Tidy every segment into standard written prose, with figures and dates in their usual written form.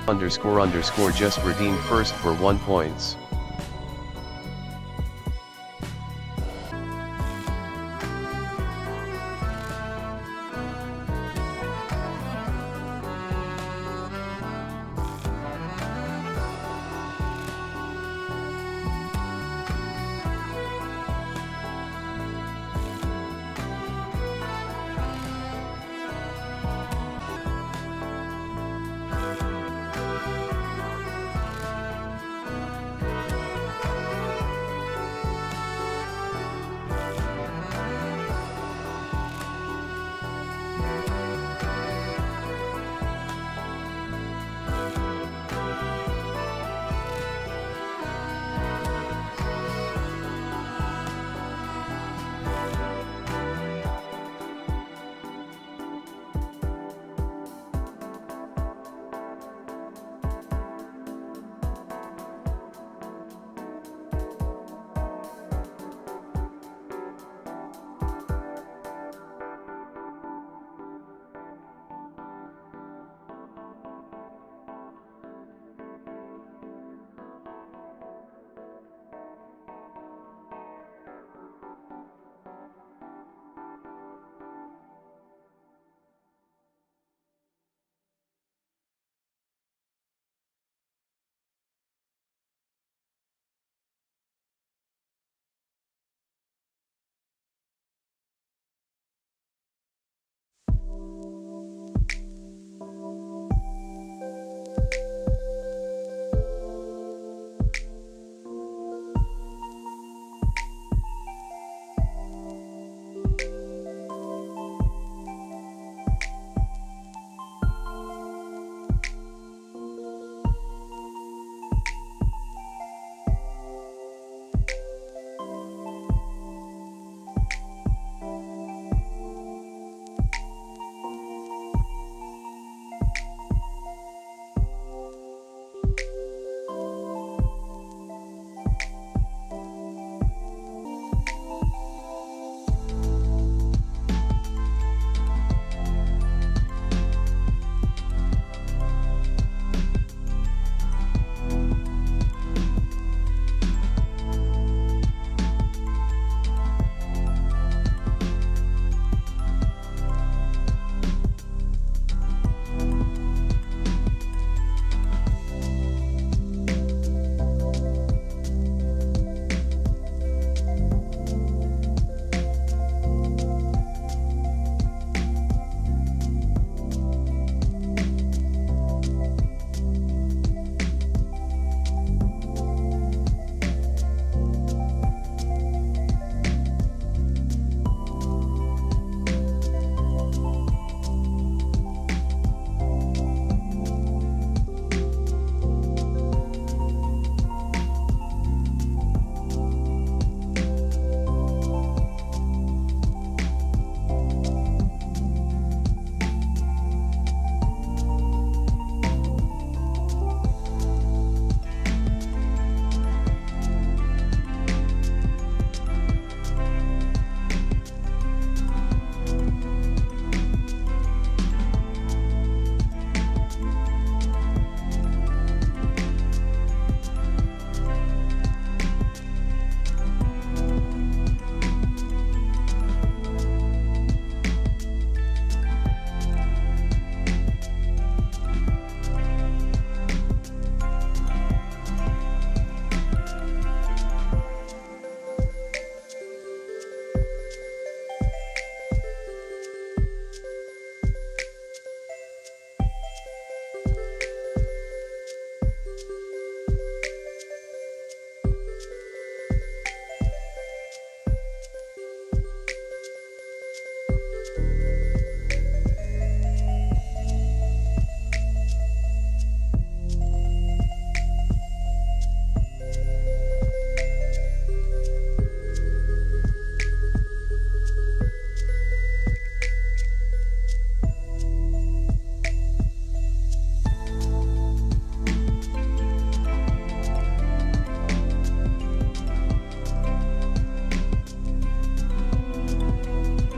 _ just redeem first for 1 points.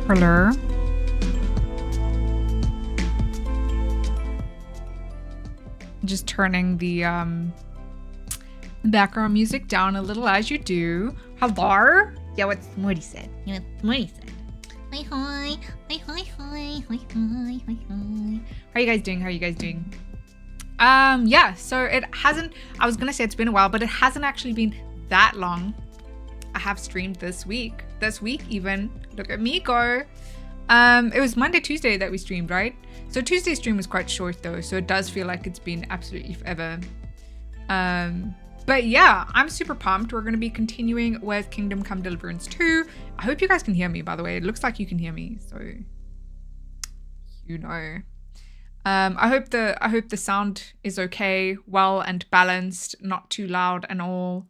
Hello? Just turning the background music down a little as you do. Hello? Yeah, what Morty said. Yeah, Morty said. Hi, hi. Hi, hi, hi. Hi, hi, hi, hi. How are you guys doing? How are you guys doing? Yeah, so it hasn't, I was gonna say it's been a while, but it hasn't actually been that long. I have streamed this week even. Look at me go. It was Monday, Tuesday that we streamed, right? So Tuesday's stream was quite short though, so it does feel like it's been absolutely forever. But yeah, I'm super pumped. We're going to be continuing with Kingdom Come Deliverance 2. I hope you guys can hear me, by the way. It looks like you can hear me, so you know. I hope the sound is okay, well and balanced, not too loud and all.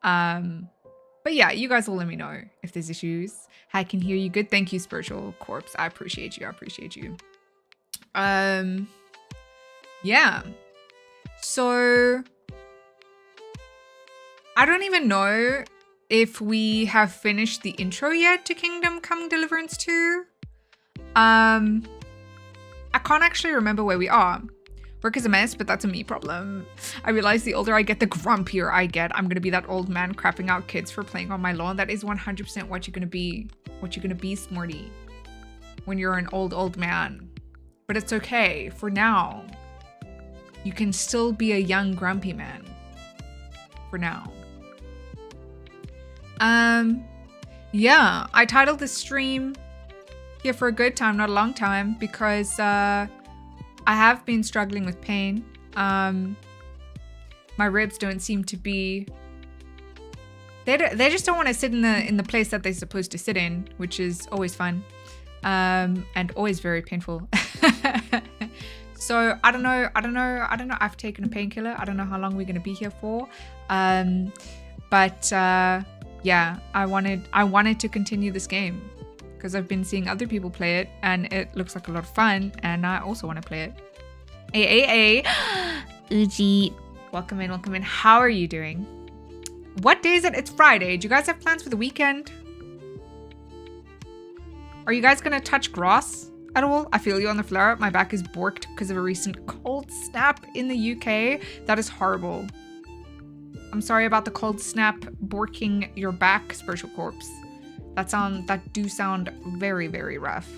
But yeah, you guys will let me know if there's issues. I can hear you good. Thank you, Spiritual Corpse. I appreciate you. I appreciate you. Yeah. So I don't even know if we have finished the intro yet to Kingdom Come Deliverance 2. I can't actually remember where we are. Work is a mess, but that's a me problem. I realize the older I get, the grumpier I get. I'm gonna be that old man crapping out kids for playing on my lawn. That is 100% what you're gonna be. What you're gonna be, Smarty. When you're an old man. But it's okay. For now, you can still be a young grumpy man. For now. Yeah, I titled this stream Here for a Good Time, Not a Long Time, because I have been struggling with pain. My ribs don't seem to be, they just don't want to sit in the place that they're supposed to sit in, which is always fun, and always very painful. So I don't know. I've taken a painkiller. I don't know how long we're gonna be here for. But yeah, I wanted to continue this game because I've been seeing other people play it and it looks like a lot of fun, and I also want to play it. Hey, Uji. welcome in. How are you doing? What day is it? It's Friday. Do you guys have plans for the weekend? Are you guys gonna touch grass at all? I feel you on the flare. My back is borked because of a recent cold snap in the UK. That is horrible. I'm sorry about the cold snap borking your back, Spiritual Corpse. That do sound very, very rough.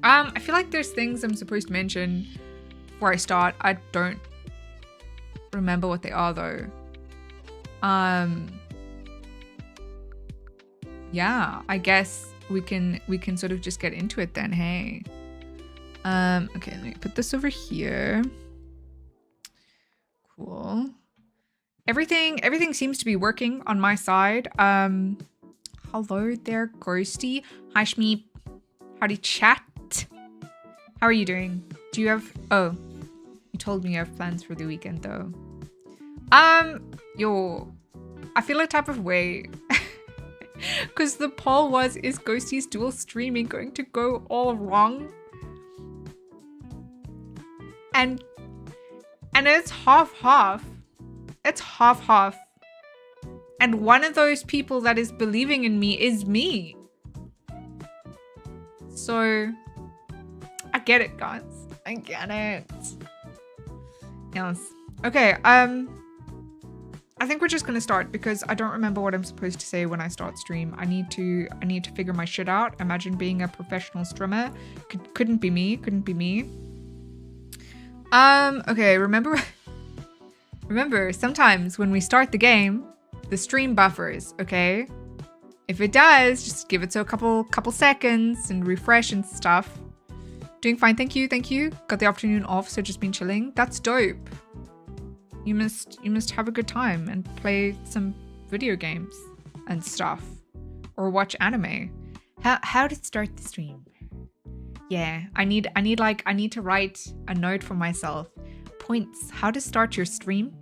I feel like there's things I'm supposed to mention before I start. I don't remember what they are though. Yeah, I guess we can sort of just get into it then, hey. Okay, let me put this over here. Cool. Everything seems to be working on my side. Hello there, Ghosty. Hi, Shmeep. Howdy, chat. How are you doing? Do you have... Oh, you told me you have plans for the weekend, though. Yo, I feel a type of way. Because the poll was, is Ghosty's dual streaming going to go all wrong? And it's half-half. It's half-half. And one of those people that is believing in me is me. So, I get it, guys. I get it. Yes. Okay, I think we're just gonna start because I don't remember what I'm supposed to say when I start stream. I need to figure my shit out. Imagine being a professional streamer. Couldn't be me. Okay, remember sometimes when we start the game, the stream buffers, okay? If it does, just give it to a couple seconds and refresh and stuff. Doing fine, thank you. Got the afternoon off, so just been chilling. That's dope. You must have a good time and play some video games and stuff, or watch anime. How to start the stream? Yeah, I need to write a note for myself. Points. How to start your stream?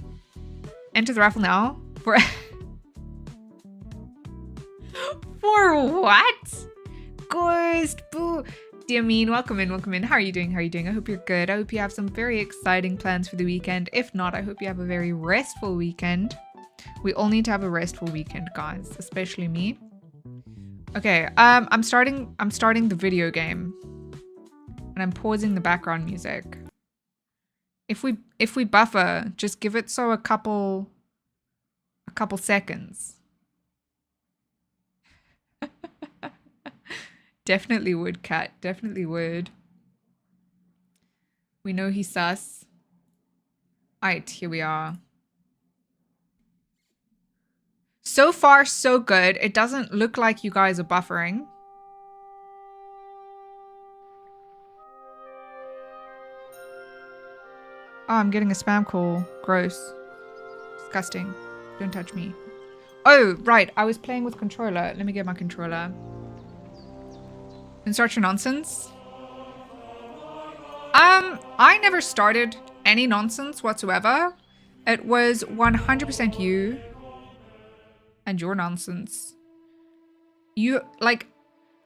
Enter the raffle now for for what? Ghost boo. Dear Mean, welcome in. How are you doing? I hope you're good. I hope you have some very exciting plans for the weekend. If not, I hope you have a very restful weekend. We all need to have a restful weekend, guys, especially me. Okay, I'm starting the video game. And I'm pausing the background music. If we buffer, just give it so a couple seconds. Definitely would, Cat. Definitely would. We know he's sus. Alright, here we are. So far, so good. It doesn't look like you guys are buffering. Oh, I'm getting a spam call. Gross. Disgusting. Don't touch me. Oh, right. I was playing with controller. Let me get my controller. Instruction nonsense. I never started any nonsense whatsoever. It was 100% you and your nonsense. You, like,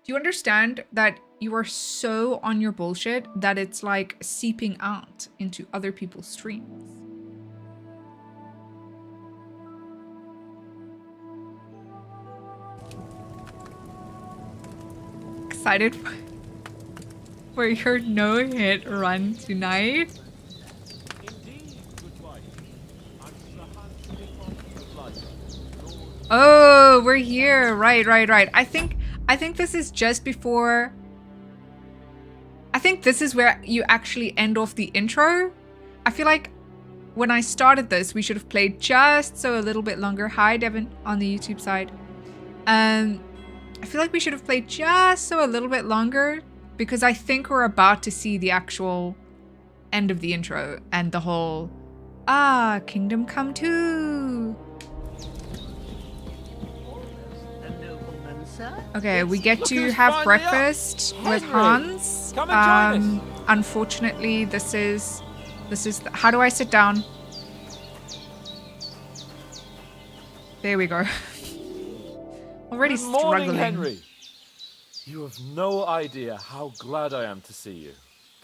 do you understand that you are so on your bullshit that it's like seeping out into other people's streams? Excited for your no-hit run tonight? Oh, we're here. Right. I think this is just before. I think this is where you actually end off the intro. I feel like when I started this, we should have played just so a little bit longer. Hi, Devin, on the YouTube side. I feel like we should have played just so a little bit longer because I think we're about to see the actual end of the intro and the whole, Kingdom Come True. Okay, we get to have breakfast with Hans. Unfortunately, this is how do I sit down? There we go. Already Good morning, struggling. Henry. You have no idea how glad I am to see you.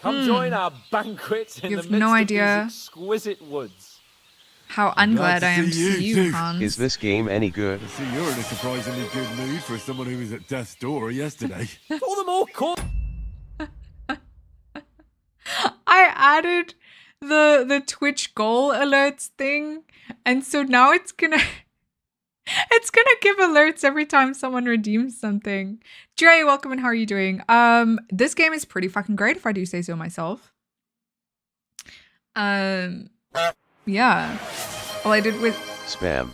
Come join our banquet in the midst no of idea these exquisite woods. How unglad I am to see you, Hans. Is this game any good? I see you're in a surprisingly good mood for someone who was at death's door yesterday. All the more call. I added the Twitch goal alerts thing, and so now it's gonna give alerts every time someone redeems something. Dre, welcome, and how are you doing? This game is pretty fucking great if I do say so myself. Yeah. All I did with Spam.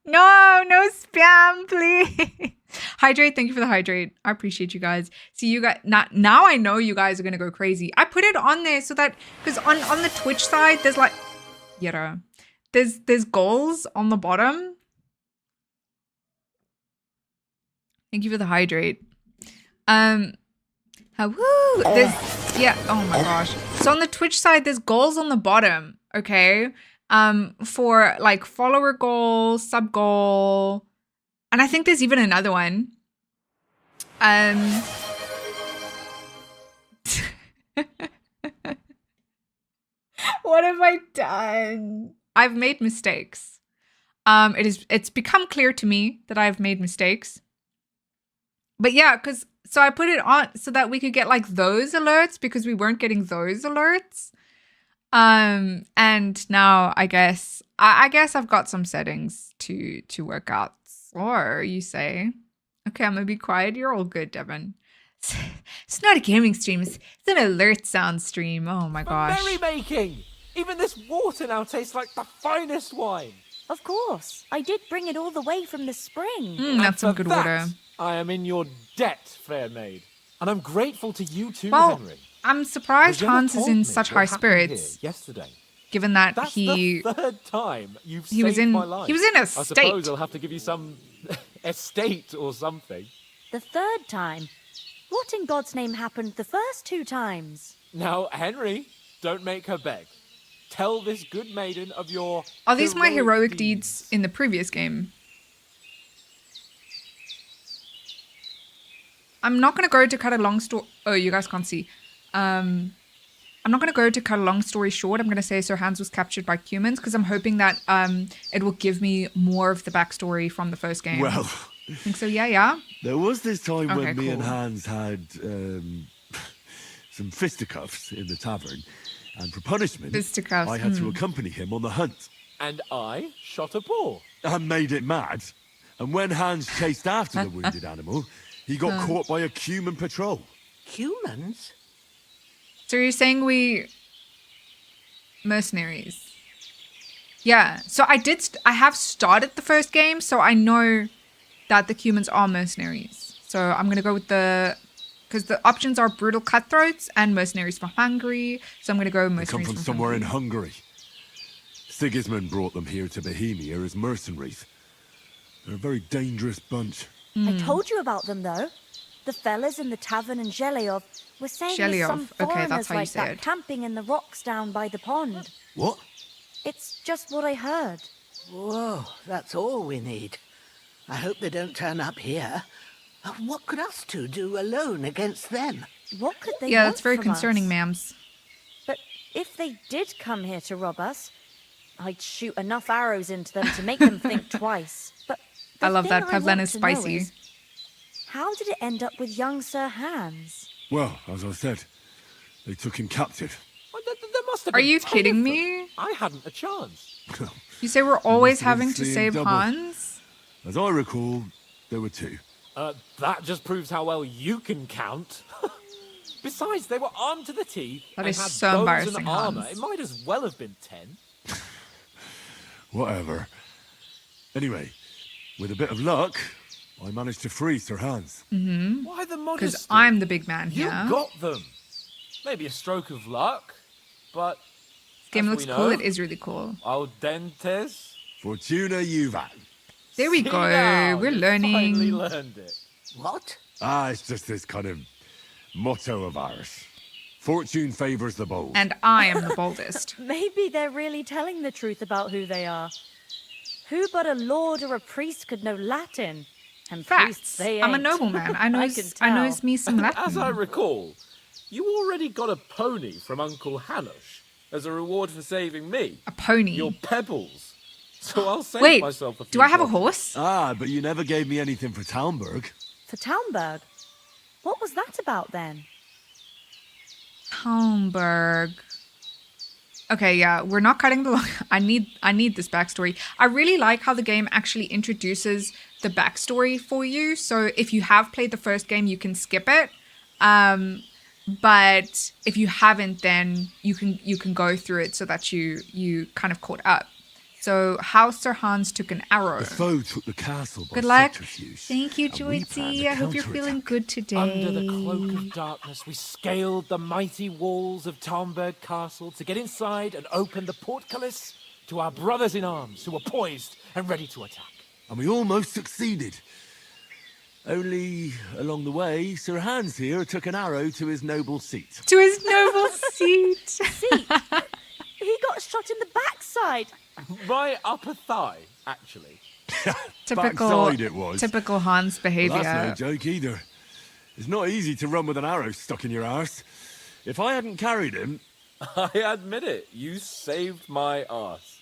No spam, please. Hydrate, thank you for the hydrate. I appreciate you guys. See, you guys, now I know you guys are gonna go crazy. I put it on there so that, because on the Twitch side, there's like, there's goals on the bottom. Thank you for the hydrate. Oh my gosh. So on the Twitch side, there's goals on the bottom, okay? For like follower goal, sub goal, and I think there's even another one. What have I done? I've made mistakes. It's become clear to me that I've made mistakes. But yeah, so I put it on so that we could get like those alerts because we weren't getting those alerts. And now I guess I've got some settings to work out. Or you say, okay, I'm gonna be quiet. You're all good, Devin. It's not a gaming stream. It's an alert sound stream. Oh my gosh. Merrymaking! Even this water now tastes like the finest wine. Of course. I did bring it all the way from the spring. That's some good water. I am in your debt, fair maid. And I'm grateful to you too, Well, Henry. I'm surprised Regina Hans is told in me such what high happened spirits, here yesterday. given that That's he the third time you've he was saved in my life. he was in a I state. suppose I'll have to give you some estate or something. The third time? What in God's name happened the first 2 times? Now, Henry, don't make her beg. Tell this good maiden of your Are these my heroic deeds in the previous game? I'm not going to go to cut a long story. Oh, you guys can't see. I'm not going to go to cut a long story short. I'm going to say Sir Hans was captured by humans because I'm hoping that it will give me more of the backstory from the first game. Well, I think so. Yeah. there was this time Okay, when me and cool. Hans had some fisticuffs in the tavern. And for punishment, Fisticuffs, I had to accompany him on the hunt. And I shot a boar. And made it mad. And when Hans chased after the wounded animal, he got caught by a human patrol. Humans? So you're saying we mercenaries? Yeah. So I have started the first game, so I know that the humans are mercenaries. So I'm gonna go with because the options are brutal cutthroats and mercenaries from Hungary. So I'm gonna go They mercenaries come from somewhere in Hungary. Hungary. Sigismund brought them here to Bohemia as mercenaries. They're a very dangerous bunch. I told you about them, though. The fellas in the tavern in Zhelyov were saying there's some Zhelyov. Okay, foreigners that's how you like say that it. camping in the rocks down by the pond. What? It's just what I heard. Whoa, that's all we need. I hope they don't turn up here. What could us two do alone against them? What could they Yeah, want that's very from concerning, us? ma'ams. But if they did come here to rob us, I'd shoot enough arrows into them to make them think twice. But I love thing that I Pavlen want is to know spicy. is, how did it end up with young Sir Hans? Well, as I said, they took him captive. Well, there must have Are been you 10 kidding of them. me? I hadn't a chance. You say we're always must have been having to seeing save double. Hans? As I recall, there were two. That just proves how well you can count. Besides, they were armed to the teeth That and is had so bows embarrassing, and armor. Hans. It might as well have been 10. Whatever. Anyway, with a bit of luck, I managed to free Sir Hans. Why the Because modesty? I'm the big man You here. got them. Maybe a stroke of luck, but This game as looks we cool. know, It is really cool. Al dentes. Fortuna Juvat. There we See go. now, We're you learning. Finally learned it. What? It's just this kind of motto of ours. Fortune favors the bold. And I am the boldest. Maybe they're really telling the truth about who they are. Who but a lord or a priest could know Latin? And priests, Facts. they I'm a ain't. nobleman. I I knows can I knows tell. me some Latin. As I recall, you already got a pony from Uncle Hanush as a reward for saving me. A pony. Your pebbles. So I'll save Wait, myself a few do I have a points. horse? But you never gave me anything for Talmberg. For Talmberg? What was that about then? Homburg. Okay, yeah, we're not cutting the long. I need this backstory. I really like how the game actually introduces the backstory for you. So if you have played the first game, you can skip it. But if you haven't, then you can go through it so that you kind of caught up. So how Sir Hans took an arrow. The foe took the castle by Good luck. subterfuge. Thank you, and we planned Joycey. a I hope you're feeling counterattack. good today. Under the cloak of darkness, we scaled the mighty walls of Talmberg Castle to get inside and open the portcullis to our brothers in arms who were poised and ready to attack. And we almost succeeded. Only along the way, Sir Hans here took an arrow to his noble seat. To his noble seat. Seat. He got shot in the backside. My upper thigh, actually. Typical, Backside it was. typical Hans Well, behavior. that's no joke either. It's not easy to run with an arrow stuck in your arse. If I hadn't carried him, I admit it, you saved my arse.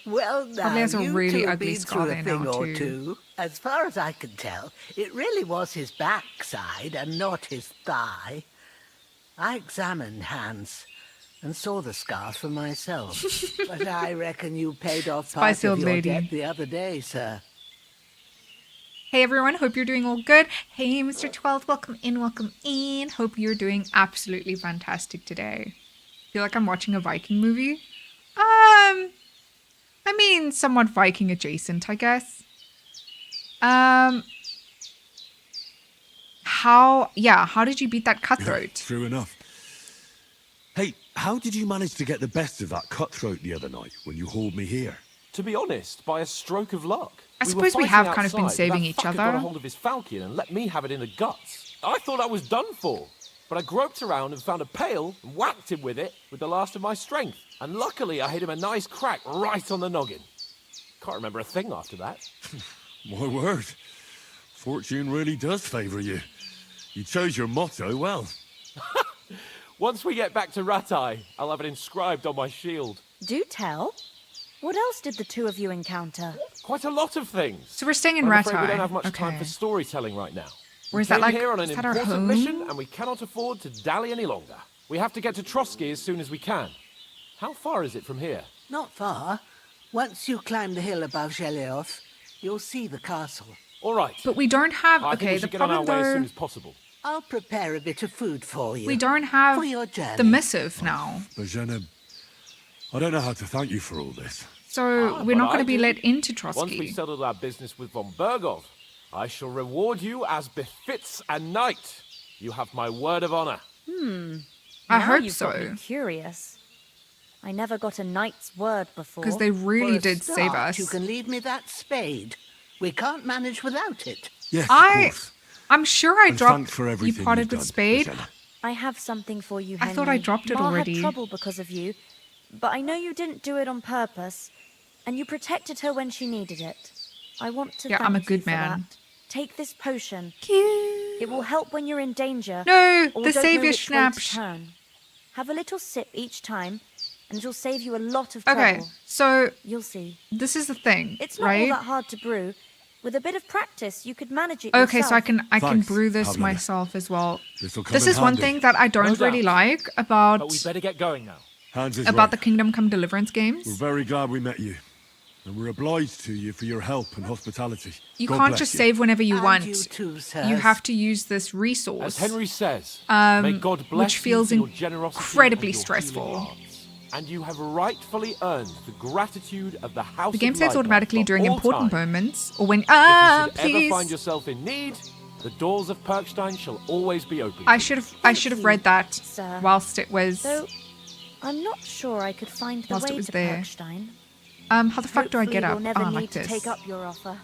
Well, now, Probably has a you really two have ugly been scar through a there thing now, or too. two. As far as I can tell, it really was his backside and not his thigh. I examined Hans and saw the scars for myself. But I reckon you paid off part Spicy of old your lady. debt the other day, sir. Hey everyone, hope you're doing all good. Hey Mr. 12, welcome in, welcome in. Hope you're doing absolutely fantastic today. Feel like I'm watching a Viking movie? I mean, somewhat Viking adjacent, I guess. How did you beat that cutthroat? true enough. Hey, how did you manage to get the best of that cutthroat the other night when you hauled me here? To be honest, by a stroke of luck. I were suppose we fighting have kind of been outside, saving but that each fucker other. got a hold of his falcon and let me have it in the guts. I thought I was done for, but I groped around and found a pail and whacked him with it with the last of my strength. And luckily, I hit him a nice crack right on the noggin. Can't remember a thing after that. My word. Fortune really does favour you. You chose your motto well. Once we get back to Ratai, I'll have it inscribed on my shield. Do tell. What else did the two of you encounter? Quite a lot of things. So we're staying in I'm Ratai. afraid we don't have much time Okay. for storytelling right now. Or is We that came like, here on an is that our important home? mission, and we cannot afford to dally any longer. We have to get to Trotsky as soon as we can. How far is it from here? Not far. Once you climb the hill above Gelios, you'll see the castle. All right. But we don't have... I think Okay, we the should get on our problem way as soon though... as possible. I'll prepare a bit of food for you. We don't have for your journey. the missive now. Bajanem, I don't know how to thank you for all this. So we're but not going I to be do. let into Once we Trotsky. settled our business with von Bergov, I shall reward you as befits a knight. You have my word of honor. I Now hope you've got so. me curious. I never got a knight's word before. Because they really For a did save start, us. You can leave me that spade. We can't manage without it. Yes, of course. I'm sure I And dropped... thanks for You everything potted you've with done, Spade? Bajanem. I have something for you, I Henry. thought I dropped it Ma already. had trouble because of you, but I know you didn't do it on purpose, and you protected her when she needed it. I want to Yeah, thank I'm a you good for man. that. Take this potion. Cute. It will help when you're in danger. No, or the don't know Saviour which way to Schnaps. turn. Have a little sip each time, and it'll save you a lot of Okay, trouble. so You'll see. this is the thing, It's not right? all that hard to brew. With a bit of practice, you could manage it Okay, so I yourself. can Thanks, brew this Pavlova. myself as well. This'll come This in is one handy. thing that I don't No really doubt. like about But we better get going now. Hans is about right. the Kingdom Come Deliverance We're games. very glad we met you. And we're obliged to you for your help and hospitality. You God can't bless just you. save whenever you And want. you too, sir. You have to use this As resource, Henry says, may God bless which feels you for your generosity incredibly and your stressful. healing arts. And you have rightfully earned the gratitude of the House The game of saves Lightbright automatically for during all important time. moments or when If you should ever please. find yourself in need, the doors of Perkstein shall always be open. I to should you. have you, read that sir. whilst it was Though I'm not sure I could find the Whilst it way was to there. Perkstein. how the fuck do I get Hopefully up? We'll never Oh, need like to this. take up your offer.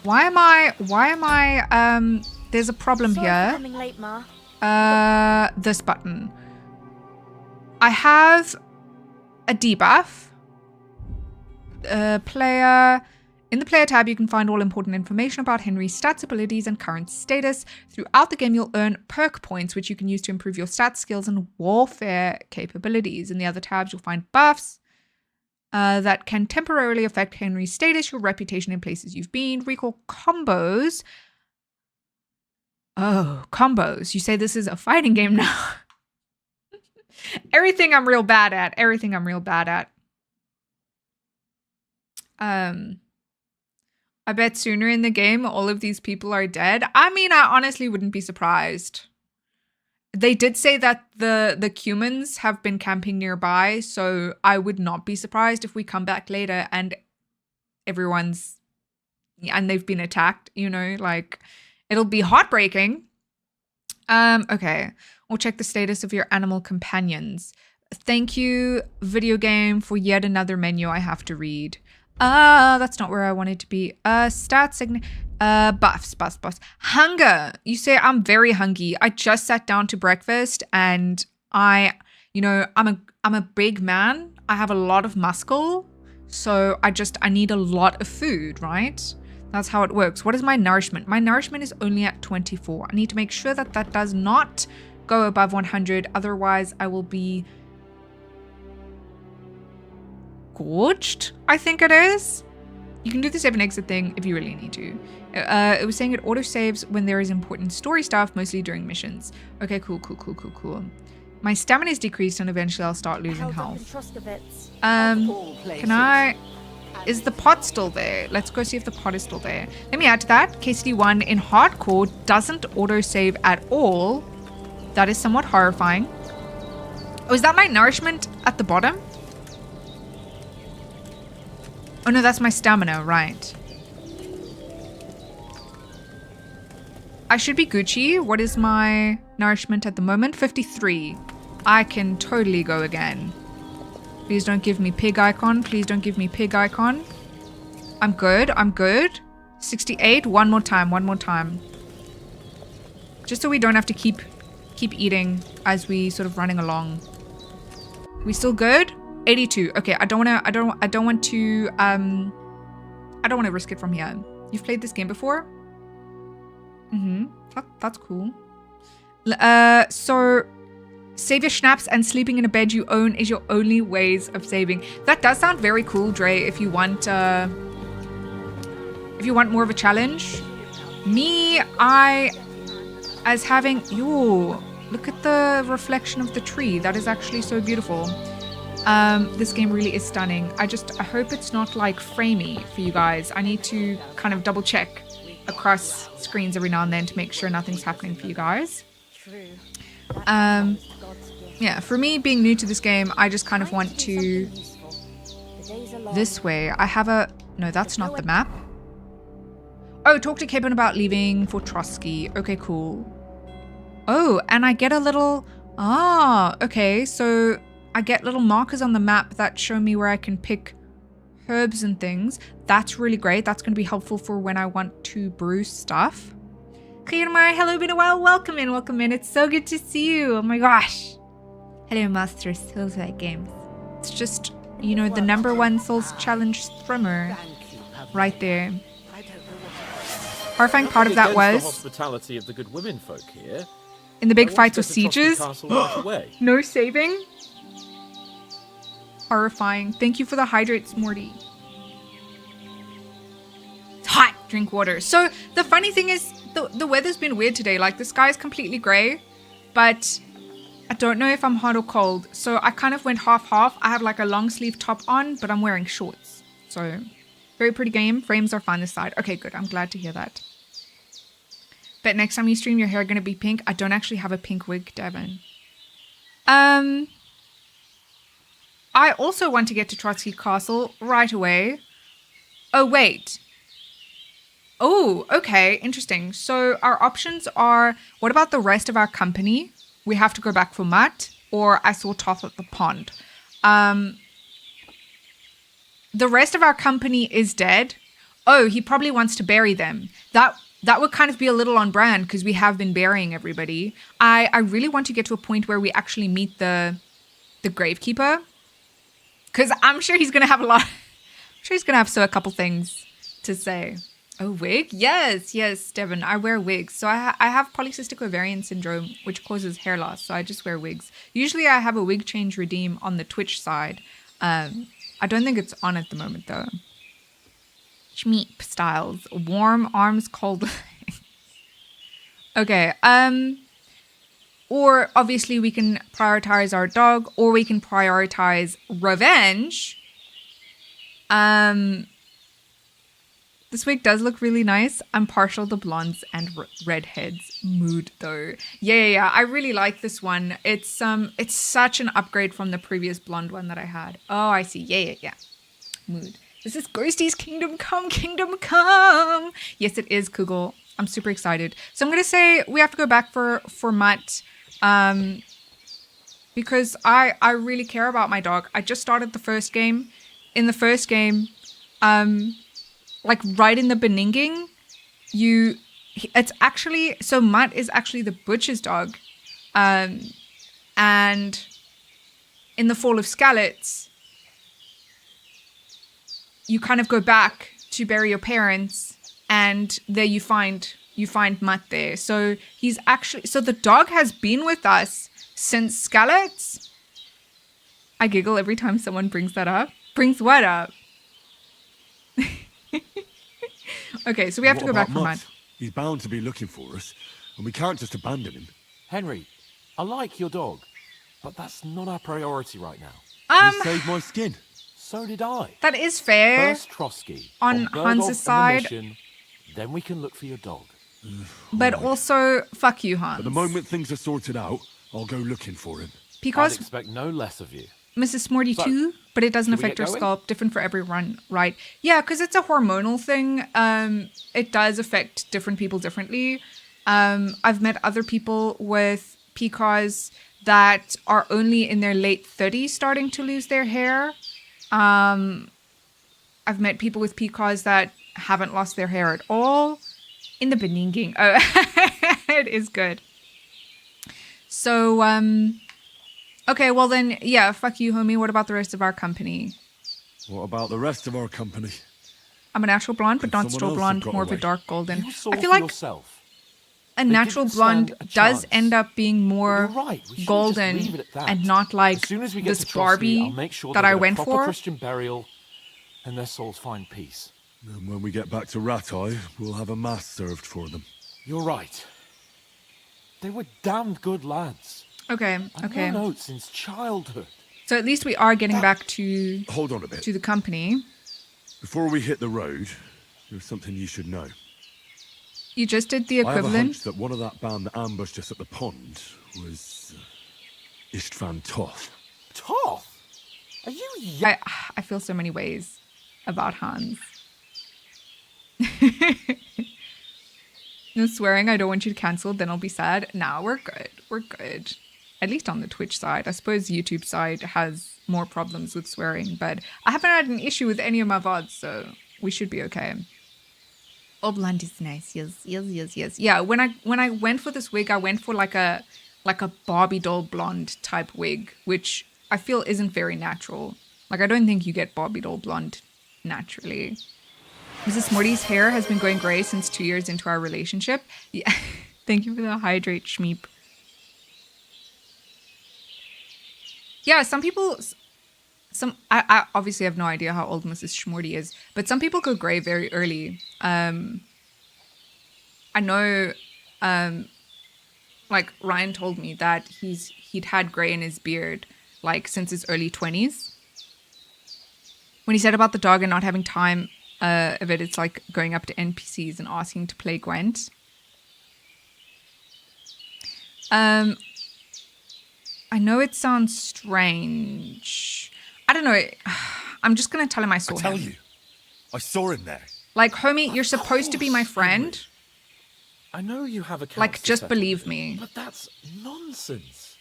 Why am I there's a problem Sorry for here. coming late, Ma. This button. I have a debuff. Player. In the player tab, you can find all important information about Henry's stats, abilities, and current status. Throughout the game, you'll earn perk points, which you can use to improve your stats, skills, and warfare capabilities. In the other tabs, you'll find buffs that can temporarily affect Henry's status, your reputation in places you've been. Recall combos. Oh, combos. You say this is a fighting game now. Everything I'm real bad at. Everything I'm real bad at. I bet sooner in the game all of these people are dead. I mean, I honestly wouldn't be surprised. They did say that the humans have been camping nearby, so I would not be surprised if we come back later and they've been attacked, you know, like it'll be heartbreaking. Okay. We'll check the status of your animal companions. Thank you, video game, for yet another menu I have to read. That's not where I wanted to be. Buffs. Hunger. You say I'm very hungry. I just sat down to breakfast and I'm a big man. I have a lot of muscle. So I need a lot of food, right? That's how it works. What is my nourishment? My nourishment is only at 24. I need to make sure that that does not go above 100. Otherwise, I will be gorged, I think it is. You can do the save and exit thing if you really need to. It was saying it autosaves when there is important story stuff, mostly during missions. Okay, cool. My stamina is decreased and eventually I'll start losing Held up in health. Troskowitz. All places. Can I... Is the pot still there? Let's go see if the pot is still there. Let me add to that. KCD1 in hardcore doesn't autosave at all. That is somewhat horrifying. Oh, is that my nourishment at the bottom? Oh no, that's my stamina, right. I should be Gucci. What is my nourishment at the moment? 53. I can totally go again. Please don't give me pig icon. Please don't give me pig icon. I'm good. 68. One more time. Just so we don't have to keep eating as we sort of running along. We still good? 82. Okay, I don't want to risk it from here. You've played this game before? That's cool. So save your schnapps and sleeping in a bed you own is your only ways of saving. That does sound very cool, Dre, if you want more of a challenge. Me, as having Look at the reflection of the tree. That is actually so beautiful. This game really is stunning. I hope it's not like framey for you guys. I need to kind of double check across screens every now and then to make sure nothing's happening for you guys. True. Yeah, for me being new to this game, I just kind of want to this way. I have a no, that's not the map. Oh, talk to Kevin about leaving for Trotsky. Okay, cool. Oh, and I get a little okay, so I get little markers on the map that show me where I can pick herbs and things. That's really great. That's going to be helpful for when I want to brew stuff. Kiermar, hello, been a while. Welcome in, welcome in. It's so good to see you. Oh my gosh. Hello, Master Souls-like games. It's just, you know, the #1 Souls Challenge streamer right there. Horrifying part of that was the hospitality of the good women folk here. in the big I want fights to with get to Trotsky sieges. Castle right away. No saving. Horrifying. Thank you for the hydrates, Morty. It's hot. Drink water. So the funny thing is, the weather's been weird today. Like the sky's completely grey, but I don't know if I'm hot or cold. So I kind of went half-half. I have like a long sleeve top on, but I'm wearing shorts. So very pretty game. Frames are fine this side. Okay, good. I'm glad to hear that. But next time you stream, your hair going to be pink. I don't actually have a pink wig, Devin. I also want to get to Trotsky Castle right away. Oh, wait. Oh, okay. Interesting. So our options are, what about the rest of our company? We have to go back for Matt, or I saw Toth at the pond. The rest of our company is dead. Oh, he probably wants to bury them. That would kind of be a little on brand because we have been burying everybody. I really want to get to a point where we actually meet the gravekeeper. Because I'm sure he's going to have a couple things to say. Oh, wig? Yes, Devin. I wear wigs. So I have polycystic ovarian syndrome, which causes hair loss. So I just wear wigs. Usually I have a wig change redeem on the Twitch side. I don't think it's on at the moment, though. Schmeep styles. Warm arms, cold legs. Okay. Or obviously we can prioritize our dog, or we can prioritize revenge. This wig does look really nice. I'm partial to blondes and redheads. Mood though. Yeah. I really like this one. It's such an upgrade from the previous blonde one that I had. Oh, I see. Yeah. Mood. This is Ghosty's Kingdom Come, Kingdom Come. Yes, it is, Kugel. I'm super excited. So I'm going to say we have to go back for Mutt. Because I really care about my dog. I just started the first game. In the first game, like right in the beninging, so Mutt is actually the butcher's dog. And in the Fall of Skallets, you kind of go back to bury your parents, and there you find Mutt there. So the dog has been with us since Skallets. I giggle every time someone brings that up. Brings what up? Okay, so we have to go back for Mutt. He's bound to be looking for us, and we can't just abandon him. Henry, I like your dog, but that's not our priority right now. You saved my skin. So did I. That is fair. First Trotsky, On Hans's side. Mission, then we can look for your dog. But also, fuck you, Hans. But the moment things are sorted out, I'll go looking for him. I'd Because expect no less of you. Mrs. Smorty too, but it doesn't should we affect her get going? scalp. Different for everyone, right? Yeah, because it's a hormonal thing. It does affect different people differently. I've met other people with PCOS that are only in their late 30s starting to lose their hair. I've met people with PCOS that haven't lost their hair at all. In the beninging. Oh, it is good. So, okay, well then, yeah, fuck you, homie. What about the rest of our company? What about the rest of our company? I'm a natural blonde, but Could not someone still else blonde, have got more of a away? dark golden. You saw I feel for like yourself. a They natural didn't blonde stand a does chance. end up being more You're right. We should golden just leave it at that. and not like As soon as we get this to Trotsky, I'll Barbie make sure that they I get a went proper for. Christian burial, and their souls find peace. And when we get back to Rat Eye, we'll have a mass served for them. You're right. They were damned good lads. Okay, I've okay. known Oates since childhood. So at least we are getting back to Hold on a bit. the company. Before we hit the road, there's something you should know. You just did the I have a equivalent. hunch that one of that band that ambushed us at the pond was Istvan Toth. Toth? Are you I feel so many ways about Hans. No swearing, I don't want you to cancel, then I'll be sad. Nah, we're good. We're good. At least on the Twitch side. I suppose YouTube side has more problems with swearing, but I haven't had an issue with any of my VODs, so we should be okay. Oh, blonde is nice. Yes, yes, yes, yes. Yeah, when I went for this wig, I went for like a Barbie doll blonde type wig, which I feel isn't very natural. Like, I don't think you get Barbie doll blonde naturally. Mrs. Morty's hair has been going grey since 2 years into our relationship. Yeah, thank you for the hydrate, Schmeep. Yeah, some people... I obviously have no idea how old Mrs. Schmorty is, but some people go grey very early. I know, like Ryan told me that he'd had grey in his beard like since his early 20s. When he said about the dog and not having time of it, it's like going up to NPCs and asking to play Gwent. I know it sounds strange. I don't know. I'm just going to tell him I saw him. Tell you, I saw him there. Like, homie, you're supposed to be my friend. I know you have accounts Like, to just settle, believe me. But that's nonsense.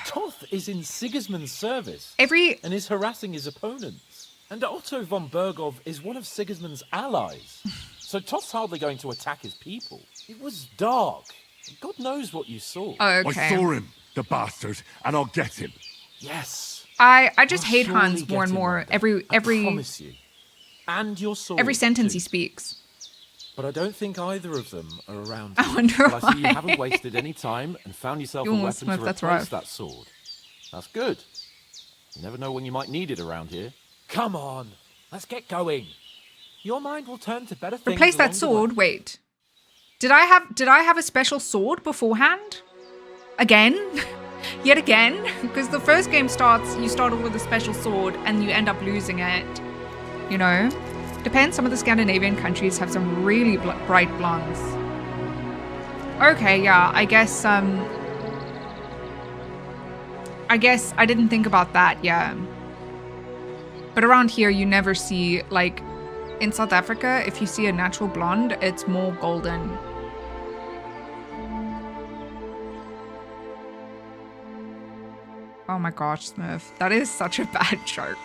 Toth is in Sigismund's service And and is harassing his opponents. And Otto von Bergov is one of Sigismund's allies. So Toth's hardly going to attack his people. It was dark. God knows what you saw. Oh, okay. I saw him, the bastard, and I'll get him. Yes. I just I'll hate surely Hans get more and him more one day. every I promise you. And your sword. every sentence too. he speaks. But I don't think either of them are around. I here. wonder But I see you why. haven't wasted any time and found yourself You a almost weapon to sniffed, that's replace right. that sword. That's good. You never know when you might need it around here. Come on, let's get going. Your mind will turn to better things. Replace that along the sword. way. Wait. Did I have a special sword beforehand? Again? Yet again? Because the first game starts, you start off with a special sword and you end up losing it. You know? Depends, some of the Scandinavian countries have some really bright blondes. Okay, yeah, I guess I didn't think about that, yeah. But around here, you never see, like, in South Africa, if you see a natural blonde, it's more golden. Oh my gosh, Smurf. That is such a bad joke.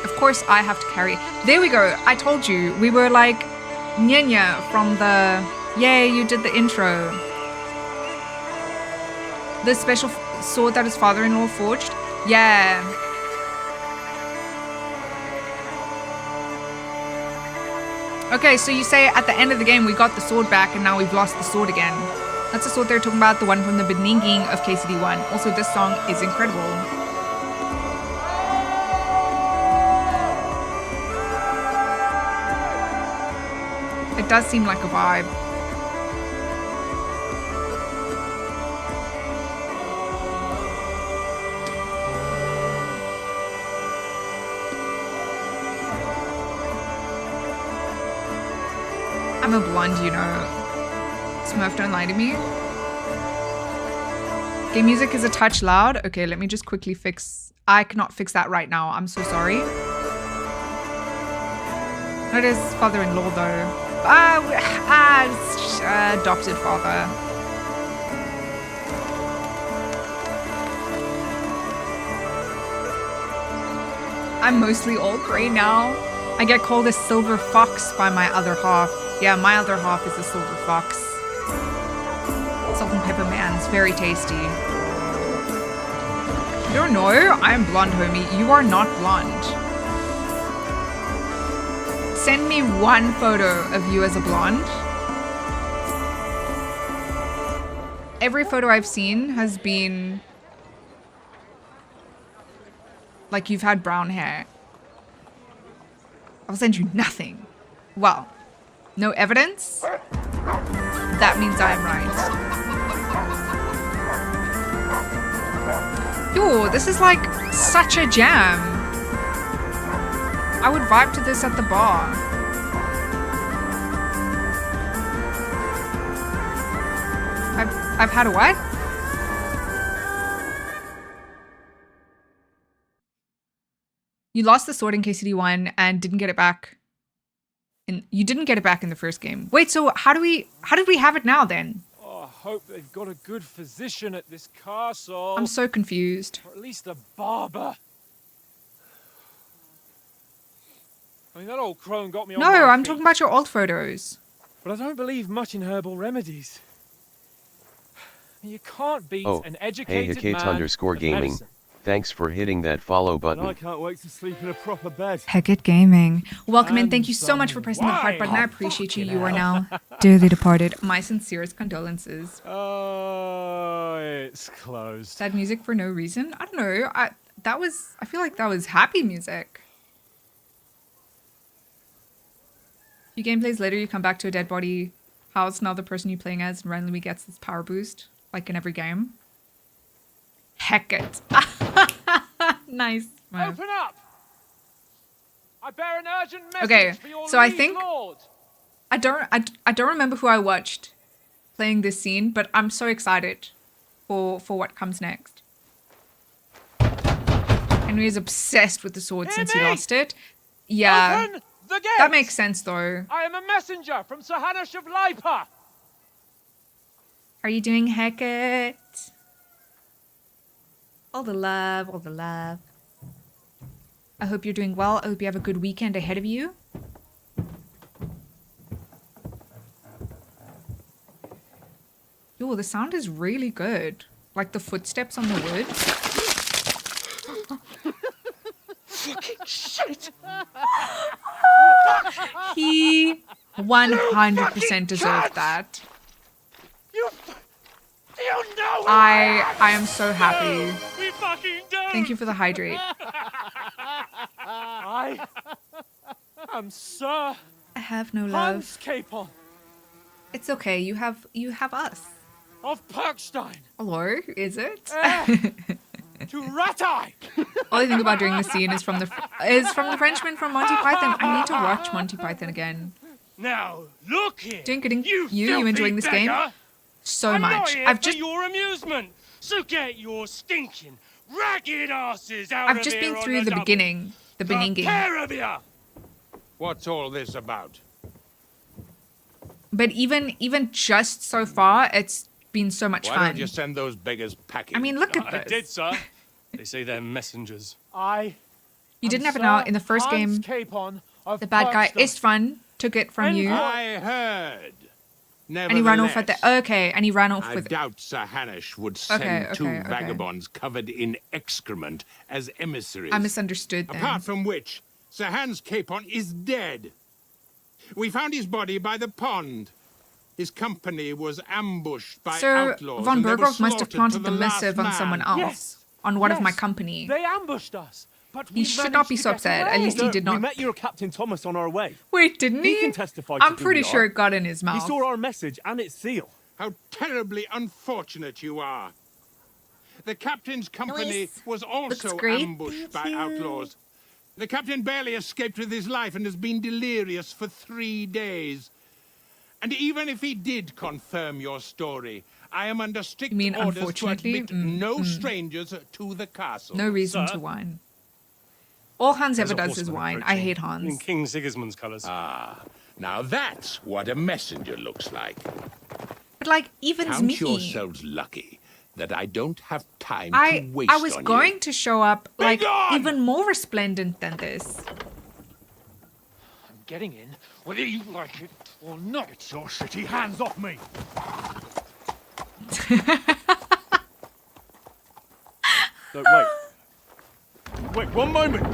Of course I have to carry. There we go. I told you. We were like Nyenya from the... Yay, you did the intro. The special sword that his father-in-law forged. Yeah. Okay, so you say at the end of the game we got the sword back and now we've lost the sword again. That's the sword they're talking about, the one from the Beninging of KCD1. Also, this song is incredible. It does seem like a vibe. I'm a blonde, you know. Smurf, don't lie to me. Game music is a touch loud. Okay, let me just quickly fix... I cannot fix that right now. I'm so sorry. Not his father-in-law, though. Adopted father. I'm mostly all grey now. I get called a silver fox by my other half. Yeah, my other half is a silver fox. Salt and pepper man's very tasty. You don't know? I'm blonde, homie. You are not blonde. Send me one photo of you as a blonde. Every photo I've seen has been like you've had brown hair. I'll send you nothing. Well, No evidence? That means I am right. Yo, this is like such a jam. I would vibe to this at the bar. I've had a what? You lost the sword in KCD 1 and didn't get it back. You didn't get it back in the first game. Wait, so how did we have it now then? Oh, I hope they've got a good physician at this castle. I'm so confused. Or at least a barber. I mean, that old crone got me on No, my I'm feet. talking about your old photos. But I don't believe much in herbal remedies. You can't beat Oh, an hey educated Hikate man underscore with gaming. medicine. Thanks for hitting that follow And I button. can't wait to sleep in a proper bed. Hecate Gaming. Welcome in. And Thank you so much for pressing the heart button. I wine. appreciate you. You are now dearly departed. My sincerest condolences. Oh, it's closed. Sad music for no reason. I don't know. I feel like that was happy music. Few gameplays later, you come back to a dead body house. Now the person you're playing as randomly gets this power boost, like in every game. Hecate. Nice. Wow. Open up! I bear an urgent message Okay, for your so I liege think- lord. I don't remember who I watched playing this scene, but I'm so excited for what comes next. Henry is obsessed with the sword Hear since he me? lost it. Yeah, Open the gate! that makes sense though. I am a messenger from Sir Hanush of Lipa. Are you doing Hecate? All the love, all the love. I hope you're doing well. I hope you have a good weekend ahead of you. Yo, the sound is really good. Like the footsteps on the wood. Shit! He 100% deserved that. You know I am so happy. we fucking don't! Thank you for the hydrate. I am Sir I have no love. Hans Capon It's okay. You have us. of Perkstein Hello, is it? to Ratai. All I think about during the scene is from the Frenchman from Monty Python. I need to watch Monty Python again. Now, look here. Doing good. You filthy enjoying this game? beggar. So I'm not much. here I've for just your amusement. So get your stinking, ragged asses out I've of just here been on through the double. beginning. The The beginning. pair of you. What's all this about? But even just so far, it's been so much Why fun. don't you send those beggars packing? I mean, look at I this. did, sir. They say they're messengers. I You didn't am have it now Sir in the first Hans game. Capon of The bad guy Perkstein. Istvan took it from And you, I heard. and he ran off at the. Nevertheless, Okay, and he ran off I with. doubt Sir Hanush would send two okay. vagabonds covered in excrement as emissaries. I misunderstood then. Apart from which, Sir Hans Capon is dead. We found his body by the pond. His company was ambushed by Sir outlaws. von and they were Berghoff must have slaughtered to planted the the last missive on man. someone else. Yes. On one of my Yes. company. They ambushed us, but He we should not be managed so to get upset. At away. least he did We not. met your Captain Thomas on our way. Wait, didn't he? He can testify to I'm who pretty we sure are. it got in his He mouth. saw our message and its seal. How terribly unfortunate you are. The captain's company Nice. was also Looks great. ambushed Thank by you. outlaws. The captain barely escaped with his life and has been delirious for 3 days. And even if he did confirm your story, I am under strict You mean orders to unfortunately? admit no strangers to the castle. No reason Sir? to whine. All Hans There's ever a does is horseman whine. I approaching hate In Hans. King Sigismund's colours. Now that's what a messenger looks like. But like, even Count me. yourselves lucky that I don't have time I to waste was on going you. to show up like gone! even more resplendent than this. I'm getting in, whether you like it or not. Get your shitty hands off me! No, wait. Wait, one moment.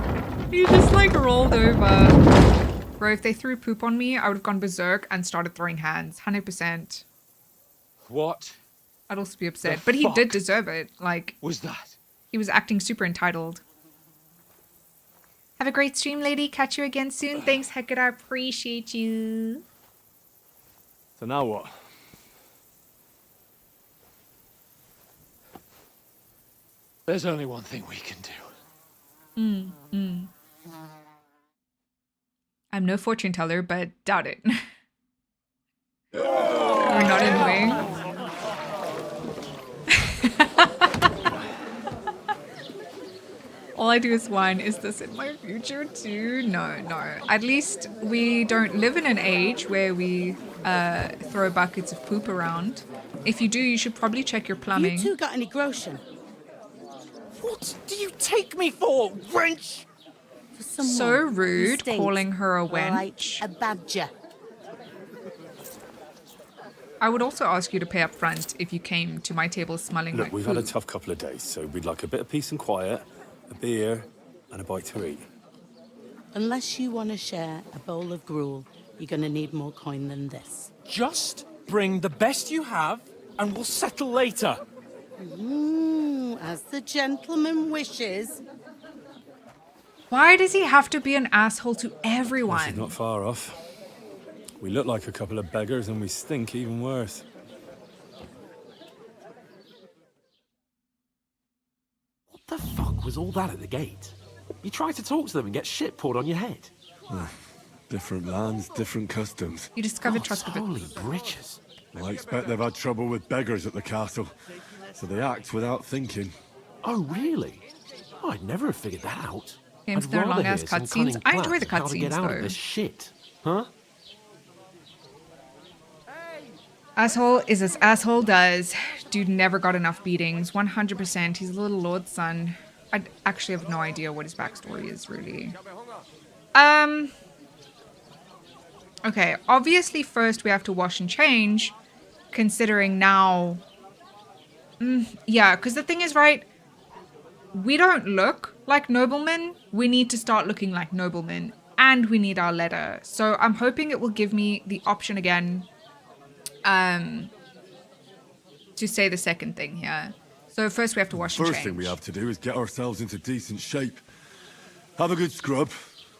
You just like rolled over. Bro, if they threw poop on me, I would have gone berserk and started throwing hands. 100%. What I'd also be upset. But he did fuck? deserve it. Like, was that? he was acting super entitled. Have a great stream, lady. Catch you again soon. Thanks, Hecate. I appreciate you. So now what? There's only one thing we can do. I'm no fortune teller, but doubt it. We're not annoying. All I do is whine. Is this in my future too? No, no. At least we don't live in an age where we throw buckets of poop around. If you do, you should probably check your plumbing. You two got any groschen? What do you take me for, wench? For someone So who rude, stinks calling her a like wench. a badger. I would also ask you to pay up front if you came to my table smelling Look, like we've food. had a tough couple of days, so we'd like a bit of peace and quiet, a beer, and a bite to eat. Unless you want to share a bowl of gruel, you're going to need more coin than this. Just bring the best you have, and we'll settle later. As the gentleman wishes. Why does he have to be an asshole to This everyone? is not far off. We look like a couple of beggars, and we stink even worse. What the fuck was all that at the gate? You try to talk to them and get shit poured on your head. Different lands, different customs. You discovered God's trust of it. holy britches. I expect they've had trouble with beggars at the castle, so they act without thinking. Oh, really? Oh, I'd never have figured that out. Games I'd with their rather long-ass hear some cutscenes. cunning I enjoy plans the on how to get cutscenes, out though. of this shit. Huh? Asshole is as asshole does. Dude never got enough beatings. 100%. He's a little lord's son. I actually have no idea what his backstory is, really. Okay, obviously first we have to wash and change, considering now... yeah, because the thing is, right, we don't look like noblemen. We need to start looking like noblemen, and we need our letter. So I'm hoping it will give me the option again to say the second thing here. So first we have to wash and change. First thing we have to do is get ourselves into decent shape. Have a good scrub,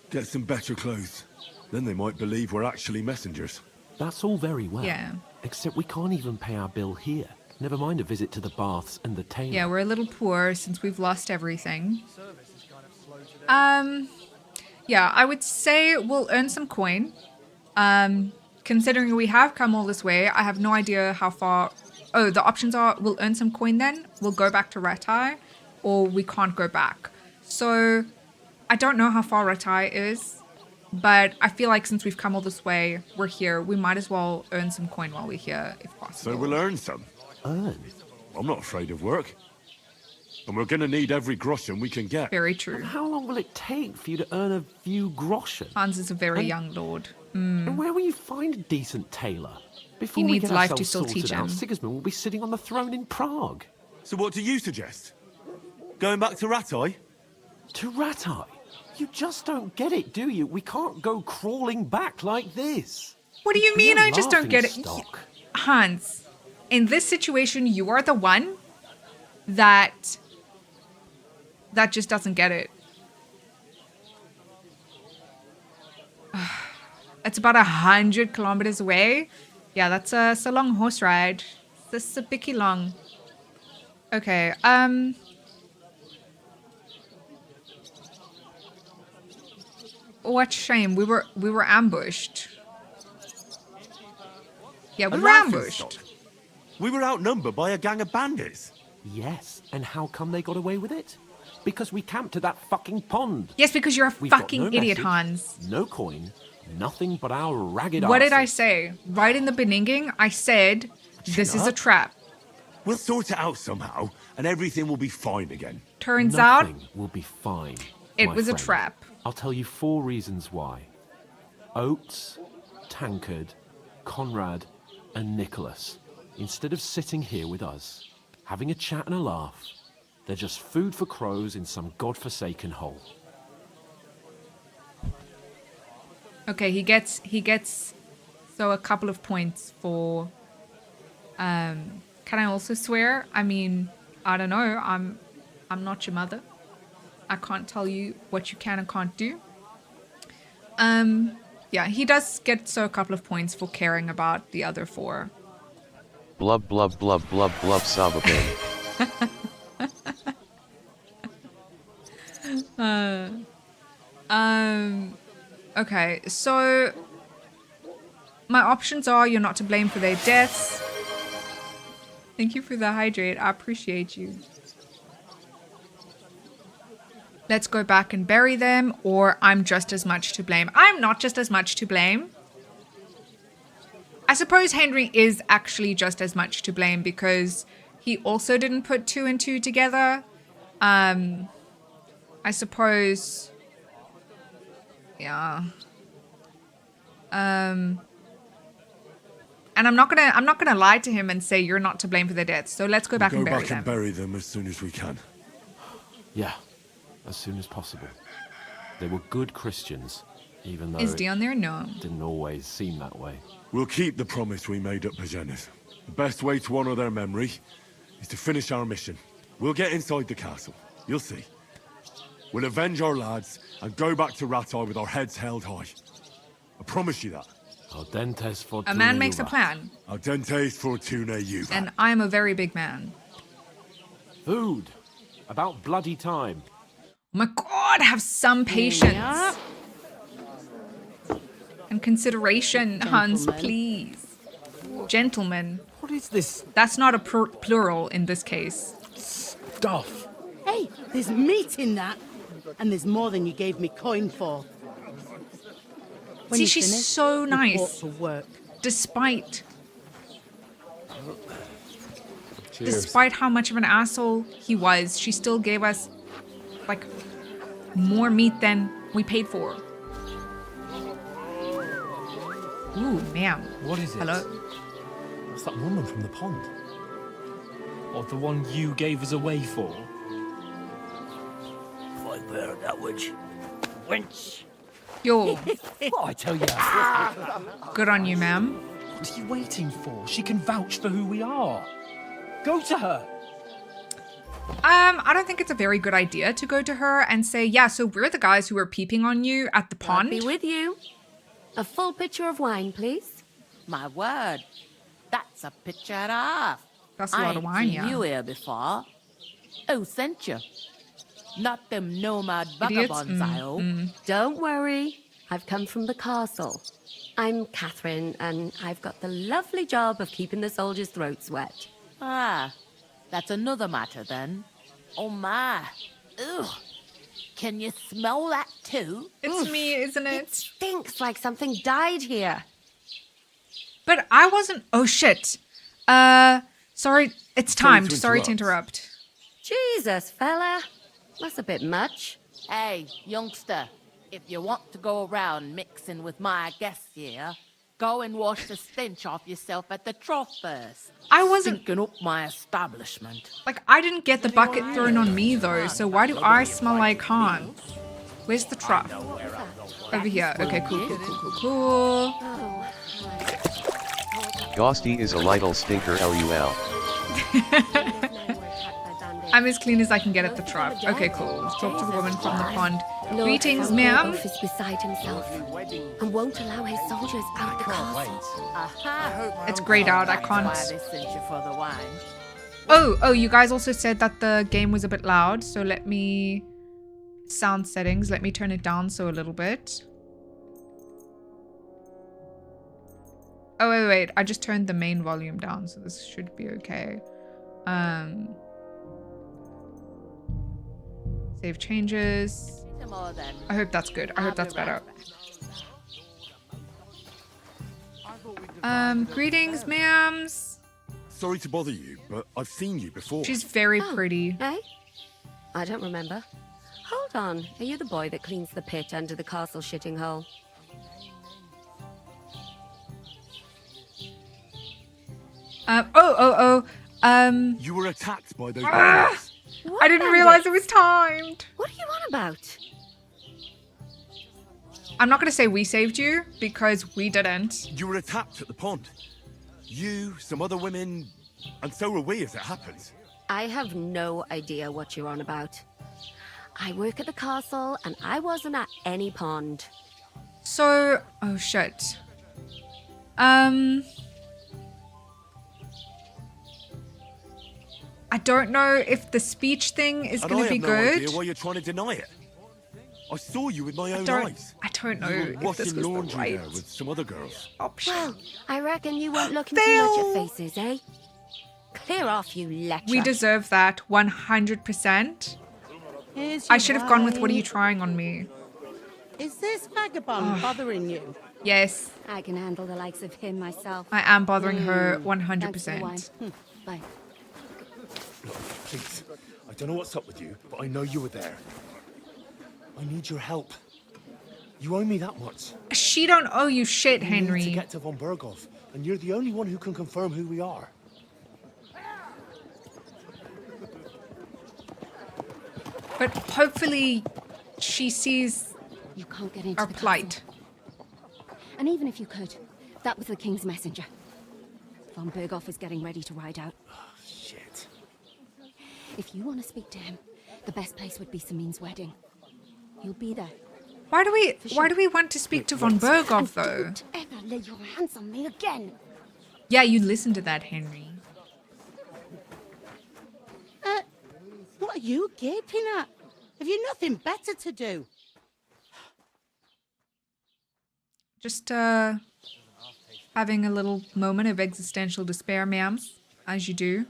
get some better clothes. Then they might believe we're actually messengers. That's all very well. Yeah. Except we can't even pay our bill here. Never mind a visit to the baths and the tailor. Yeah, we're a little poor since we've lost everything. Yeah, I would say we'll earn some coin. Considering we have come all this way, I have no idea how far... Oh, the options are we'll earn some coin then, we'll go back to Ratai, or we can't go back. So, I don't know how far Ratai is, but I feel like since we've come all this way, we're here, we might as well earn some coin while we're here, if possible. So we'll earn some. Earn? I'm not afraid of work. And we're going to need every groschen we can get. Very true. And how long will it take for you to earn a few groschen? Hans is a very young lord. And where will you find a decent tailor? Before He we needs get life to ourselves still sorted teach out, him. Sigismund will be sitting on the throne in Prague. So what do you suggest? Going back to Ratai? To Ratai? You just don't get it, do you? We can't go crawling back like this. What do you We're mean a I just don't get it? laughingstock. Hans, in this situation, you are the one that just doesn't get it. It's about 100 kilometers away. Yeah, that's a long horse ride. This is a bicky long. Okay, what shame. We were ambushed. Yeah, we A were ambushed. laughingstock? We were outnumbered by a gang of bandits. Yes, and how come they got away with it? Because we camped at that fucking pond. Yes, because you're a We've got fucking no idiot, message, Hans. No coin, nothing but our ragged What did I arses. say? Right in the beginning, I said, this is a up. trap. We'll sort it out somehow, and everything will be fine again. Turns out, Nothing will be fine. it my was a friend. trap. I'll tell you 4 reasons why. Oates, Tankard, Conrad, and Nicholas, instead of sitting here with us, having a chat and a laugh, they're just food for crows in some godforsaken hole. Okay, he gets so a couple of points for can I also swear? I mean, I don't know. I'm not your mother. I can't tell you what you can and can't do. Yeah, he does get a couple of points for caring about the other 4. Blub blub blub blub blub Sabapin. Okay, so my options are you're not to blame for their deaths. Thank you for the hydrate. I appreciate you. Let's go back and bury them, or I'm just as much to blame. I'm not just as much to blame. I suppose Henry is actually just as much to blame because he also didn't put 2 and 2 together. I suppose, yeah. And I'm not gonna lie to him and say you're not to blame for their deaths. So let's go back and bury them. Bury them as soon as we can. Yeah, as soon as possible. They were good Christians, even though Is Dion there? No. it didn't always seem that way. We'll keep the promise we made at Pagenis. The best way to honor their memory is to finish our mission. We'll get inside the castle. You'll see. We'll avenge our lads and go back to Ratai with our heads held high. I promise you that. Ardentes fortuna A man makes a juvat. plan, Ardentes fortuna juvat. and I'm a very big man. Food. About bloody time. Oh my God, have some patience. And consideration, Hans, Gentlemen. please. Gentlemen. What is this That's not a plural in this case. stuff? Hey, there's meat in that. And there's more than you gave me coin for. When See, you she's finish, so report nice. for work. Despite how much of an asshole he was, she still gave us, like, more meat than we paid for. Ooh, ma'am. What is it? Hello? It's that woman from the pond. Or the one you gave us away for. If I bear that witch. Wench. Yo, What I tell you? good on you, ma'am. What are you waiting for? She can vouch for who we are. Go to her. I don't think it's a very good idea to go to her and say, yeah, so we're the guys who were peeping on you at the pond. I'll be with you. A full pitcher of wine, please. My word. That's a picture and a half. That's a lot of wine, yeah. you here before. Who sent you? Not them nomad Idiots? vagabonds, I hope. Don't worry. I've come from the castle. I'm Catherine, and I've got the lovely job of keeping the soldiers' throats wet. Ah, that's another matter then. Oh my. Ugh. Can you smell that too? It's me, isn't It it? stinks like something died here. But I wasn't. Oh shit. Sorry. It's timed. Sorry to interrupt. Jesus, fella. That's a bit much. Hey, youngster, if you want to go around mixing with my guests here, go and wash the stench off yourself at the trough first. I wasn't Stinking up my establishment. like I didn't get the bucket thrown on me though. So why do I smell like Hans? Where's the trough? Over here. Okay, cool. Oh, Ghosty is a little stinker LUL. I'm I'm as clean as I can get at the trough. Okay, cool. Let's talk to the woman from the pond. Greetings, ma'am. Is beside himself and won't allow his soldiers out the castle. It's grayed out. I can't. Why they sent you for the wine. Oh, you guys also said that the game was a bit loud. So let me... Sound settings. Let me turn it down so a little bit. Oh, wait. I just turned the main volume down. So this should be okay. Save changes. I hope that's good. I hope that's better. Greetings, ma'ams. Sorry to bother you, but I've seen you before. She's very pretty. Eh? I don't remember. Hold on. Are you the boy that cleans the pit under the castle shitting hole? You were attacked by those Ah! bandits. I didn't realize it was timed. What are you on about? I'm not going to say we saved you because we didn't. You were attacked at the pond. You, some other women, and so were we as it happens. I have no idea what you're on about. I work at the castle and I wasn't at any pond. So, oh shit. I don't know if the speech thing is And going I to be have no good. idea why you're trying to deny it. I saw you with my own don't- eyes. I don't know You were if washing this was the laundry right there with some other girls. option. Well, I reckon you weren't looking too much at faces, eh? Clear off, you lecher. We deserve that 100%. Here's I your should have gone with what are you wine. trying on me? Is this vagabond bothering you? Yes, I can handle the likes of him myself. I am bothering her Thanks for the wine. 100%. Bye. Please. I don't know what's up with you, but I know you were there. I need your help. You owe me that much. She don't owe you shit, We need to Henry. get to von Berghoff, and you're the only one who can confirm who we are. But hopefully she sees You can't get into our the plight. castle. And even if you could, that was the king's messenger. Von Berghoff is getting ready to ride out. Shit. If you want to speak to him, the best place would be Samin's wedding. He'll be there. Why do we want to speak to von Berghoff though? Don't ever lay your hands on me again. Yeah, you listen to that, Henry. What are you gaping at? Have you nothing better to do? Just having a little moment of existential despair, ma'ams, as you do.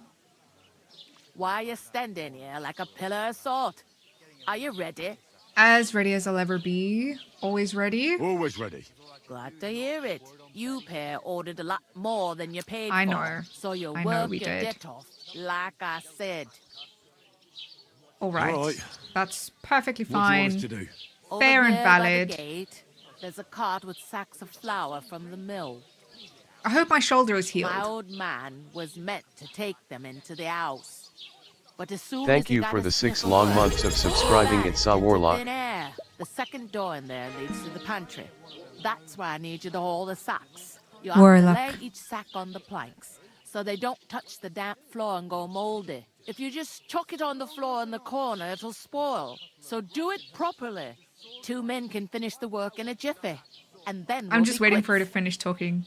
Why are you standing here like a pillar of salt? Are you ready? As ready as I'll ever be. Always ready. Always ready. Glad to hear it. You pair ordered a lot more than you paid I for. know. So you I know work we your did. debt off, like I said. All right. All right. That's perfectly What do you want fine. us to do? Over Fair and there by the valid. gate, there's a cart with sacks of flour from the mill. I hope my shoulder is healed. My old man was meant to take them into the house. But as soon Thank as he you got for a the sniff 6 of long work, months of subscribing. he It's Saw into Warlock. thin air. The second door in there leads to the pantry. That's where I need you to haul the sacks. You have Warlock. to lay each sack on the planks so they don't touch the damp floor and go moldy. If you just chuck it on the floor in the corner, it'll spoil. So do it properly. 2 men can finish the work in a jiffy. And then I'm we'll just be waiting for her to quits. finish talking.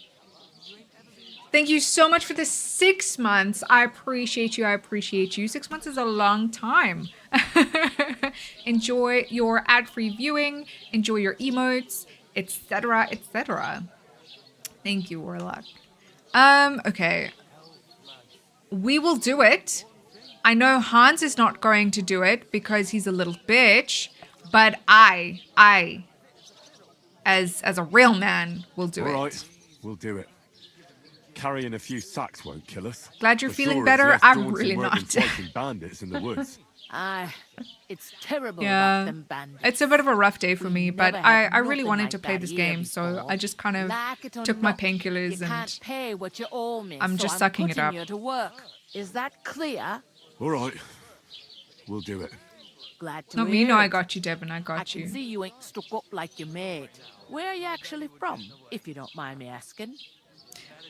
Thank you so much for the 6 months. I appreciate you. I appreciate you. 6 months is a long time. Enjoy your ad-free viewing. Enjoy your emotes, etc., etc. Thank you, Warlock. Okay. We will do it. I know Hans is not going to do it because he's a little bitch, but I, as a real man, will do All it. right, we'll do it. Carrying a few sacks won't kill us. Glad you're For feeling sure, better. it's less I'm daunting really work than not. fighting bandits in the woods. Aye, it's terrible Yeah, about them bandits. it's a bit of a rough day for me, but never had I really nothing wanted like to play that this here game, so before. I just kind of Like it or took my not, painkillers you and can't pay what you owe me. I'm so just sucking it putting up. you to work. Is that clear? All right, we'll do it. Glad to no, hear you know I it. got you, Devin. I I got can you. see you ain't stuck up like you made. Where are you actually from, if you don't mind me asking?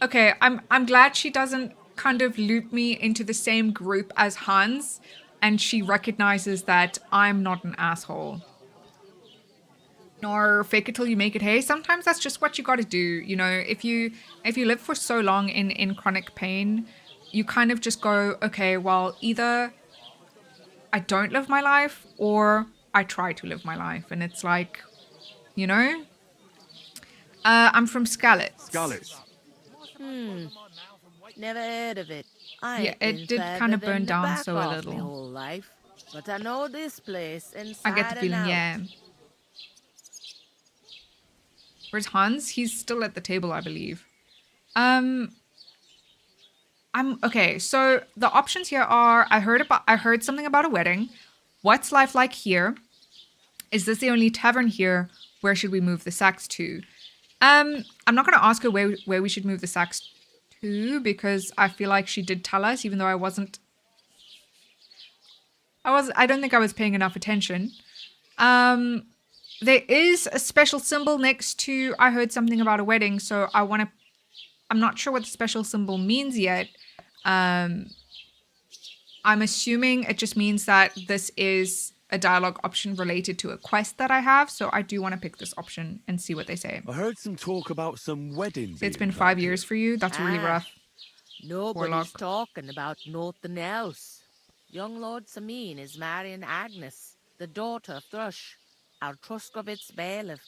Okay, I'm glad she doesn't kind of loop me into the same group as Hans, and she recognizes that I'm not an asshole. Nor fake it till you make it. Hey, sometimes that's just what you got to do. You know, if you live for so long in chronic pain, you kind of just go, okay, well, either I don't live my life or I try to live my life, and it's like, you know. I'm from Skalitz. Skalitz. Never heard of it. I Yeah, ain't it been did further kinda than burn the down back so a off little. Me whole life, but I know this place inside I get the and feeling, out. yeah. Where's Hans? He's still at the table, I believe. I'm okay. So the options here are: I heard something about a wedding. What's life like here? Is this the only tavern here? Where should we move the sacks to? I'm not gonna ask her where we should move the sacks to because I feel like she did tell us, even though I don't think I was paying enough attention. There is a special symbol next to I heard something about a wedding, so I'm not sure what the special symbol means yet. I'm assuming it just means that this is a dialogue option related to a quest that I have. So I do want to pick this option and see what they say. I heard some talk about some weddings. It's been 5 years for you. That's really rough. Nobody's Warlock. talking about nothing else. Young Lord Sameen is marrying Agnes, the daughter of Thrush, our Truskovitz bailiff.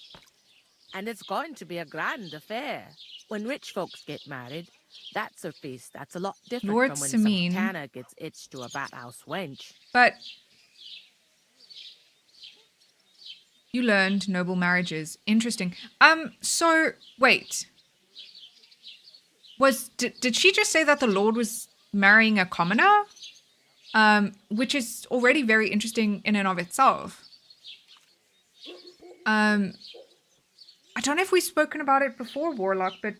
And it's going to be a grand affair. When rich folks get married, that's a feast that's a lot different Lord from when Sameen. some tanner gets itched to a bathhouse wench. But you learned noble marriages. Interesting. So wait. Did she just say that the Lord was marrying a commoner? Which is already very interesting in and of itself. I don't know if we've spoken about it before, Warlock, but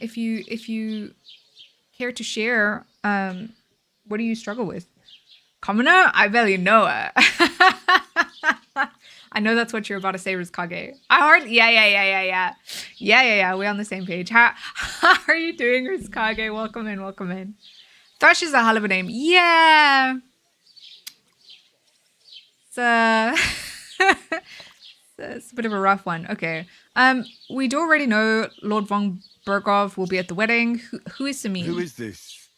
if you care to share, what do you struggle with? Commoner? I barely know her. I know that's what you're about to say, Rizkage. Yeah. We're on the same page. How are you doing, Rizkage? Welcome in. Thrush is a hell of a name. Yeah. It's a bit of a rough one. Okay. We do already know Lord von Bergov will be at the wedding. Who is Sameen? Who is this?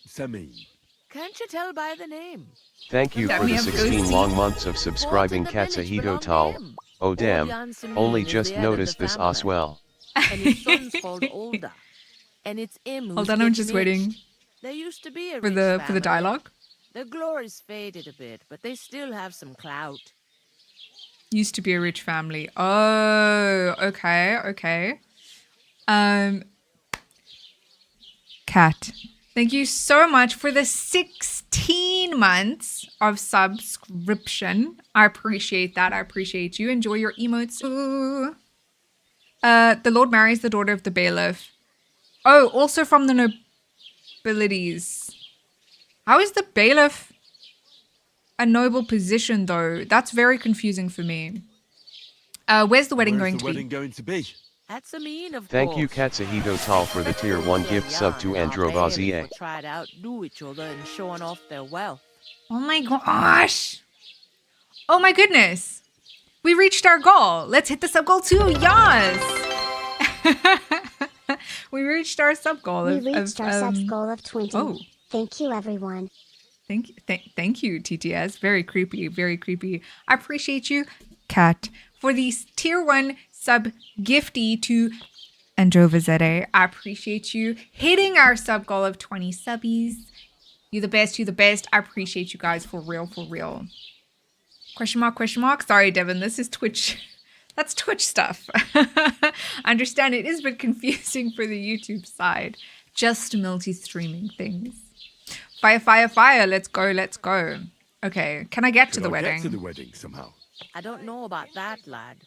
Sameen. Can't you tell by the name? Thank you That for may the have 16 ghosty. long months of subscribing, Katsuhito Tal. Oh damn, only just noticed this as well. And his son's called Olda. And it's him who's Hold on, I'm just getting waiting itched. There used to be a for rich the family. dialogue. Their glory's faded a bit, but they still have some clout. Used to be a rich family. Oh, okay. Kat, thank you so much for the 16 months of subscription. I appreciate that. I appreciate you. Enjoy your emotes. Ooh. The Lord marries the daughter of the bailiff. Oh, also from the nobilities. How is the bailiff a noble position, though? That's very confusing for me. Where's the wedding going to be? That's a mean, of Thank you, course. Katsuhito Tal, for the tier 1 gift sub to Androvazier. Try to outdo each other and showing off their wealth. Oh my gosh. Oh my goodness. We reached our goal. Let's hit the sub goal too. Yes. We reached our sub goal. We reached our sub goal of 20. Oh. Thank you, everyone. Thank you, TTS. Very creepy. I appreciate you, Kat, for the tier 1 sub gifty to Androvazete. I appreciate you hitting our sub goal of 20 subbies. You're the best. I appreciate you guys for real. Question mark. Sorry, Devin. This is Twitch. That's Twitch stuff. I understand it is a bit confusing for the YouTube side. Just multi-streaming things. Fire. Let's go. Okay, can I get to the wedding? Get to the wedding somehow. I don't know about that, lad.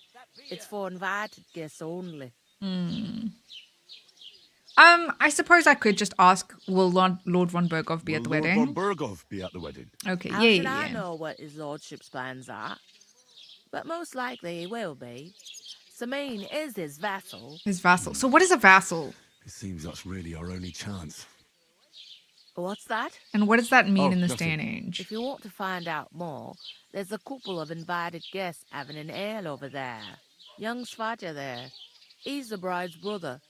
It's for invited guests only. I suppose I could just ask, will Lord von Bergov be at the wedding? Lord von Bergov be at the wedding? Okay, How should yeah. I know what his lordship's plans are? But most likely he will be. Sameen is his vassal. His vassal. So what is a vassal? It seems that's really our only chance. What's that? And what does that mean Oh, in this nothing. day and age? If you want to find out more, there's a couple of invited guests having an ale over there. Young Svaja there. He's the bride's brother.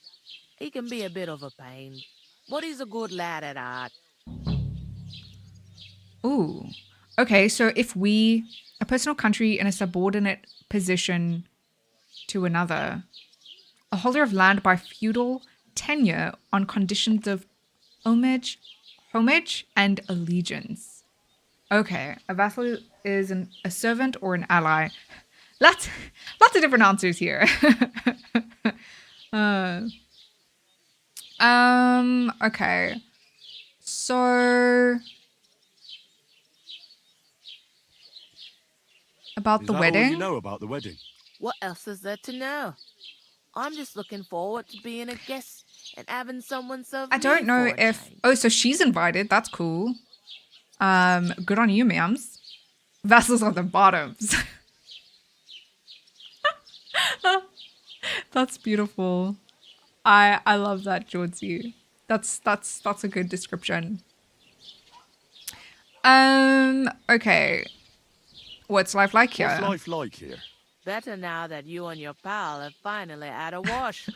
He can be a bit of a pain, but he's a good lad at heart. Ooh. Okay, so if a personal country in a subordinate position to another, a holder of land by feudal tenure on conditions of homage and allegiance. Okay, a vassal is a servant or an ally. Lots of different answers here. Okay. So about the Is that wedding? all you know about the wedding? What else is there to know? I'm just looking forward to being a guest and having someone serve I don't me know for a if change. oh, so she's invited. That's cool. Good on you, ma'ams. Vassals on the bottoms. That's beautiful. I love that, Georgie. That's a good description. Okay. What's life like here? What's life like here? Better now that you and your pal have finally had a wash.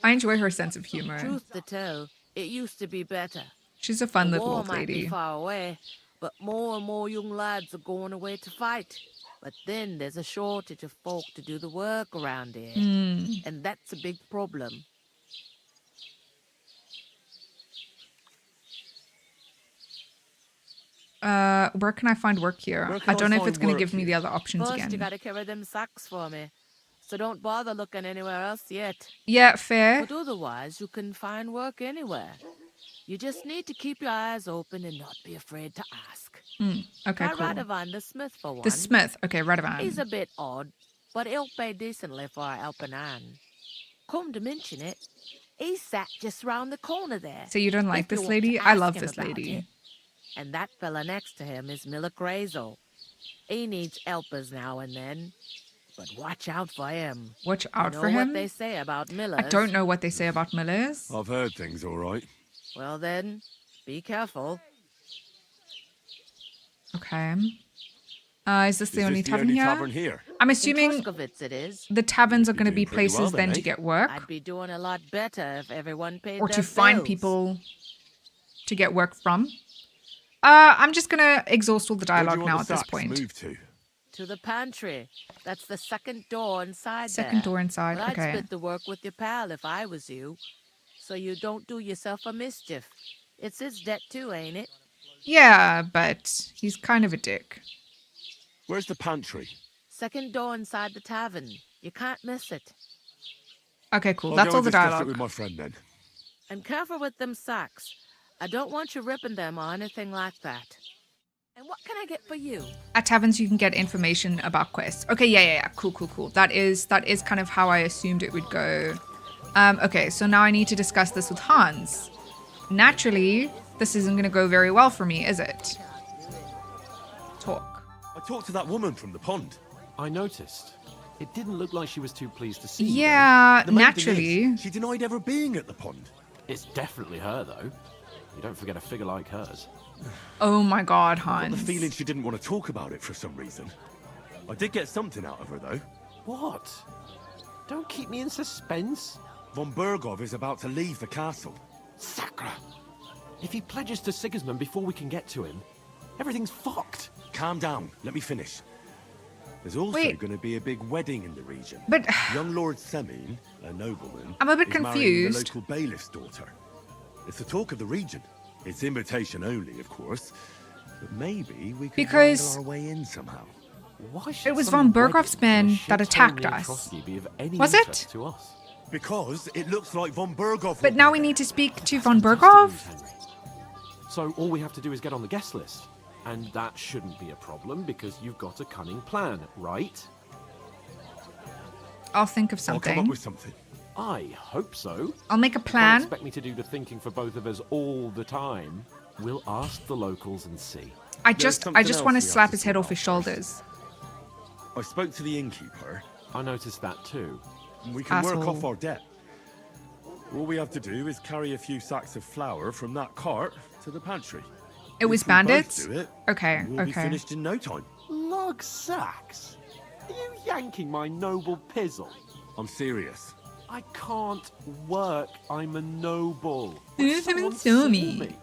I enjoy her sense of humor. Truth to tell, it used to be better. She's a fun The little war old might be lady. far away, but more and more young lads are going away to fight. But then there's a shortage of folk to do the work around here. And that's a big problem. Where can I find work here? I don't know if it's going to give me the other options First, again. you gotta carry them sacks for me. So don't bother looking anywhere else yet. Yeah, fair. But otherwise, you can find work anywhere. You just need to keep your eyes open and not be afraid to ask. Okay, Try cool. Radovan the Smith for one. The Smith. Okay, Radovan. He's a bit odd, but he'll pay decently for a helping hand. Come to mention it, he's sat just round the corner there. So you don't like If you this want lady? to I ask love him this about lady. it. And that fella next to him is Miller Crazel. He needs helpers now and then. But watch out for him. Watch out you know for him? What they say about Millers? I don't know what they say about Millers. I've heard things all right. Well then, be careful. Okay. Is this the only tavern here? Tavern here? I'm In assuming Truscovitz it is. the taverns are going to be pretty well places then, then eh? to get work I'd be doing a lot better if everyone paid or their to find bills. people to get work from. I'm just going to exhaust all the Where do you dialogue want now the at this sacks point. moved to? To the pantry. That's the second door inside Second there. door inside, But I'd okay. split the work with your pal if I was you. So you don't do yourself a mischief. It's his debt too, ain't it? Yeah, but he's kind of a dick. Where's the pantry? Second door inside the tavern. You can't miss it. Okay, cool. I'll That's go all and the discuss dialogue. it with my friend then. And careful with them sacks. I don't want you ripping them or anything like that. And what can I get for you? At taverns, you can get information about quests. Okay, yeah. Cool. That is kind of how I assumed it would go. Okay, so now I need to discuss this with Hans. Naturally, this isn't going to go very well for me, is it? Talk. I talked to that woman from the pond. I noticed. It didn't look like she was too pleased to see you. Yeah, The main thing naturally. is, she denied ever being at the pond. It's definitely her, though. You don't forget a figure like hers. Oh my god, I got Hans. the feeling she didn't want to talk about it for some reason. I did get something out of her, though. What? Don't keep me in suspense. Von Bergov is about to leave the castle. Sacra! If he pledges to Sigismund before we can get to him, everything's fucked. Calm down. Let me finish. There's also Wait. going to be a big wedding in the region. But Young Lord Semin, a nobleman, I'm a bit is marrying confused. the local bailiff's daughter. It's the talk of the region. It's invitation only, of course. But maybe we could Because- wrangle our way in somehow. Why should It was some von Bergov's wedding in a men that shithole attacked near us. Trotsky be of any Was interest it? To us? Because it looks like von Bergov. But will now be we there. need to speak to von Bergov? Henry. So all we have to do is get on the guest list. And that shouldn't be a problem because you've got a cunning plan, right? I'll think of I'll come up something. with something. I hope so. I'll make a Can't plan. expect me to do the thinking for both of us all the time. We'll ask the locals and see. I There's just something want to else we have slap to his head sort off his out shoulders. I spoke to the innkeeper. I noticed that too. We can work Asshole. off our debt. All we have to do is carry a few sacks of flour from that cart to the pantry. It was If we both bandits? do it, Okay, we'll be okay. finished in no time. Lug sacks? Are you yanking my noble pizzle? I'm serious. I can't work. I'm a noble. You Someone haven't shown saw me.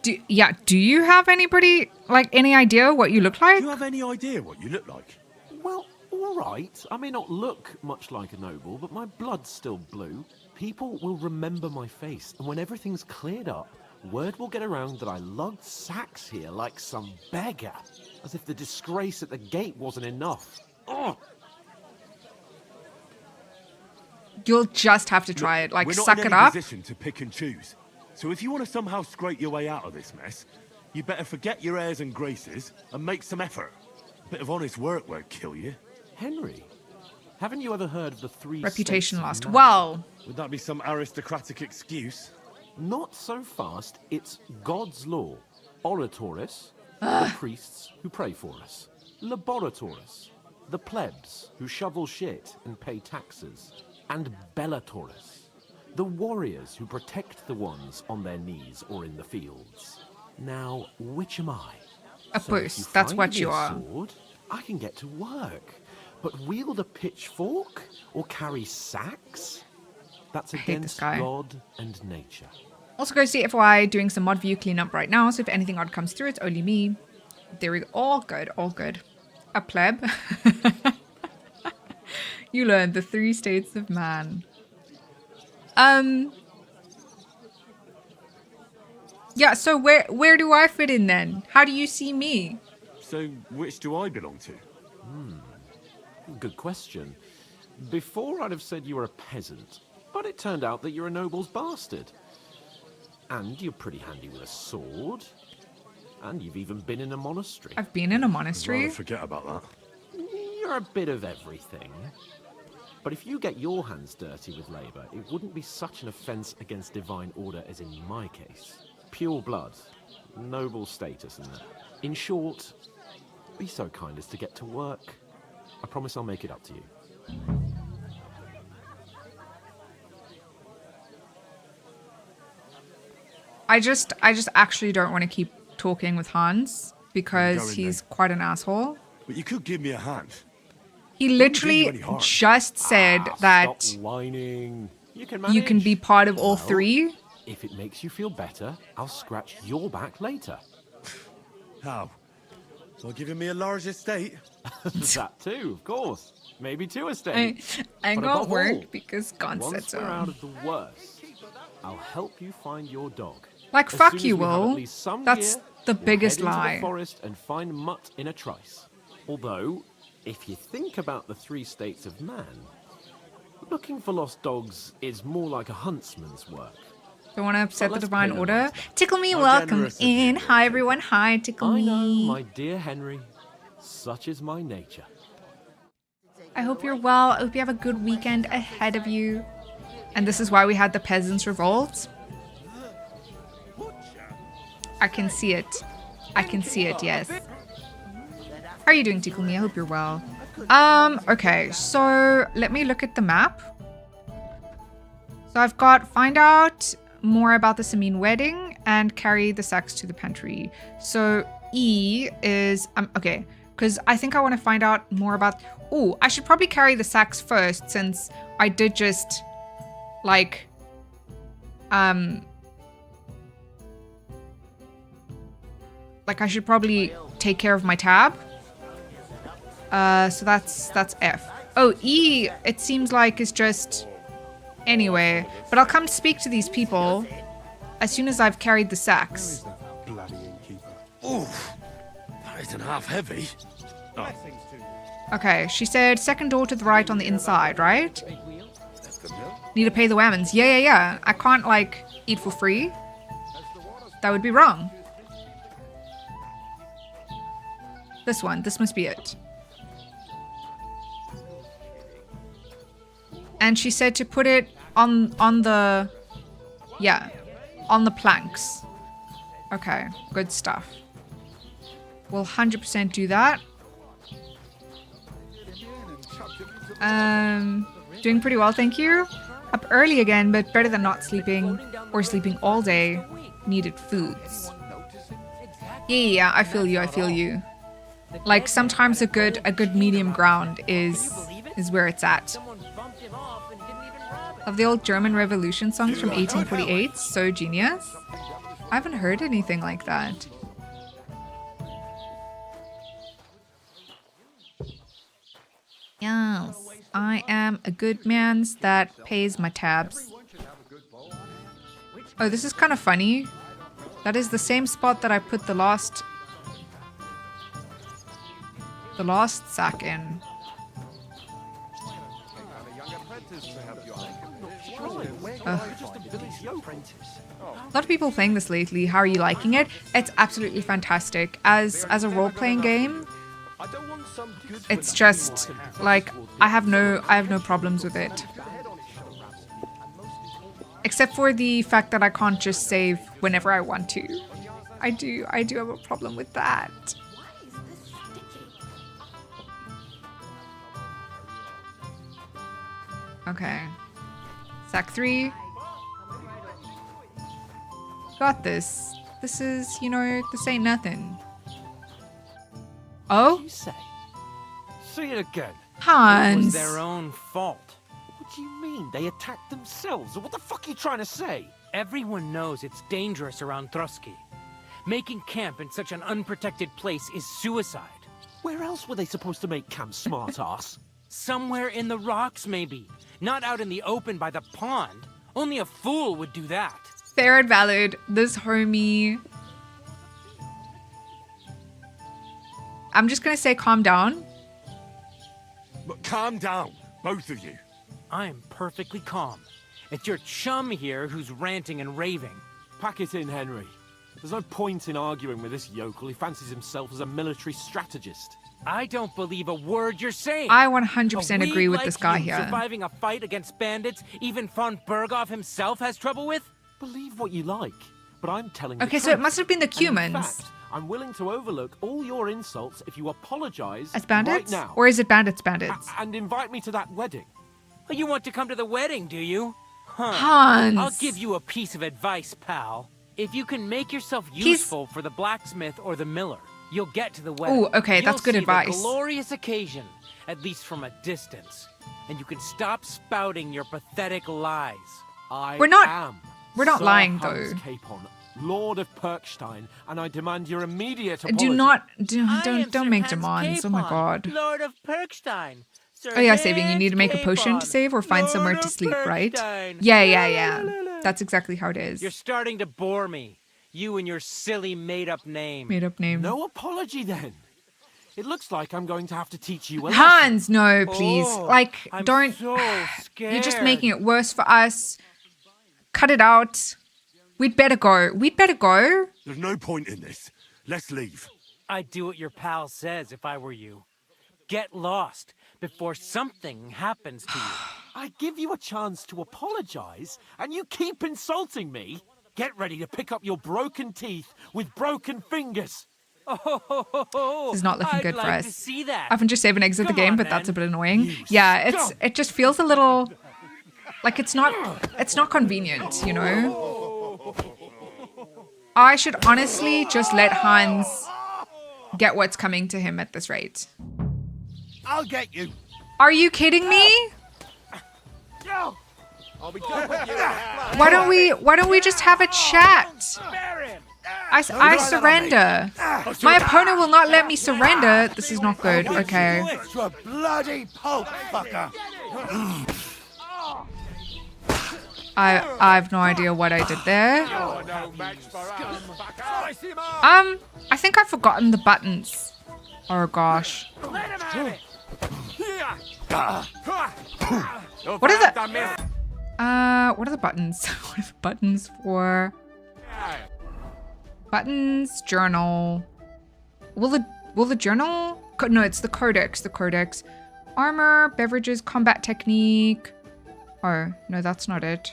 Do you have anybody, like, any idea what you look like? Do you have any idea what you look like? Well, all right. I may not look much like a noble, but my blood's still blue. People will remember my face, and when everything's cleared up, word will get around that I lugged sacks here like some beggar, as if the disgrace at the gate wasn't enough. Ugh. You'll just have to try it. Like, We're not suck in it any up. position to pick and choose. So if you want to somehow scrape your way out of this mess, you better forget your airs and graces and make some effort. A bit of honest work won't kill you. Henry, haven't you ever heard of the three Reputation states of lost. man? Well, Would that be some aristocratic excuse? Not so fast. It's God's law. Oratoris, the priests who pray for us. Laboratoris, the plebs who shovel shit and pay taxes. And Bellatoris, the warriors who protect the ones on their knees or in the fields. Now, which am I? A So if puss, you that's find what me you a are. Sword, I can get to work. But wield a pitchfork or carry sacks? That's I hate this against guy. God and nature. Also, guys, CFY doing some mod view cleanup right now. So if anything odd comes through, it's only me. There we go. All good, all good. A pleb. You learned the 3 states of man. Yeah, so where do I fit in then? How do you see me? So, which do I belong to? Good question. Before I'd have said you were a peasant, but it turned out that you're a noble's bastard. And you're pretty handy with a sword. And you've even been in a monastery. I've been in a I'd monastery. rather forget about that. You're a bit of everything. But if you get your hands dirty with labour, it wouldn't be such an offence against divine order as in my case. Pure blood, noble status and that. In short, be so kind as to get to work. I promise I'll make it up to you. I just actually don't want to keep talking with Hans because Going he's then. quite an asshole. But you could give me a hand. He Wouldn't do you literally any harm. just said that Stop whining. You can you can manage. be part of all Well, 3. If it makes you feel better, I'll scratch your back later. How? By giving me a large estate? That too, of course. Maybe 2 estates. I But got above work all, because God said once we're out so. of the worst, I'll help you find your dog. Like, As fuck soon as you, we have at Will. least some That's gear, the we'll biggest head into lie. the forest and find Mutt in a trice. Although, if you think about the 3 states of man, looking for lost dogs is more like a huntsman's work. Don't want to upset the let's divine pay no order. mind to that. Tickle me, How welcome generous of you, in. Will. Hi everyone, hi, tickle I know, me. my dear Henry. Such is my nature. I hope you're well. I hope you have a good weekend ahead of you. And this is why we had the peasants' revolt. I can see it. I can see it, yes. How are you doing, Tickle Me? I hope you're well. Okay, so let me look at the map. So I've got find out more about the Samin wedding and carry the sacks to the pantry. So E is, okay, because I think I want to find out more about, oh, I should probably carry the sacks first since I did just, like, like I should probably take care of my tab. So that's F. Oh, E, it seems like is just anyway. But I'll come speak to these people as soon as I've carried the sacks. Oof. That isn't half heavy. Oh. Okay, she said second door to the right on the inside, right? Need to pay the women's. Yeah. I can't, like, eat for free. That would be wrong. This one. This must be it. And she said to put it on the... Yeah. On the planks. Okay. Good stuff. We'll 100% do that. Doing pretty well, thank you. Up early again, but better than not sleeping or sleeping all day. Needed foods. Yeah, I feel you. Like sometimes a good medium ground is where it's at. Of the old German Revolution songs from 1848, so genius. I haven't heard anything like that. Yes, I am a good man's that pays my tabs. Oh, this is kind of funny. That is the same spot that I put the last sack in. A lot of people playing this lately. How are you liking it? It's absolutely fantastic. As a role-playing game, it's just like I have no problems with it. Except for the fact that I can't just save whenever I want to. I do have a problem with that. Okay. Sack 3. Got this. This is, you know, this ain't nothing. Oh? You say? Say it again. Hans. It was their own fault. What do you mean? They attacked themselves? What the fuck are you trying to say? Everyone knows it's dangerous around Trotsky. Making camp in such an unprotected place is suicide. Where else were they supposed to make camp, smartass? Somewhere in the rocks, maybe. Not out in the open by the pond. Only a fool would do that. Fair and valid. This homie. I'm just gonna say calm down. But calm down, both of you. I am perfectly calm. It's your chum here who's ranting and raving. Pack it in, Henry. There's no point in arguing with this yokel. He fancies himself as a military strategist. I don't believe a word you're saying. I 100% agree with this guy here. Surviving a fight against bandits, even von Berghoff himself has trouble with? Believe what you like, but I'm telling you. Okay, so it must have been the Cumans. In fact, I'm willing to overlook all your insults if you apologize As bandits? right now. Or is it bandits? And invite me to that wedding. Oh, you want to come to the wedding, do you? Huh. Hans. I'll give you a piece of advice, pal. If you can make yourself useful for the blacksmith or the miller, you'll get to the wedding. Ooh, okay, that's good advice. You'll see the glorious occasion, at least from a distance, and you can stop spouting your pathetic lies. We're not lying though. Capon, Lord of Perkstein, and I demand your immediate apology. Don't make demands. Oh my god. Lord of Perkstein. Oh yeah, saving. You need to make a potion to save or find somewhere to sleep, right? Yeah. That's exactly how it is. You're starting to bore me. You and your silly made-up name. Made-up name. No apology then. It looks like I'm going to have to teach you a Hans, no, please. I'm don't. So scared. You're just making it worse for us. Cut it out. We'd better go. There's no point in this. Let's leave. I'd do what your pal says if I were you. Get lost before something happens to you. I give you a chance to apologize, and you keep insulting me? Get ready to pick up your broken teeth with broken fingers. This is not looking good for us. To see that. I've been just saving exit the game, but that's a bit annoying. It just feels a little like it's not convenient, you know? I should honestly just let Hans get what's coming to him at this rate. I'll get you. Are you kidding me? I'll be done with you. Why don't we just have a chat? I surrender. My opponent will not let me surrender. This is not good. Okay. You a bloody pulp fucker. I have no idea what I did there. I think I've forgotten the buttons. Oh gosh. What is it? What are the buttons? What are the buttons for? Buttons, journal. Will the journal? No, it's the codex. The codex. Armor, beverages, combat technique. Oh no, that's not it.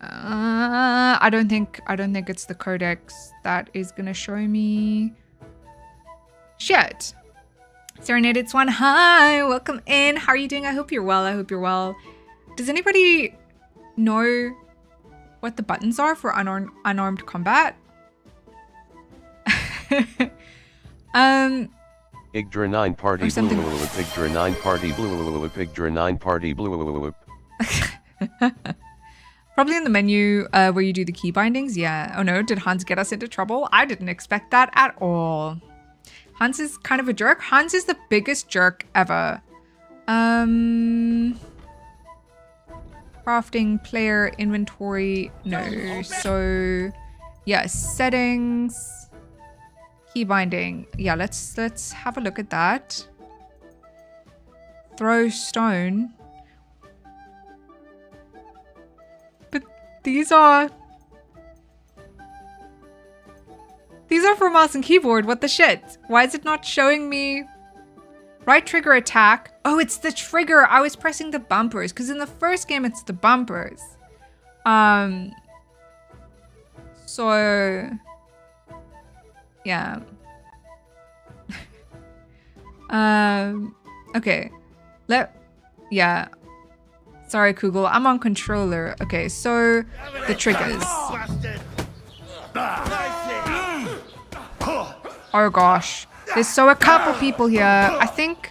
I don't think it's the codex that is gonna show me. Shit. Serenade Swan, hi, welcome in. How are you doing? I hope you're well. Does anybody know what the buttons are for unarmed combat? Igdra 9 party blue Igdra 9 party blue Igdra 9 party blue. Probably in the menu where you do the key bindings. Yeah. Oh no, did Hans get us into trouble? I didn't expect that at all. Hans is kind of a jerk. Hans is the biggest jerk ever. Crafting, player, inventory. No. So, yeah, settings, key binding. Yeah, let's have a look at that. Throw stone. But these are for mouse and keyboard. What the shit? Why is it not showing me? Right trigger attack. Oh, it's the trigger. I was pressing the bumpers because in the first game it's the bumpers. So yeah. Okay. Yeah. Sorry, Kugel. I'm on controller. Okay, so the triggers. Oh gosh. There's so a couple people here. I think...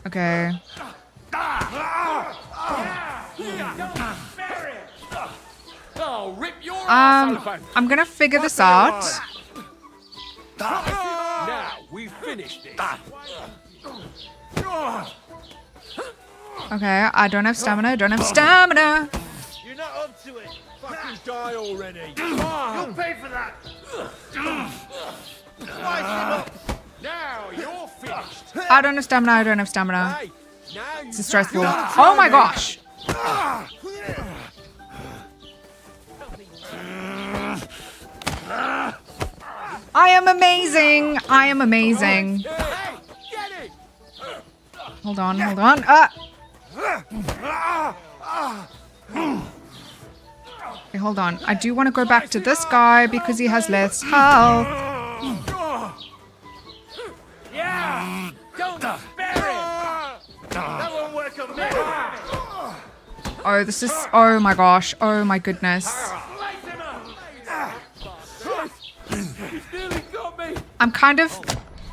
Okay. I'm gonna figure this out. Now we finished it. Okay, I don't have stamina. I don't have stamina. You're not up to it. Fucking die already. You'll pay for that. Now you're finished. I don't have stamina. I don't have stamina. Hey, now This is stressful. Oh my gosh. I am amazing. I am amazing. Hold on, hold on. Okay, hold on. I do want to go back to this guy because he has less health. Yeah! Don't spare him! That won't work on me! Oh, this is... Oh my gosh. Oh my goodness. I'm kind of...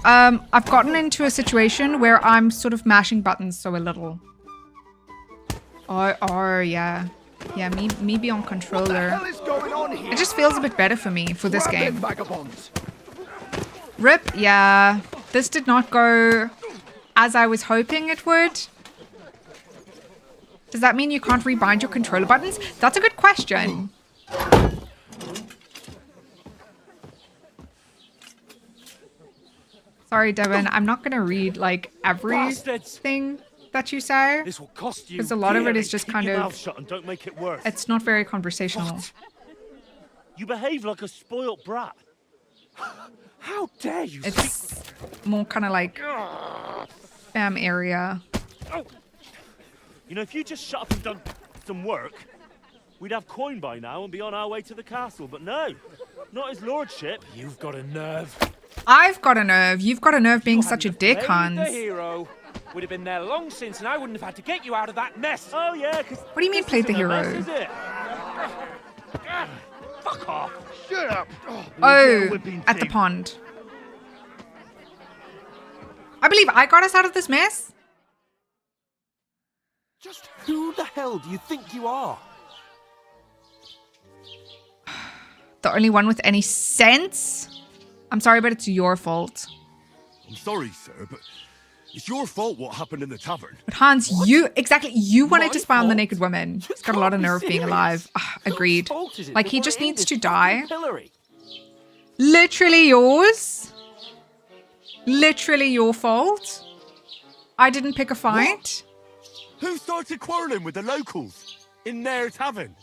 I've gotten into a situation where I'm sort of mashing buttons so a little. Oh, yeah. Yeah, me be on controller. It just feels a bit better for me for this game. Rip, yeah. This did not go as I was hoping it would. Does that mean you can't rebind your controller buttons? That's a good question. Sorry, Devin. I'm not going to read, like, everything that you say. This will cost you. Because a lot of it is just Keep kind your of... mouth shut and don't make it worse. It's not very conversational. What? You behave like a spoilt brat. How dare you It's more kind of like... spam area. You know, if you just shut up and done some work, we'd have coin by now and be on our way to the castle. But no, not his lordship. You've got a nerve. I've got a nerve. You've got a nerve being such a dick, Hans. The hero would have been there long since, and I wouldn't have had to get you out of that mess. Oh yeah, What do you mean played the hero? Mess, is it? Fuck off! Shut up! Oh, at the pond. I believe I got us out of this mess. Just who the hell do you think you are? The only one with any sense? I'm sorry, but it's your fault. I'm sorry, sir, but it's your fault what happened in the tavern. But Hans, you wanted to spy on the naked woman. He's got a lot of nerve being alive. Agreed. Like, he just needs to die. Literally yours. Literally your fault. I didn't pick a fight. Who started quarrelling with the locals in their tavern?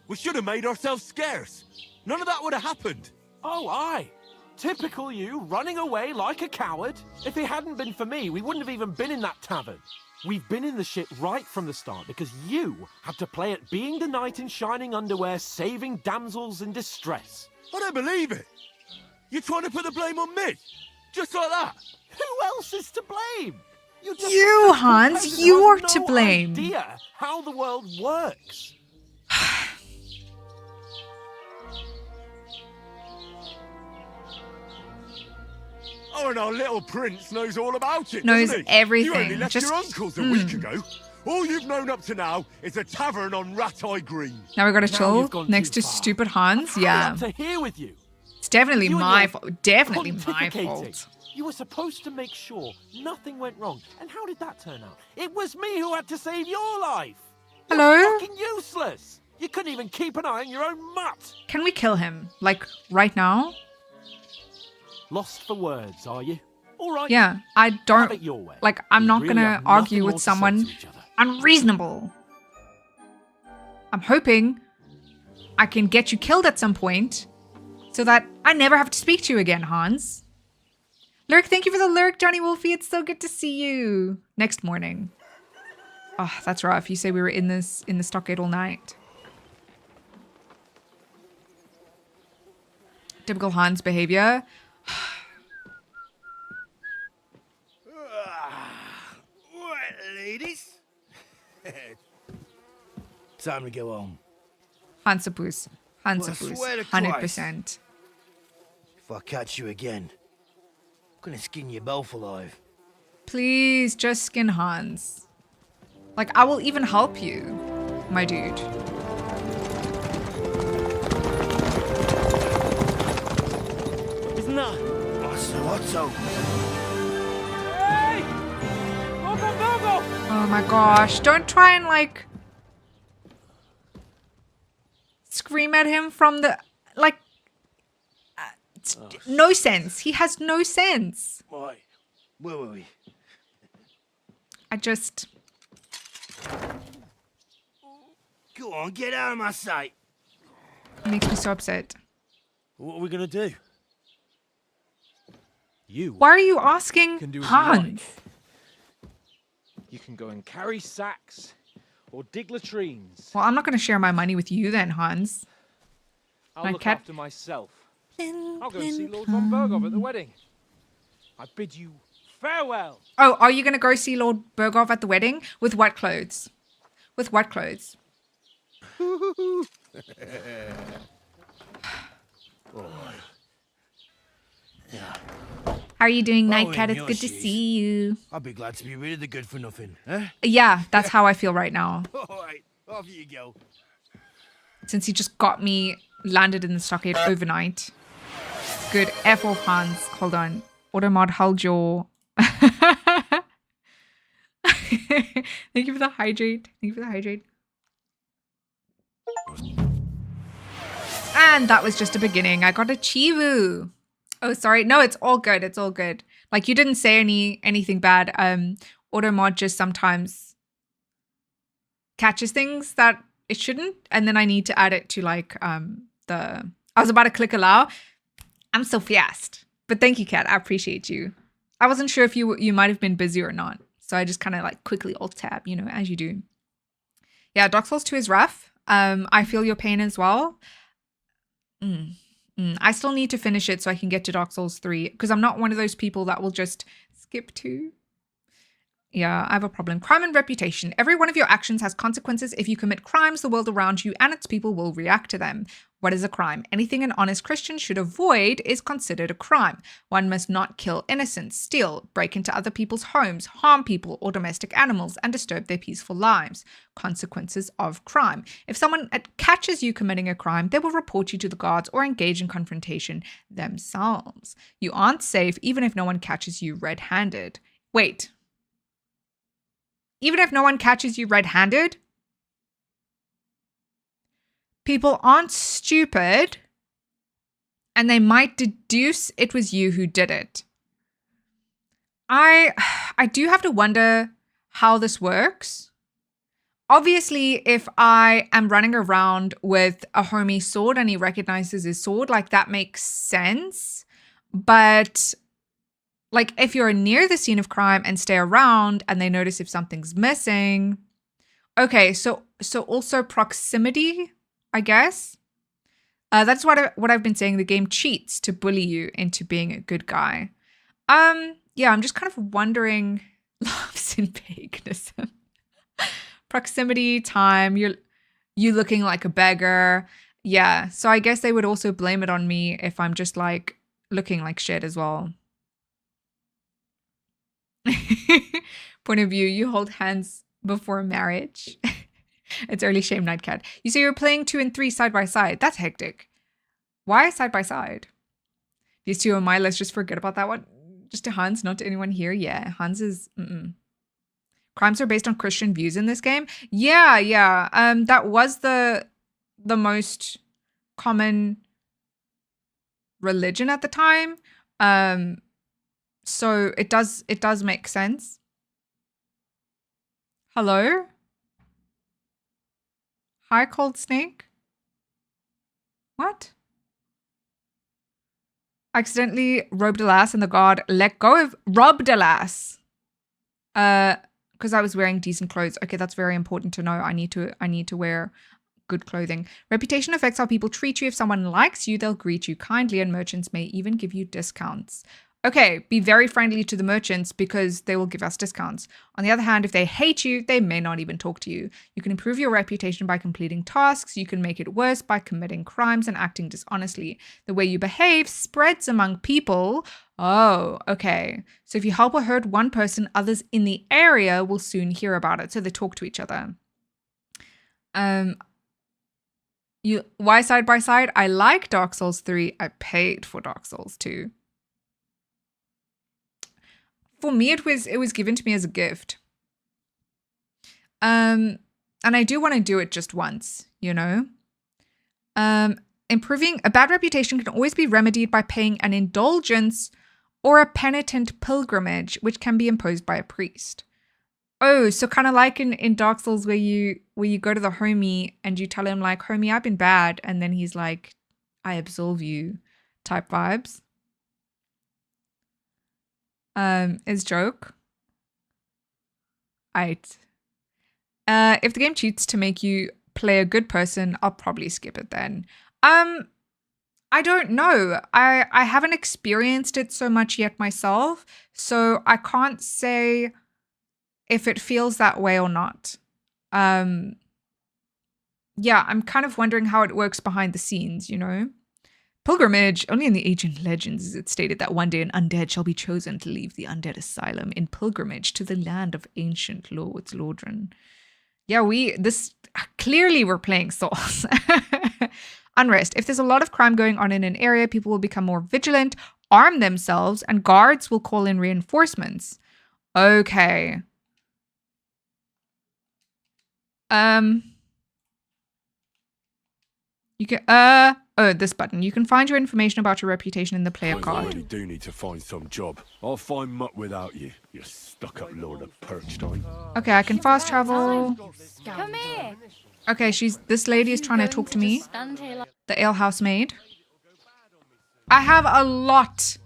We should have made ourselves scarce. None of that would have happened. Oh, aye. Typical you, running away like a coward. If it hadn't been for me, we wouldn't have even been in that tavern. We've been in the shit right from the start because you had to play at being the knight in shining underwear, saving damsels in distress. I don't believe it. You're trying to put the blame on me? Just like that? Who else is to blame? You, Hans, you are to blame. Idea how the world works. Oh, and our little prince knows all about it, knows doesn't he? everything. You only left your uncle's a week ago. All you've known up to now is a tavern on Rat-Eye Green. Now we gotta chill next to stupid Hans. Yeah. To here with you. It's definitely my fault. Definitely my fault. You were supposed to make sure nothing went wrong. And how did that turn out? It was me who had to save your life. Hello? You're fucking useless. You couldn't even keep an eye on your own mutt. Can we kill him? Like, right now? Lost for words, are you? All right. Yeah, I don't... Have it your way. Like, I'm not really gonna have argue nothing more with to say someone to each other. unreasonable. I'm hoping I can get you killed at some point so that I never have to speak to you again, Hans. Lurk, thank you for the lurk, Johnny Wolfie. It's so good to see you. Next morning. Oh, that's rough. You say we were in the stockade all night. Typical Hans behavior. Right, ladies. Time to go home. Hansapus. Hans Well, I a boost. swear to 100%. If I catch you again, I'm gonna skin you both alive. Please just skin Hans. Like, I will even help you, my dude. Isn't that? Otto. Hey! Go! Oh my gosh. Don't try and, like, scream at him from the, like, no sense. He has no sense. Why? Where were we? I just... Go on, get out of my sight. It makes me so upset. What are we gonna do? You Why are you asking can do as you Hans? like. You can go and carry sacks or dig latrines. Well, I'm not going to share my money with you then, Hans. I'll My look cat- after myself. I'll go and see Lord von Bergov at the wedding. I bid you farewell. Oh, are you going to go see Lord Bergov at the wedding? With what clothes? With what clothes? How are you doing, Nightcat? It's good to see you. I'll be glad to be rid of the good for nothing, eh? Yeah, that's how I feel right now. Alright, off you go. Since he just got me landed in the stockade overnight. Good. F off, Hans. Hold on. Automod, hold your... Thank you for the hydrate. Thank you for the hydrate. And that was just a beginning. I got a Chivu. Oh, sorry. No, it's all good. It's all good. Like, you didn't say anything bad. Automod just sometimes catches things that it shouldn't, and then I need to add it to, like, I was about to click allow. I'm so fast. But thank you, Kat. I appreciate you. I wasn't sure if you might have been busy or not. So I just kind of like quickly alt tab, you know, as you do. Yeah, Dark Souls 2 is rough. I feel your pain as well. I still need to finish it so I can get to Dark Souls 3 because I'm not one of those people that will just skip 2. Yeah, I have a problem. Crime and reputation. Every one of your actions has consequences. If you commit crimes, the world around you and its people will react to them. What is a crime? Anything an honest Christian should avoid is considered a crime. One must not kill innocents, steal, break into other people's homes, harm people or domestic animals, and disturb their peaceful lives. Consequences of crime. If someone catches you committing a crime, they will report you to the guards or engage in confrontation themselves. You aren't safe even if no one catches you red-handed. Wait. Even if no one catches you red-handed? People aren't stupid, and they might deduce it was you who did it. I do have to wonder how this works. Obviously, if I am running around with a homie's sword and he recognizes his sword, like that makes sense. But like if you're near the scene of crime and stay around and they notice if something's missing. Okay, so also proximity, I guess. That's what I've been saying. The game cheats to bully you into being a good guy. Yeah, I'm just kind of wondering. Loves in paganism. Proximity, time, you looking like a beggar. Yeah, so I guess they would also blame it on me if I'm just like looking like shit as well. Point of view, you hold hands before marriage. It's early shame, Nightcat. You say you're playing 2 and 3 side by side. That's hectic. Why side by side? These two are mine. Let's just forget about that one. Just to Hans, not to anyone here. Yeah, Hans is... Crimes are based on Christian views in this game. Yeah. That was the most common religion at the time. So it does make sense. Hello? Hi, Cold Snake? What? Accidentally robbed a lass and the guard let go of... Robbed a lass. Because I was wearing decent clothes. Okay, that's very important to know. I need to wear good clothing. Reputation affects how people treat you. If someone likes you, they'll greet you kindly and merchants may even give you discounts. Okay, be very friendly to the merchants because they will give us discounts. On the other hand, if they hate you, they may not even talk to you. You can improve your reputation by completing tasks. You can make it worse by committing crimes and acting dishonestly. The way you behave spreads among people. Oh, okay. So if you help or hurt one person, others in the area will soon hear about it. So they talk to each other. Why side by side? I like Dark Souls 3. I paid for Dark Souls 2. For me, it was given to me as a gift. And I do want to do it just once, you know? Improving a bad reputation can always be remedied by paying an indulgence or a penitent pilgrimage, which can be imposed by a priest. Oh, so kind of like in Dark Souls where you go to the homie and you tell him like, homie, I've been bad. And then he's like, I absolve you type vibes. Is joke. If the game cheats to make you play a good person, I'll probably skip it then. I don't know. I haven't experienced it so much yet myself, so I can't say if it feels that way or not. Yeah, I'm kind of wondering how it works behind the scenes, you know? Pilgrimage, only in the ancient legends is it stated that one day an undead shall be chosen to leave the undead asylum in pilgrimage to the land of ancient lords, Lordran. Yeah, this clearly we're playing Souls. Unrest. If there's a lot of crime going on in an area, people will become more vigilant, arm themselves, and guards will call in reinforcements. Okay. You can, this button. You can find your information about your reputation in the player I card. really do need to find some job. I'll find mutt without you, you stuck-up lord of Perchstein. Okay, I can fast travel. Come here. Okay, this lady is trying to talk to me. The alehouse maid. I have a lot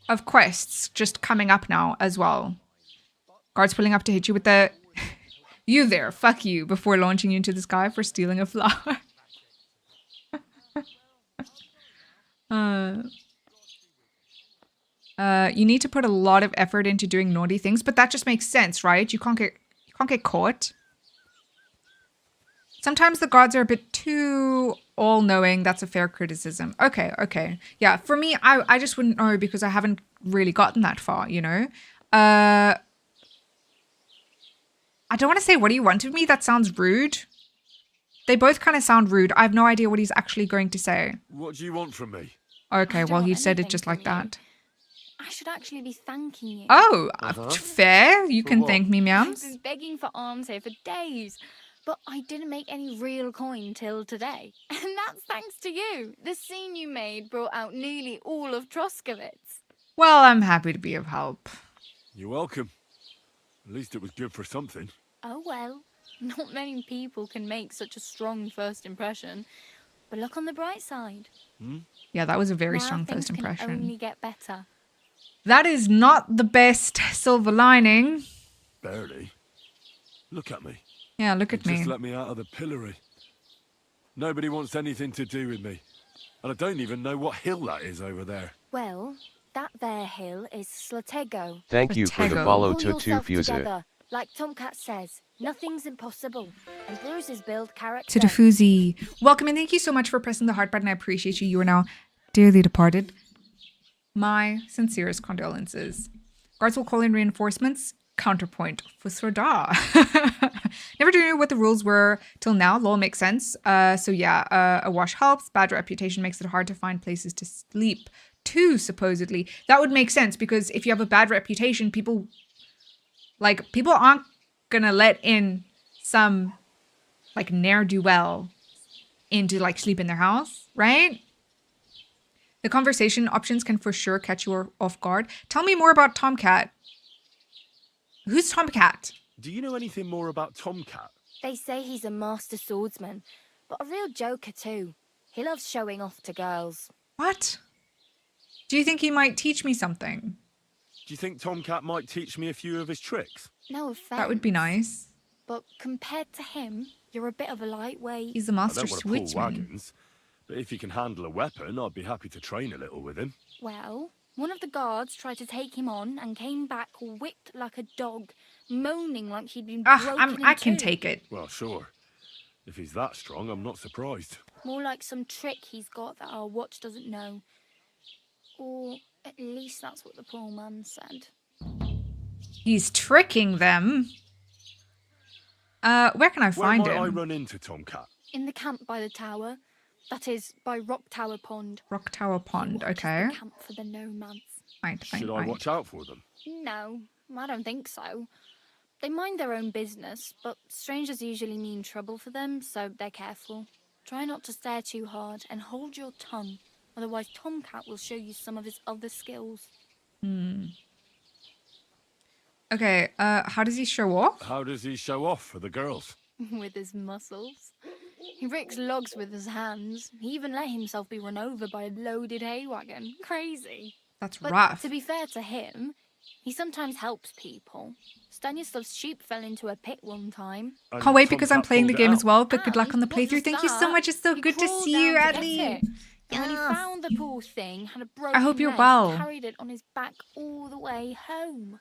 of quests just coming up now as well. Guards pulling up to hit you with the... You there, fuck you, before launching you into the sky for stealing a flower. You need to put a lot of effort into doing naughty things, but that just makes sense, right? You can't get caught. Sometimes the gods are a bit too all-knowing. That's a fair criticism. Okay. Yeah, for me, I just wouldn't know because I haven't really gotten that far, you know? I don't want to say what do you want of me. That sounds rude. They both kind of sound rude. I have no idea what he's actually going to say. What do you want from me? Okay, well, he said it just like that. I should actually be thanking you. Oh, fair. You can thank me, I've Meows. been begging for alms here for days, but I didn't make any real coin till today. And that's thanks to you. The scene you made brought out nearly all of Troskowitz. Well, I'm happy to be of help. You're welcome. At least it was good for something. Oh well, not many people can make such a strong first impression. But look on the bright side. Yeah, that was a very Now strong things first impression. can only get better. That is not the best silver lining. Barely. Look at me. Yeah, look at me. Just let me out of the pillory. Nobody wants anything to do with me. And I don't even know what hill that is over there. Well, that there hill is Slatego. Thank you for the follow to Fuse. Together. Like Tomcat says, nothing's impossible. And bruises build character. To Diffusi. Welcome and thank you so much for pressing the heart button. I appreciate you. You are now dearly departed. My sincerest condolences. Guards will call in reinforcements. Counterpoint for Srodar. Never knew what the rules were till now. Lol makes sense. So yeah, a wash helps. Bad reputation makes it hard to find places to sleep too, supposedly. That would make sense because if you have a bad reputation, people aren't gonna let in some like ne'er-do-well into like sleep in their house, right? The conversation options can for sure catch you off guard. Tell me more about Tomcat. Who's Tomcat? Do you know anything more about Tomcat? They say he's a master swordsman, but a real joker too. He loves showing off to girls. What? Do you think he might teach me something? Do you think Tomcat might teach me a few of his tricks? No offense. That would be nice. But compared to him, you're a bit of a lightweight. He's a master I don't want to pull swordsman. wagons, But if he can handle a weapon, I'd be happy to train a little with him. Well, one of the guards tried to take him on and came back whipped like a dog, moaning like he'd been broken in I can two. take it. Well, sure. If he's that strong, I'm not surprised. More like some trick he's got that our watch doesn't know. Or at least that's what the poor man said. He's tricking them. Where can I find Where him? might I run into Tomcat? In the camp by the tower. That is, by Rock Tower Pond. Rock Tower Pond, He watches okay. the camp for the nomads. Fine. Should I watch out for them? No, I don't think so. They mind their own business, but strangers usually mean trouble for them, so they're careful. Try not to stare too hard and hold your tongue, otherwise Tomcat will show you some of his other skills. Okay, how does he show off? How does he show off for the girls? With his muscles. He ricks logs with his hands. He even let himself be run over by a loaded hay wagon. Crazy. That's But rough. to be fair to him, he sometimes helps people. Stanislav's sheep fell into a pit one time. Can't wait because I'm playing the game as well, but good luck And on the not playthrough. just Thank you so that, much. It's so he good to crawled see down you, to get Adley. it. And when he found the poor thing, had a broken I hope you're leg, well. carried it on his back all the way home.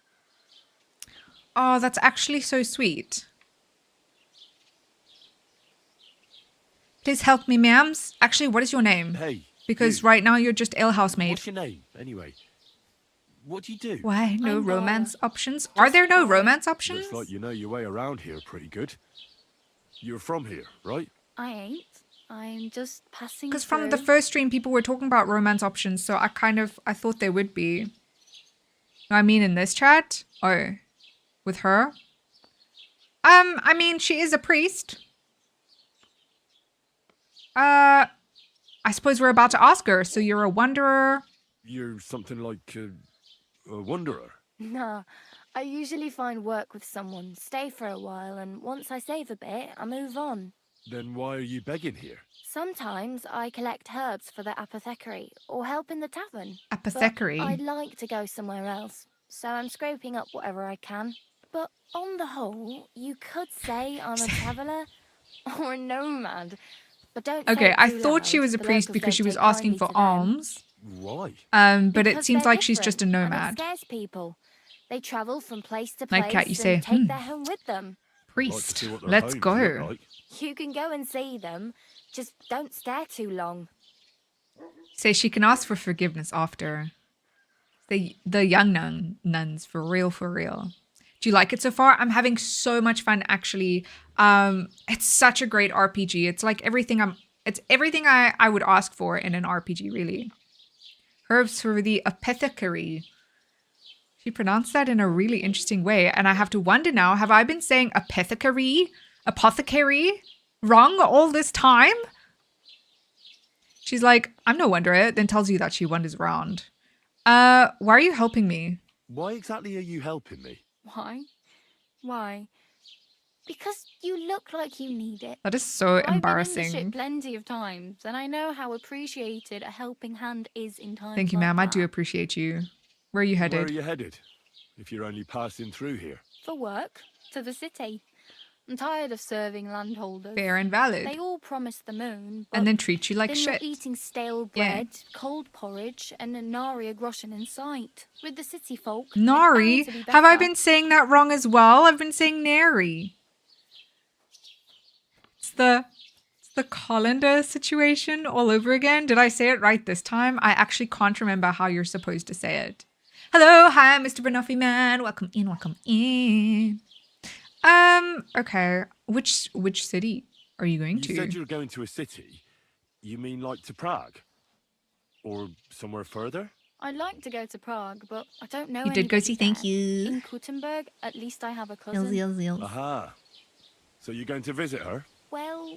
Oh, that's actually so sweet. Please help me, ma'ams. Actually, what is your name? Hey. Because right now you're just alehouse maid. What's your name, anyway? What do you do? Why? No romance options? Are there no romance options? Looks like you know your way around here pretty good. You're from here, right? I ain't. I'm just passing Because from through. the first stream, people were talking about romance options, so I thought there would be. No, I mean in this chat? Oh, with her? I mean, she is a priest. I suppose we're about to ask her, so you're a wanderer? You're something like a wanderer. Nah, I usually find work with someone, stay for a while, and once I save a bit, I move on. Then why are you begging here? Sometimes I collect herbs for the apothecary, or help in the tavern. Apothecary? But I'd like to go somewhere else, so I'm scraping up whatever I can. But on the whole, you could say I'm a traveller or a nomad. But don't Okay, say it I too thought she loud, was a the priest locals because she don't was take asking kindly for to them. alms. Why? But it Because seems they're like she's just a different, and it nomad. scares people. They travel from place to Like place Kat, you say, and take their home with them. Priest, let's go. You can go and see them, just don't stare too long. Say she can ask for forgiveness after. The young nuns, for real, for real. Do you like it so far? I'm having so much fun, actually. It's such a great RPG. It's like everything I would ask for in an RPG, really. Herbs for the apothecary. She pronounced that in a really interesting way, and I have to wonder now, have I been saying apothecary wrong all this time? She's like, I'm no wanderer, then tells you that she wanders around. Why are you helping me? Why exactly are you helping me? Why? Why? Because you look like you need it. That is so I've been in embarrassing. this shit plenty of times, and I know how appreciated a helping hand is in times Thank you, like ma'am. I that. do appreciate you. Where are you headed? Where are you headed? If you're only passing through here. For work, to the city. I'm tired of serving landholders. Fair and valid. They all promise the moon, And then treat you like then you're shit. eating stale Yeah. bread, cold porridge, and a nary a groschen in sight. With the city folk, it's Nari? bound to be Have I better. been saying that wrong as well? I've been saying nary. It's the colander situation all over again. Did I say it right this time? I actually can't remember how you're supposed to say it. Hello, hi, Mr. Banoffee Man. Welcome in, welcome in. Okay. Which city are you going to? You said you were going to a city. You mean like to Prague? Or somewhere further? I'd like to go to Prague, but I don't know You did go anybody see, thank there. you. In Kuttenberg, at least I have a cousin. Aha. So you're going to visit her? Well,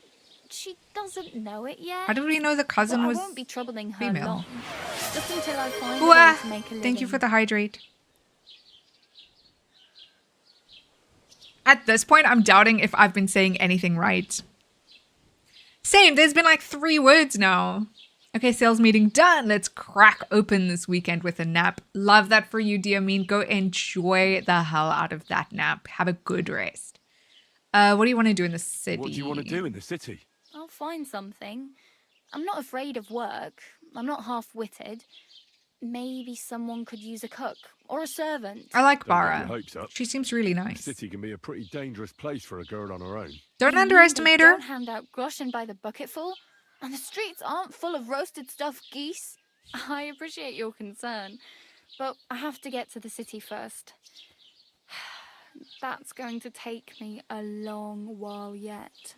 she doesn't know it yet. How did we know the cousin but was I won't be troubling her female? long. Just until I find Ooh, a way to make a living. thank you for the hydrate. At this point, I'm doubting if I've been saying anything right. Same, there's been like 3 words now. Okay, sales meeting done. Let's crack open this weekend with a nap. Love that for you, dear Mean. Go enjoy the hell out of that nap. Have a good rest. What do you want to do in the city? What do you want to do in the city? I'll find something. I'm not afraid of work. I'm not half-witted. Maybe someone could use a cook or a servant. I like Don't get your Bara. hopes up. She seems really The nice. city can be a pretty dangerous place for a girl on her own. Don't You mean underestimate they her. Don't hand out groschen by the bucketful, and the streets aren't full of roasted stuffed geese. I appreciate your concern, but I have to get to the city first. That's going to take me a long while yet.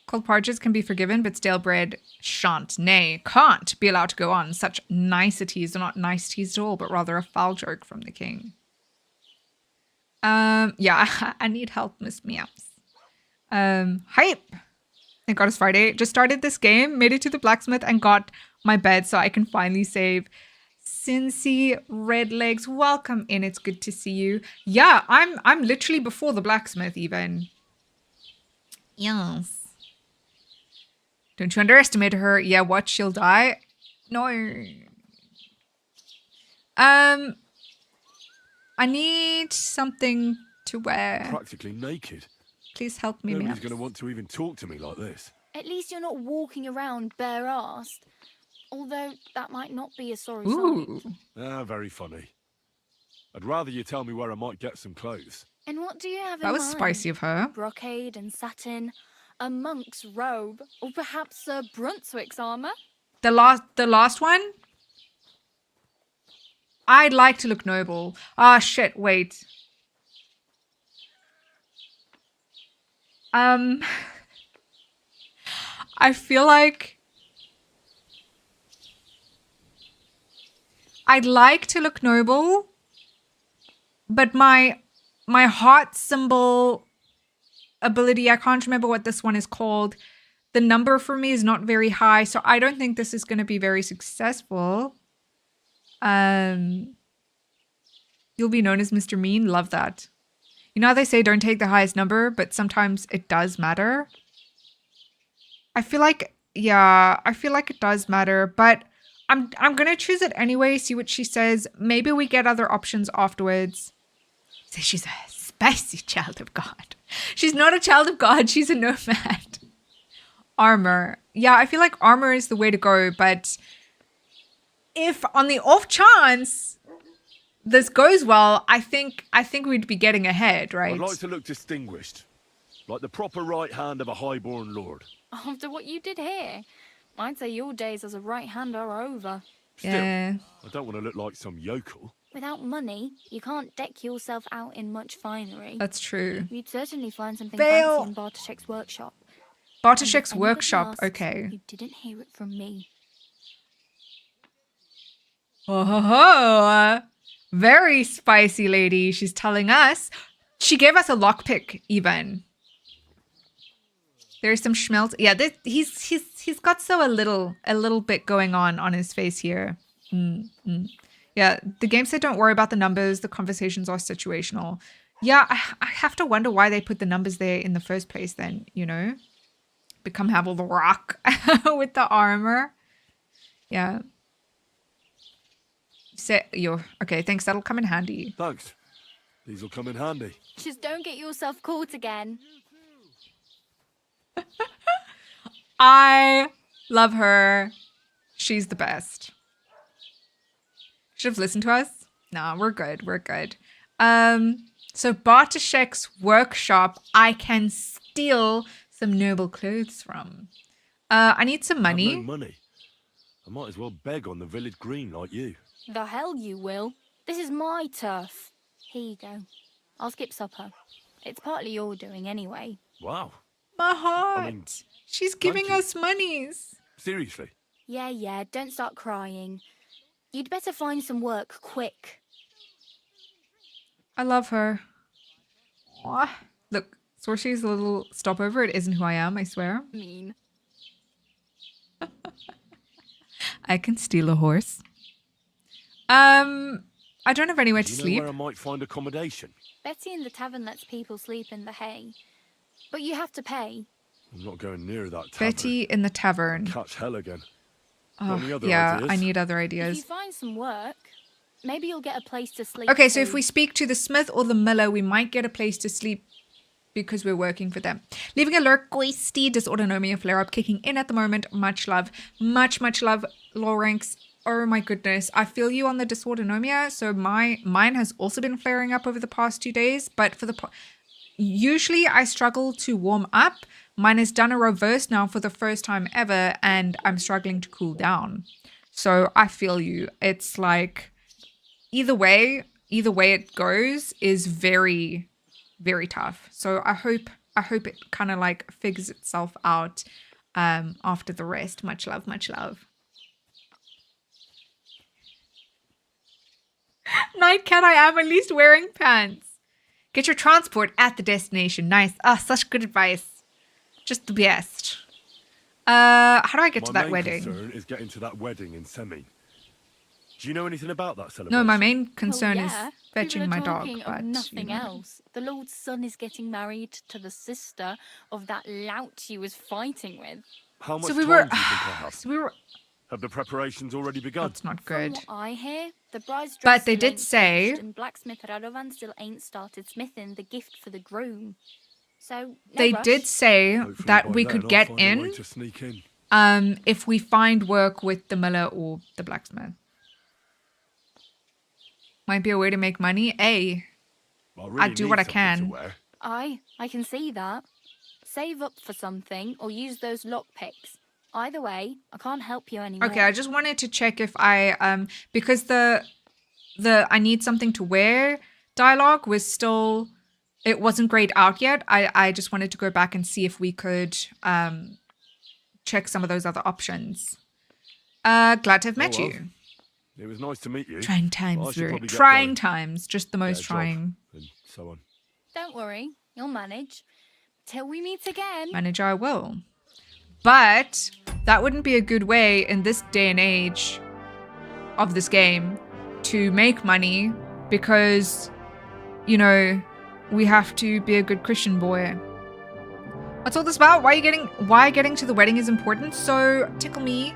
Cold porridges can be forgiven, but stale bread shan't, nay, can't be allowed to go on. Such niceties are not niceties at all, but rather a foul joke from the king. Yeah, I need help, Miss Meows. Hype. Thank God it's Friday. Just started this game, made it to the blacksmith, and got my bed so I can finally save. Cincy Redlegs, welcome in. It's good to see you. Yeah, I'm literally before the blacksmith even. Yes. Don't you underestimate her. Yeah, what? She'll die? No. I need something to wear. Practically naked. Please help me, Nobody's Meows. going to want to even talk to me like this. At least you're not walking around bare-assed. Although that might not be a sorry Ooh. sign. Ah, very funny. I'd rather you tell me where I might get some clothes. And what do you have in That mind? was spicy of her. Brocade and satin, a monk's robe, or perhaps a Brunswick's armor? The last one? I'd like to look noble. Ah, shit, wait. I feel like I'd like to look noble, but my heart symbol ability, I can't remember what this one is called. The number for me is not very high, so I don't think this is going to be very successful. You'll be known as Mr. Mean. Love that. You know how they say don't take the highest number, but sometimes it does matter. I feel like it does matter, but I'm gonna choose it anyway, see what she says. Maybe we get other options afterwards. So she's a spicy child of God. She's not a child of God, she's a nomad. Armor. Yeah, I feel like armor is the way to go, but if on the off chance this goes well, I think we'd be getting ahead, right? I'd like to look distinguished. Like the proper right hand of a highborn lord. After what you did here, I'd say your days as a right-hand are over. Still, Yeah. I don't want to look like some yokel. Without money, you can't deck yourself out in much finery. That's true. You'd certainly find something Fail. fancy in Bartoszek's workshop. Bartoszek's And if anyone workshop, asks, okay. You didn't hear it from me. Oh, ho, ho. Very spicy lady. She's telling us. She gave us a lockpick, even. There's some schmelz. Yeah, he's got a little bit going on his face here. Yeah, the game said don't worry about the numbers. The conversations are situational. Yeah, I have to wonder why they put the numbers there in the first place then, you know? Become Havel the Rock with the armor. Yeah. Okay, thanks. That'll come in handy. Thanks. These will come in handy. Just don't get yourself caught again. I love her. She's the best. Should have listened to us. No, we're good. We're good. So Bartoszek's workshop, I can steal some noble clothes from. I need some money. I have no money. I might as well beg on the village green like you. The hell you will. This is my turf. Here you go. I'll skip supper. It's partly your doing anyway. Wow. My heart. I mean, she's giving us monies. Seriously. Yeah, don't start crying. You'd better find some work quick. I love her. Aw. Look, Sorcy's a little stopover. It isn't who I am, I swear. Mean. I can steal a horse. I don't have anywhere to Do you sleep. know where I might find accommodation? Betty in the tavern lets people sleep in the hay. But you have to pay. I'm not going near that tavern. Betty in the tavern. Catch hell again. Oh, Got any other yeah, ideas? I need other If ideas. you find some work, maybe you'll get a place to sleep. Okay, so too. if we speak to the smith or the miller, we might get a place to sleep because we're working for them. Leaving a lurk, Goisty, dysautonomia flare up kicking in at the moment. Much love. Much love, Loranx. Oh my goodness. I feel you on the dysautonomia. So mine has also been flaring up over the past 2 days, but for usually I struggle to warm up. Mine has done a reverse now for the first time ever, and I'm struggling to cool down. So I feel you. It's like either way it goes is very, very tough. So I hope it kind of like figures itself out after the rest. Much love, much love. Nightcat, I am at least wearing pants. Get your transport at the destination. Nice. Ah, such good advice. Just the best. How do I get to that wedding? My main concern is getting to that wedding in Semin. Do you know anything about that celebration? No, my main concern Well, is yeah. fetching People are my dog. talking But of nothing you know. else. The Lord's son is getting married to the sister of that lout he was fighting with. How much So we time were- do you think I have? So we were. Have the preparations already begun? That's not From good. what I hear, the bride's But dress they still did ain't say- finished, and blacksmith Radovan still ain't started smithing the gift for the groom. So no They rush. did say Hopefully that by we then could I'll get find a way in to sneak in. if we find work with the miller or the blacksmith. Might be a way to make money. I really do need what I something to can. wear. I can see that. Save up for something or use those lockpicks. Either way, I can't help you anymore. Okay, I just wanted to check if I because the I need something to wear dialogue was still, it wasn't grayed out yet. I just wanted to go back and see if we could check some of those other options. Glad to have met Oh, well. you. It was nice to meet you. Trying Well, I times, should very probably get trying going. times, just the Get a most job, trying. and so on. Don't worry, you'll manage. Till we meet again. Manager, I will. But that wouldn't be a good way in this day and age of this game to make money because, you know, we have to be a good Christian boy. What's all this about? Why getting to the wedding is important? So, tickle me.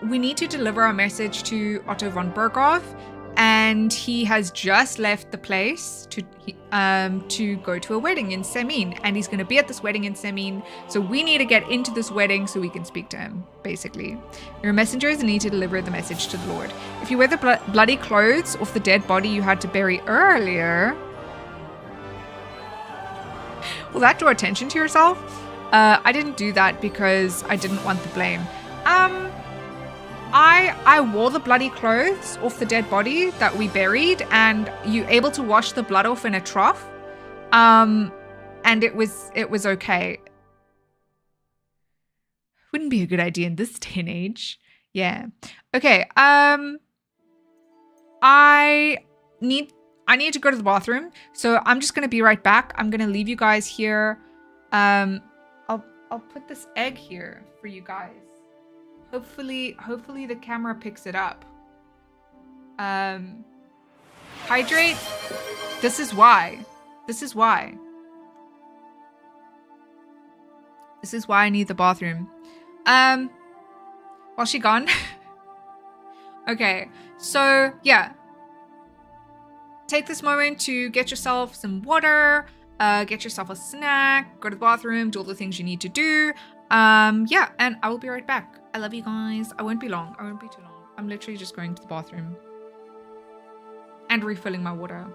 We need to deliver our message to Otto von Berghoff, and he has just left the place to go to a wedding in Semin, and he's going to be at this wedding in Semin. So we need to get into this wedding so we can speak to him, basically. Your messengers need to deliver the message to the Lord. If you wear the bloody clothes of the dead body you had to bury earlier, will that draw attention to yourself? I didn't do that because I didn't want the blame. I wore the bloody clothes off the dead body that we buried, and you able to wash the blood off in a trough. And it was okay. Wouldn't be a good idea in this day and age. Yeah. Okay. I need to go to the bathroom, so I'm just gonna be right back. I'm gonna leave you guys here. I'll put this egg here for you guys. Hopefully the camera picks it up. Hydrate. This is why. This is why I need the bathroom. Was she gone? Okay, so yeah. Take this moment to get yourself some water, get yourself a snack, go to the bathroom, do all the things you need to do. Yeah, and I will be right back. I love you guys. I won't be long. I won't be too long. I'm literally just going to the bathroom and refilling my water.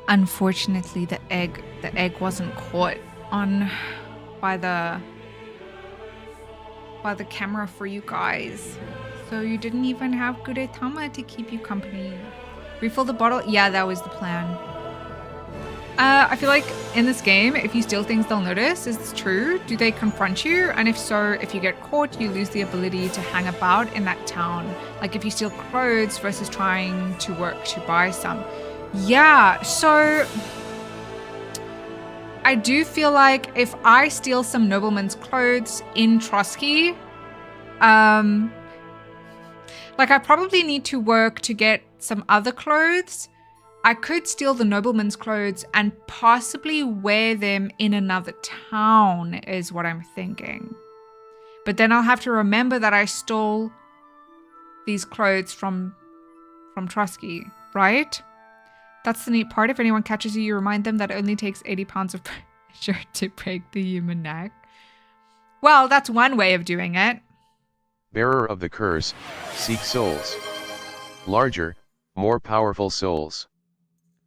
Unfortunately, the egg wasn't caught on by the camera for you guys. So you didn't even have Gudetama to keep you company. Refill the bottle? Yeah, that was the plan. I feel like in this game, if you steal things, they'll notice. Is this true? Do they confront you? And if so, if you get caught, you lose the ability to hang about in that town. Like if you steal clothes versus trying to work to buy some. Yeah, so I do feel like if I steal some nobleman's clothes in Trotsky, like I probably need to work to get some other clothes. I could steal the nobleman's clothes and possibly wear them in another town is what I'm thinking. But then I'll have to remember that I stole these clothes from Trotsky, right? That's the neat part. If anyone catches you, you remind them that it only takes 80 pounds of pressure to break the human neck. Well, that's one way of doing it. Bearer of the curse, seek souls. Larger, more powerful souls.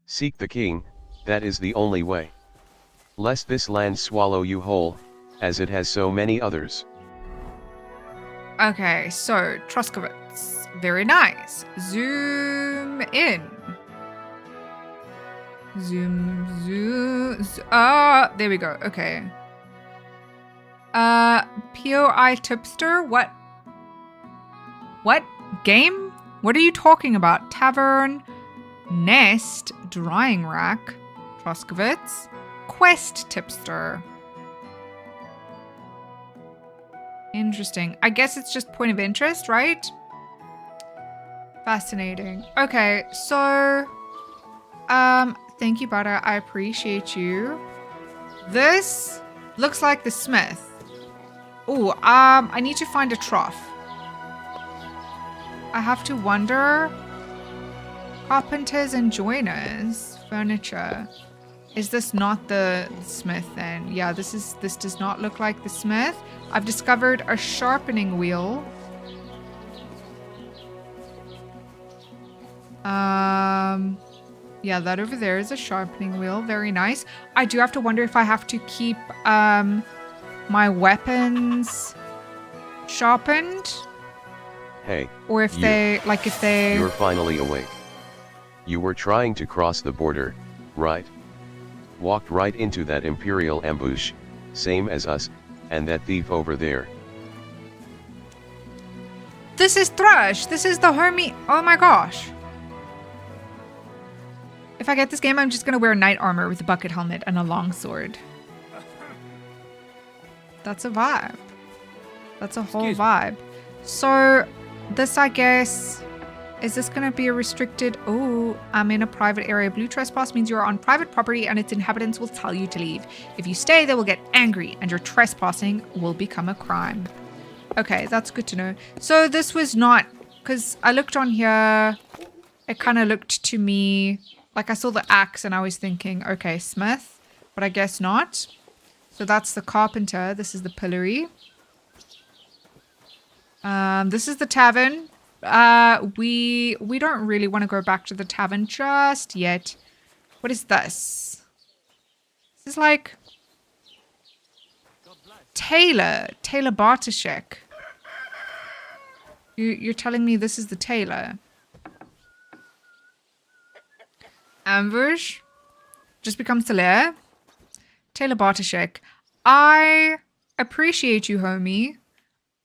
Seek the king, that is the only way. Lest this land swallow you whole, as it has so many others. Okay, so Troskovitz. Very nice. Zoom in. Zoom. There we go. Okay. POI tipster? What? What? Game? What are you talking about? Tavern, nest, drying rack, Troskovitz, quest tipster. Interesting. I guess it's just point of interest, right? Fascinating. Okay, so thank you, Butter. I appreciate you. This looks like the smith. Oh, I need to find a trough. I have to wonder. Carpenters and joiners. Furniture. Is this not the smith then? Yeah, this does not look like the smith. I've discovered a sharpening wheel. Yeah, that over there is a sharpening wheel. Very nice. I do have to wonder if I have to keep my weapons sharpened. Hey. Or if they You're finally awake. You were trying to cross the border, right? Walked right into that Imperial ambush, same as us, and that thief over there. This is Thrush. This is the homie. Oh my gosh. If I get this game, I'm just going to wear knight armor with a bucket helmet and a long sword. That's a vibe. That's a whole vibe. So, this, I guess... Is this going to be a restricted... Oh, I'm in a private area. Blue trespass means you're on private property and its inhabitants will tell you to leave. If you stay, they will get angry and your trespassing will become a crime. Okay, that's good to know. So, this was not... Because I looked on here. It kind of looked to me... Like I saw the axe and I was thinking, okay, smith, but I guess not. So that's the carpenter. This is the pillory. This is the tavern. We don't really want to go back to the tavern just yet. What is this? This is like Taylor Bartoshek. You're telling me this is the tailor? Ambush. Just becomes Taylor. Taylor Bartoshek. I appreciate you, homie.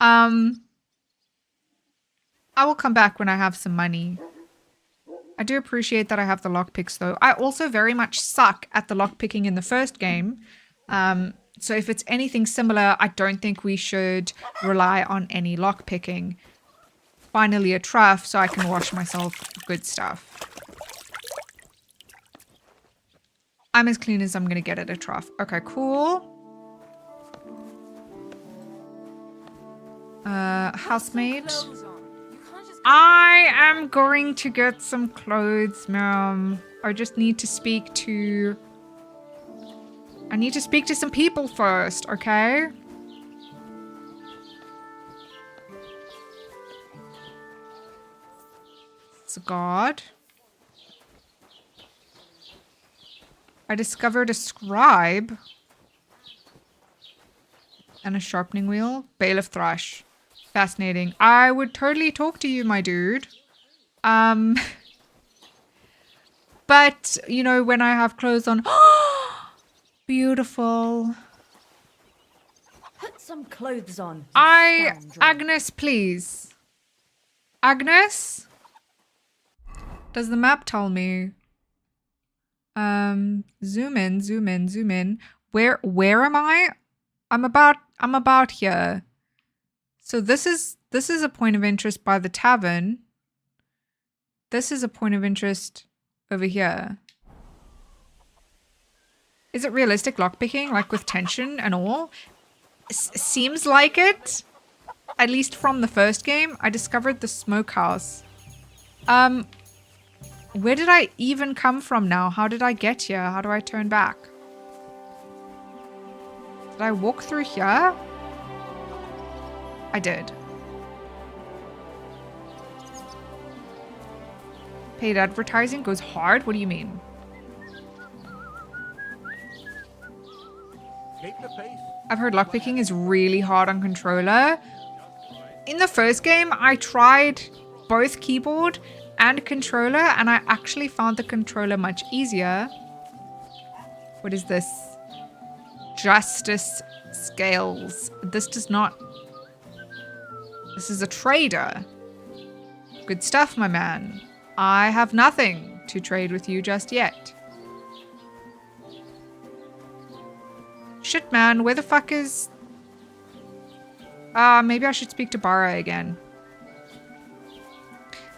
I will come back when I have some money. I do appreciate that I have the lockpicks, though. I also very much suck at the lockpicking in the first game. So if it's anything similar, I don't think we should rely on any lockpicking. Finally a trough so I can wash myself. Good stuff. I'm as clean as I'm going to get at a trough. Okay, cool. Housemaid. I am going to get some clothes, ma'am. I just need to speak to... I need to speak to some people first, okay? It's a god. I discovered a scribe. And a sharpening wheel. Bailiff Thrush. Fascinating. I would totally talk to you, my dude. But, you know, when I have clothes on... Beautiful. Put some clothes on. Agnes, please. Agnes? Does the map tell me? Zoom in. Where am I? I'm about here. So this is a point of interest by the tavern. This is a point of interest over here. Is it realistic lockpicking, like with tension and all? Seems like it. At least from the first game. I discovered the smokehouse. Where did I even come from now? How did I get here? How do I turn back? Did I walk through here? I did. Paid advertising goes hard? What do you mean? I've heard lockpicking is really hard on controller. In the first game, I tried both keyboard and controller, and I actually found the controller much easier. What is this? Justice scales. This does not... This is a trader. Good stuff, my man. I have nothing to trade with you just yet. Shit, man. Where the fuck is... maybe I should speak to Bara again.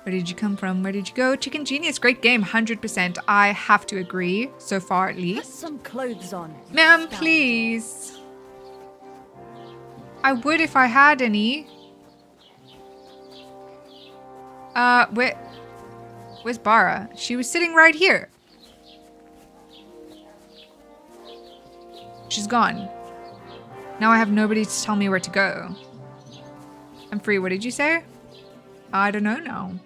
Where did you come from? Where did you go? Chicken Genius, great game, 100%. I have to agree, so far at least. Put some clothes on. Ma'am, please. I would if I had any. Where's Bara? She was sitting right here. She's gone. Now I have nobody to tell me where to go. I'm free. What did you say? I don't know now.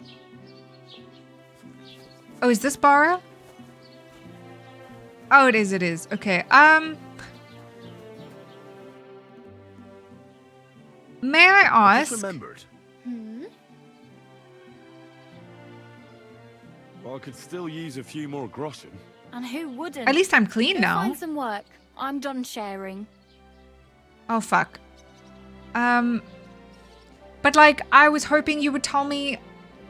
Oh, is this Bara? Oh, it is. It is. Okay. May I I ask? just remembered. I could still use a few more groschen. And who wouldn't? At least I'm clean Go now. Find some work. I'm done sharing. Oh, fuck. But like, I was hoping you would tell me.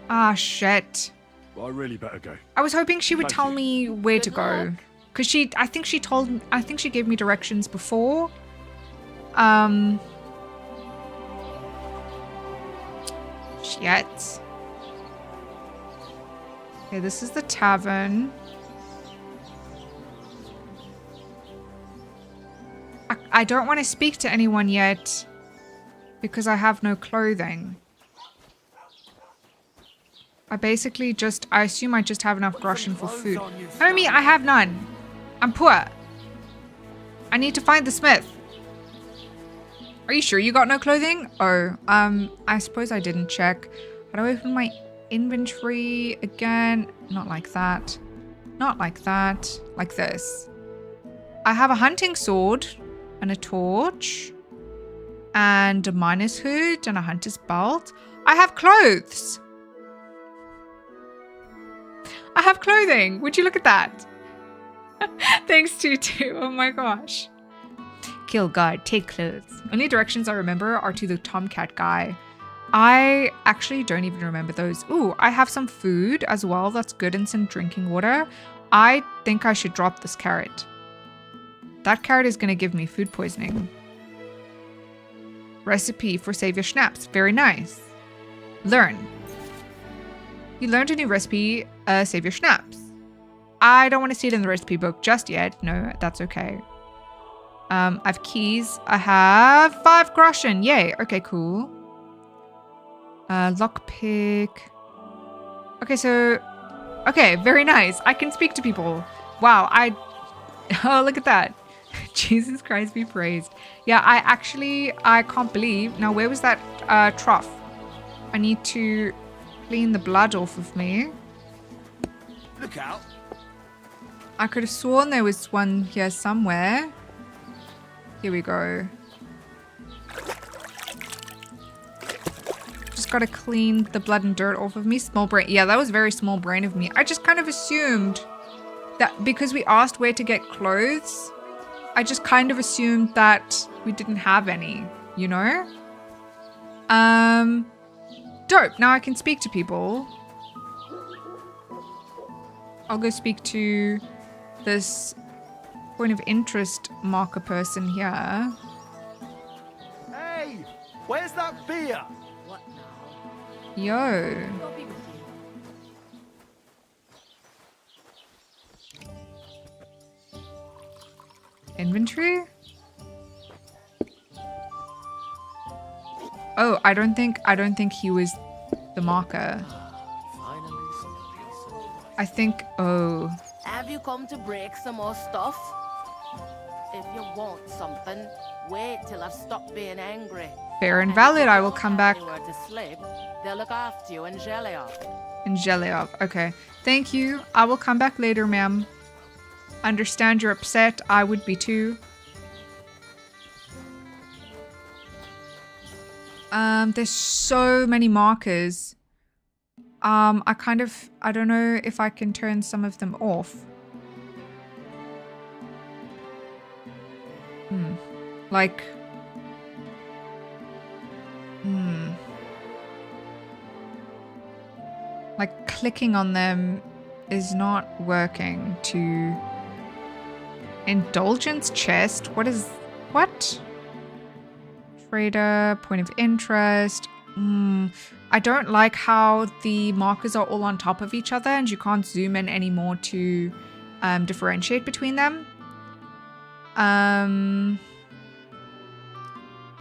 Ah, shit. Well, I really better go. I was hoping she would Thank tell you. me where to go. Cause I think she gave me directions before. Shit. Okay, this is the tavern. I don't want to speak to anyone yet because I have no clothing. I assume I just have enough groschen for food. Homie, I have none. I'm poor. I need to find the smith. Are you sure you got no clothing? Oh, I suppose I didn't check. How do I open my inventory again? Not like that. Not like that. Like this. I have a hunting sword and a torch and a miner's hood and a hunter's belt. I have clothes. I have clothing. Would you look at that? Thanks, Tutu. Oh my gosh. Kill guard, take clothes. Only directions I remember are to the tomcat guy. I actually don't even remember those. Ooh, I have some food as well. That's good, and some drinking water. I think I should drop this carrot. That carrot is going to give me food poisoning. Recipe for Savior Schnapps. Very nice. Learn. You learned a new recipe, Savior Schnapps. I don't want to see it in the recipe book just yet. No, that's okay. I have keys. I have 5 groschen. Yay. Okay, cool. Lockpick. Okay, so... Okay, very nice. I can speak to people. Wow, Oh, look at that. Jesus Christ be praised. Yeah, I can't believe... Now, where was that trough? I need to clean the blood off of me. Look out. I could have sworn there was one here somewhere. Here we go. Just gotta clean the blood and dirt off of me. Small brain. Yeah, that was very small brain of me. I just kind of assumed that because we asked where to get clothes, I just kind of assumed that we didn't have any, you know? Dope. Now I can speak to people. I'll go speak to this point of interest marker person here. Hey, where's that beer? What now? Yo. I'll be with you. Inventory? Oh, I don't think he was the marker. I think, oh. Have you come to break some more stuff? If you want something, wait till I've stopped being angry. Fair and valid, I will come back. Anywhere to sleep, they'll look after you in Geliop. In Geliop, okay. Thank you. I will come back later, ma'am. Understand you're upset. I would be too. There's so many markers. I don't know if I can turn some of them off. Like, like clicking on them is not working. To indulgence chest. What? Trader, point of interest. I don't like how the markers are all on top of each other and you can't zoom in anymore to differentiate between them.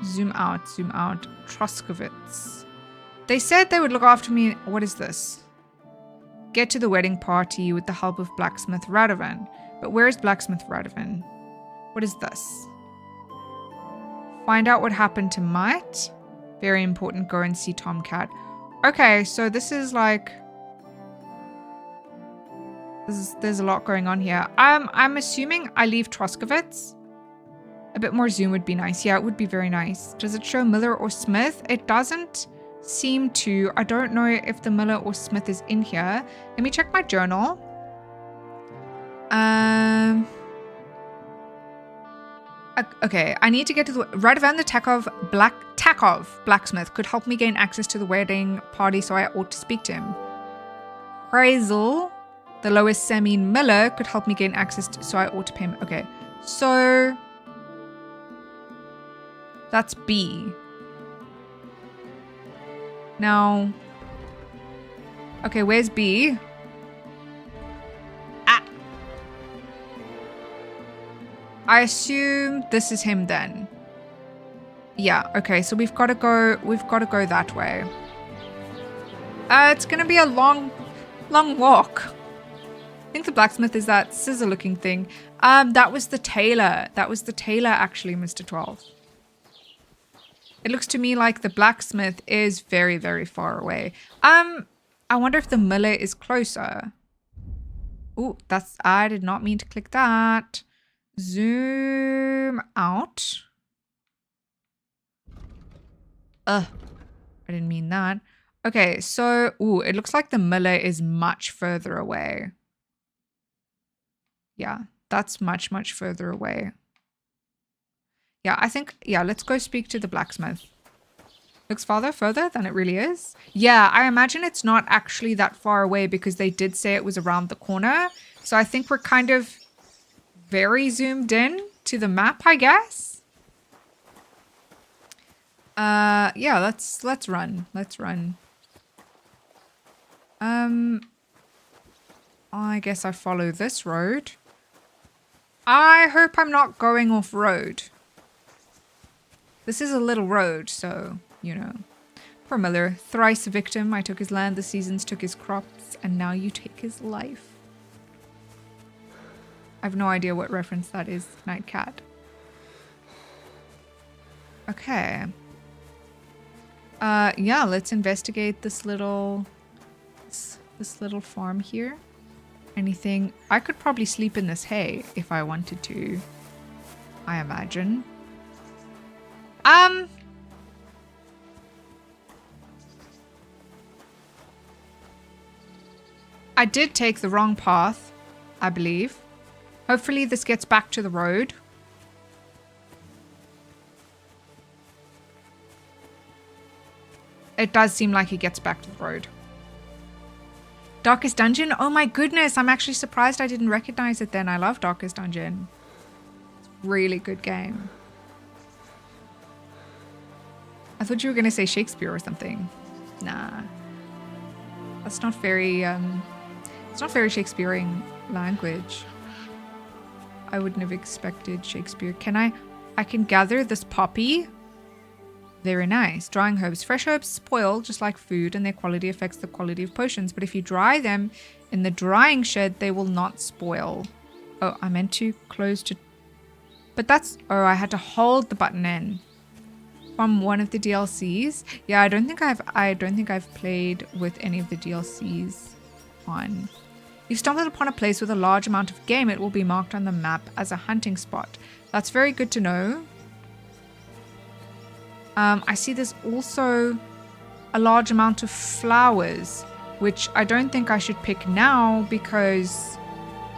Zoom out, zoom out. Troskovitz. They said they would look after me. What is this? Get to the wedding party with the help of Blacksmith Radovan. But where is Blacksmith Radovan? What is this? Find out what happened to Might. Very important. Go and see Tomcat. Okay, so this is like... There's a lot going on here. I'm assuming I leave Troskovitz. A bit more zoom would be nice. Yeah, it would be very nice. Does it show Miller or Smith? It doesn't seem to. I don't know if the Miller or Smith is in here. Let me check my journal. Okay, I need to get to the... Radovan the Takov blacksmith could help me gain access to the wedding party, so I ought to speak to him. Hazel, the lowest Semine Miller, could help me gain access to, so I ought to pay him. Okay, so... That's B. Now... Okay, where's B? I assume this is him then. Yeah, okay, so we've got to go that way. It's gonna be a long walk. I think the blacksmith is that scissor looking thing. That was the tailor. That was the tailor actually, Mr. 12. It looks to me like the blacksmith is very, very far away. I wonder if the miller is closer. Ooh, I did not mean to click that. Zoom out. I didn't mean that. Okay, so, ooh, it looks like the miller is much further away. Yeah, that's much, much further away. Yeah, I think, yeah, let's go speak to the blacksmith. Looks further than it really is. Yeah, I imagine it's not actually that far away because they did say it was around the corner. So I think we're kind of very zoomed in to the map, I guess. Yeah, let's run. Let's run. I guess I follow this road. I hope I'm not going off road. This is a little road, so, you know. Poor Miller, thrice a victim. I took his land, the seasons took his crops, and now you take his life. I have no idea what reference that is, Nightcat. Okay. Yeah, let's investigate this little farm here. Anything? I could probably sleep in this hay if I wanted to, I imagine. I did take the wrong path, I believe. Hopefully this gets back to the road. It does seem like it gets back to the road. Darkest Dungeon? Oh my goodness, I'm actually surprised I didn't recognize it then. I love Darkest Dungeon. It's a really good game. I thought you were going to say Shakespeare or something. Nah. That's not very, it's not very Shakespearean language. I wouldn't have expected Shakespeare. I can gather this poppy. Very nice. Drying herbs. Fresh herbs spoil just like food and their quality affects the quality of potions. But if you dry them in the drying shed, they will not spoil. Oh, I meant to close to... But that's... Oh, I had to hold the button in. From one of the DLCs. Yeah, I don't think I've played with any of the DLCs on. You've stumbled upon a place with a large amount of game. It will be marked on the map as a hunting spot. That's very good to know. I see there's also a large amount of flowers, which I don't think I should pick now because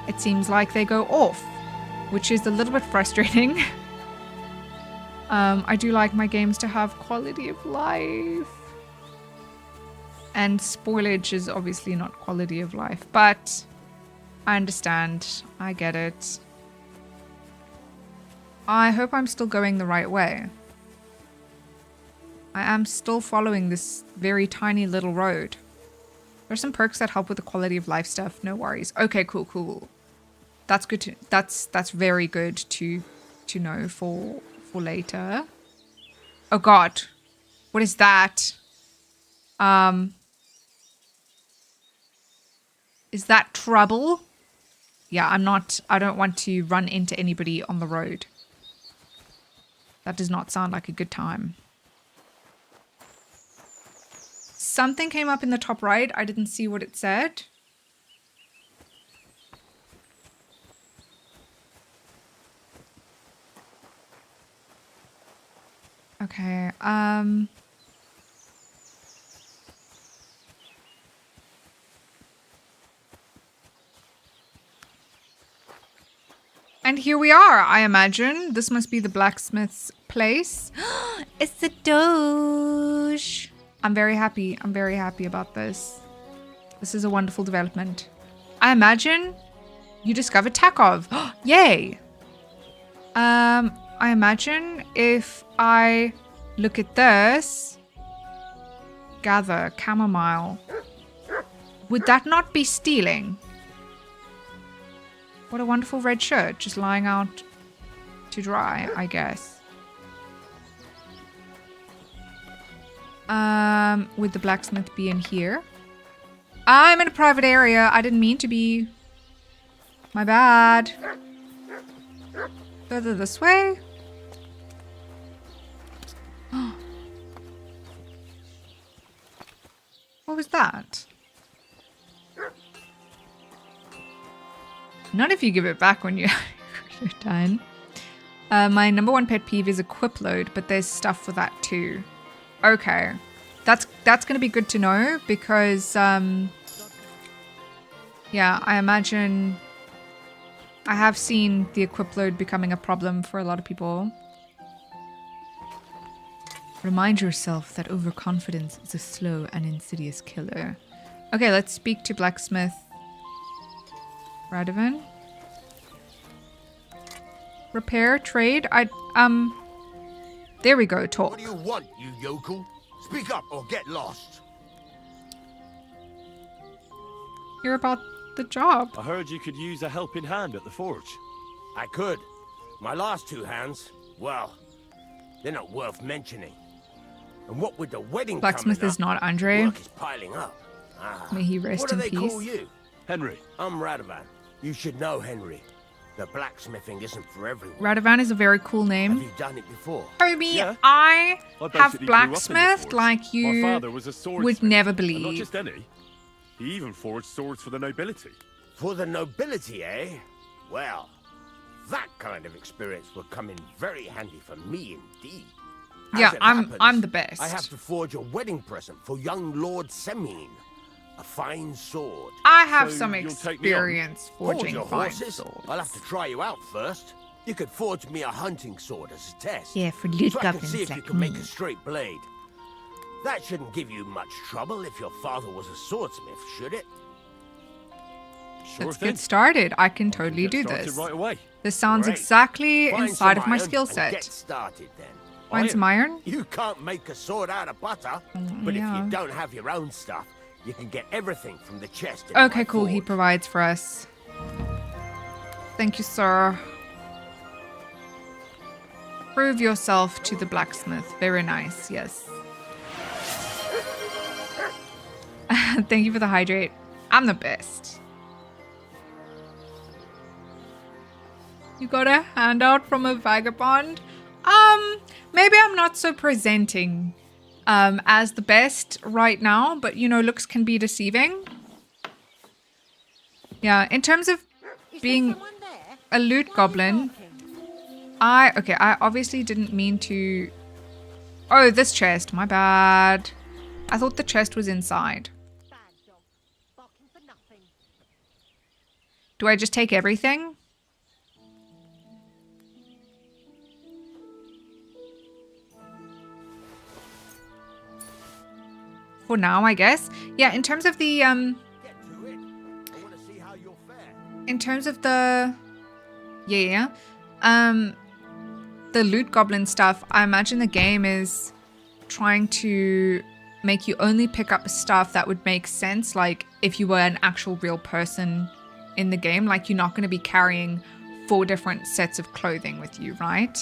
it seems like they go off, which is a little bit frustrating. I do like my games to have quality of life. And spoilage is obviously not quality of life, but I understand. I get it. I hope I'm still going the right way. I am still following this very tiny little road. There's some perks that help with the quality of life stuff. No worries. Okay, cool. That's good to... That's very good to know for later. Oh God. What is that? Is that trouble? Yeah, I don't want to run into anybody on the road. That does not sound like a good time. Something came up in the top right. I didn't see what it said. Okay, and here we are, I imagine. This must be the blacksmith's place. It's the Doge. I'm very happy. I'm very happy about this. This is a wonderful development. I imagine you discovered Takov. Yay. I imagine if I look at this, gather chamomile, would that not be stealing? What a wonderful red shirt, just lying out to dry, I guess. Would the blacksmith be in here? I'm in a private area. I didn't mean to be. My bad. Further this way. What was that? Not if you give it back when you're done. My number one pet peeve is equip load, but there's stuff for that too. Okay. That's going to be good to know because, yeah, I imagine I have seen the equip load becoming a problem for a lot of people. Remind yourself that overconfidence is a slow and insidious killer. Okay, let's speak to blacksmith Radovan. Repair, trade, there we go, talk. What do you want, you yokel? Speak up or get lost. Hear about the job. I heard you could use a helping hand at the forge. I could. My last two hands, well, they're not worth mentioning. And what with the wedding Blacksmith is not Andre. Work is piling up. May he rest in peace. What do they call you? Henry. I'm Radovan. You should know Henry. The blacksmithing isn't for everyone. Radovan is a very cool name. Have you done it before? Toby, Yeah. I have basically grew up in the blacksmithed forge. like you My father was a swordsmith, would never and believe. not just any. He even forged swords for the nobility. For the nobility, eh? Well, that kind of experience will come in very handy for me indeed. As Yeah, it I'm happens, the best. I have to forge a wedding present for young Lord Semine. A fine sword. I have So some you'll take me on? experience Hold forging your fine horses. swords. I'll have to try you out first. You could forge me a hunting sword as a test. Yeah, for loot so I can goblins see if you like can make me. a straight blade. That shouldn't give you much trouble if your father was a swordsmith, should it? Let's get started. I can totally do started this. right away. This sounds Great. exactly Find inside some of my iron skill and set. Get started then. Find some iron? You can't make a sword out of butter, but yeah. if you don't have your own stuff, you can get everything from the chest. in Okay, my cool. He forge. provides for us. Thank you, sir. Prove yourself to the blacksmith. Very nice, yes. Thank you for the hydrate. I'm the best. You got a handout from a vagabond? Maybe I'm not so presenting as the best right now, but you know, looks can be deceiving. Yeah, in terms of being a loot goblin, I obviously didn't mean to. Oh, this chest, my bad. I thought the chest was inside. Do I just take everything? For now, I guess. Yeah, in terms of the in terms of the the loot goblin stuff, I imagine the game is trying to make you only pick up stuff that would make sense, like if you were an actual real person in the game. Like, you're not going to be carrying 4 different sets of clothing with you, right?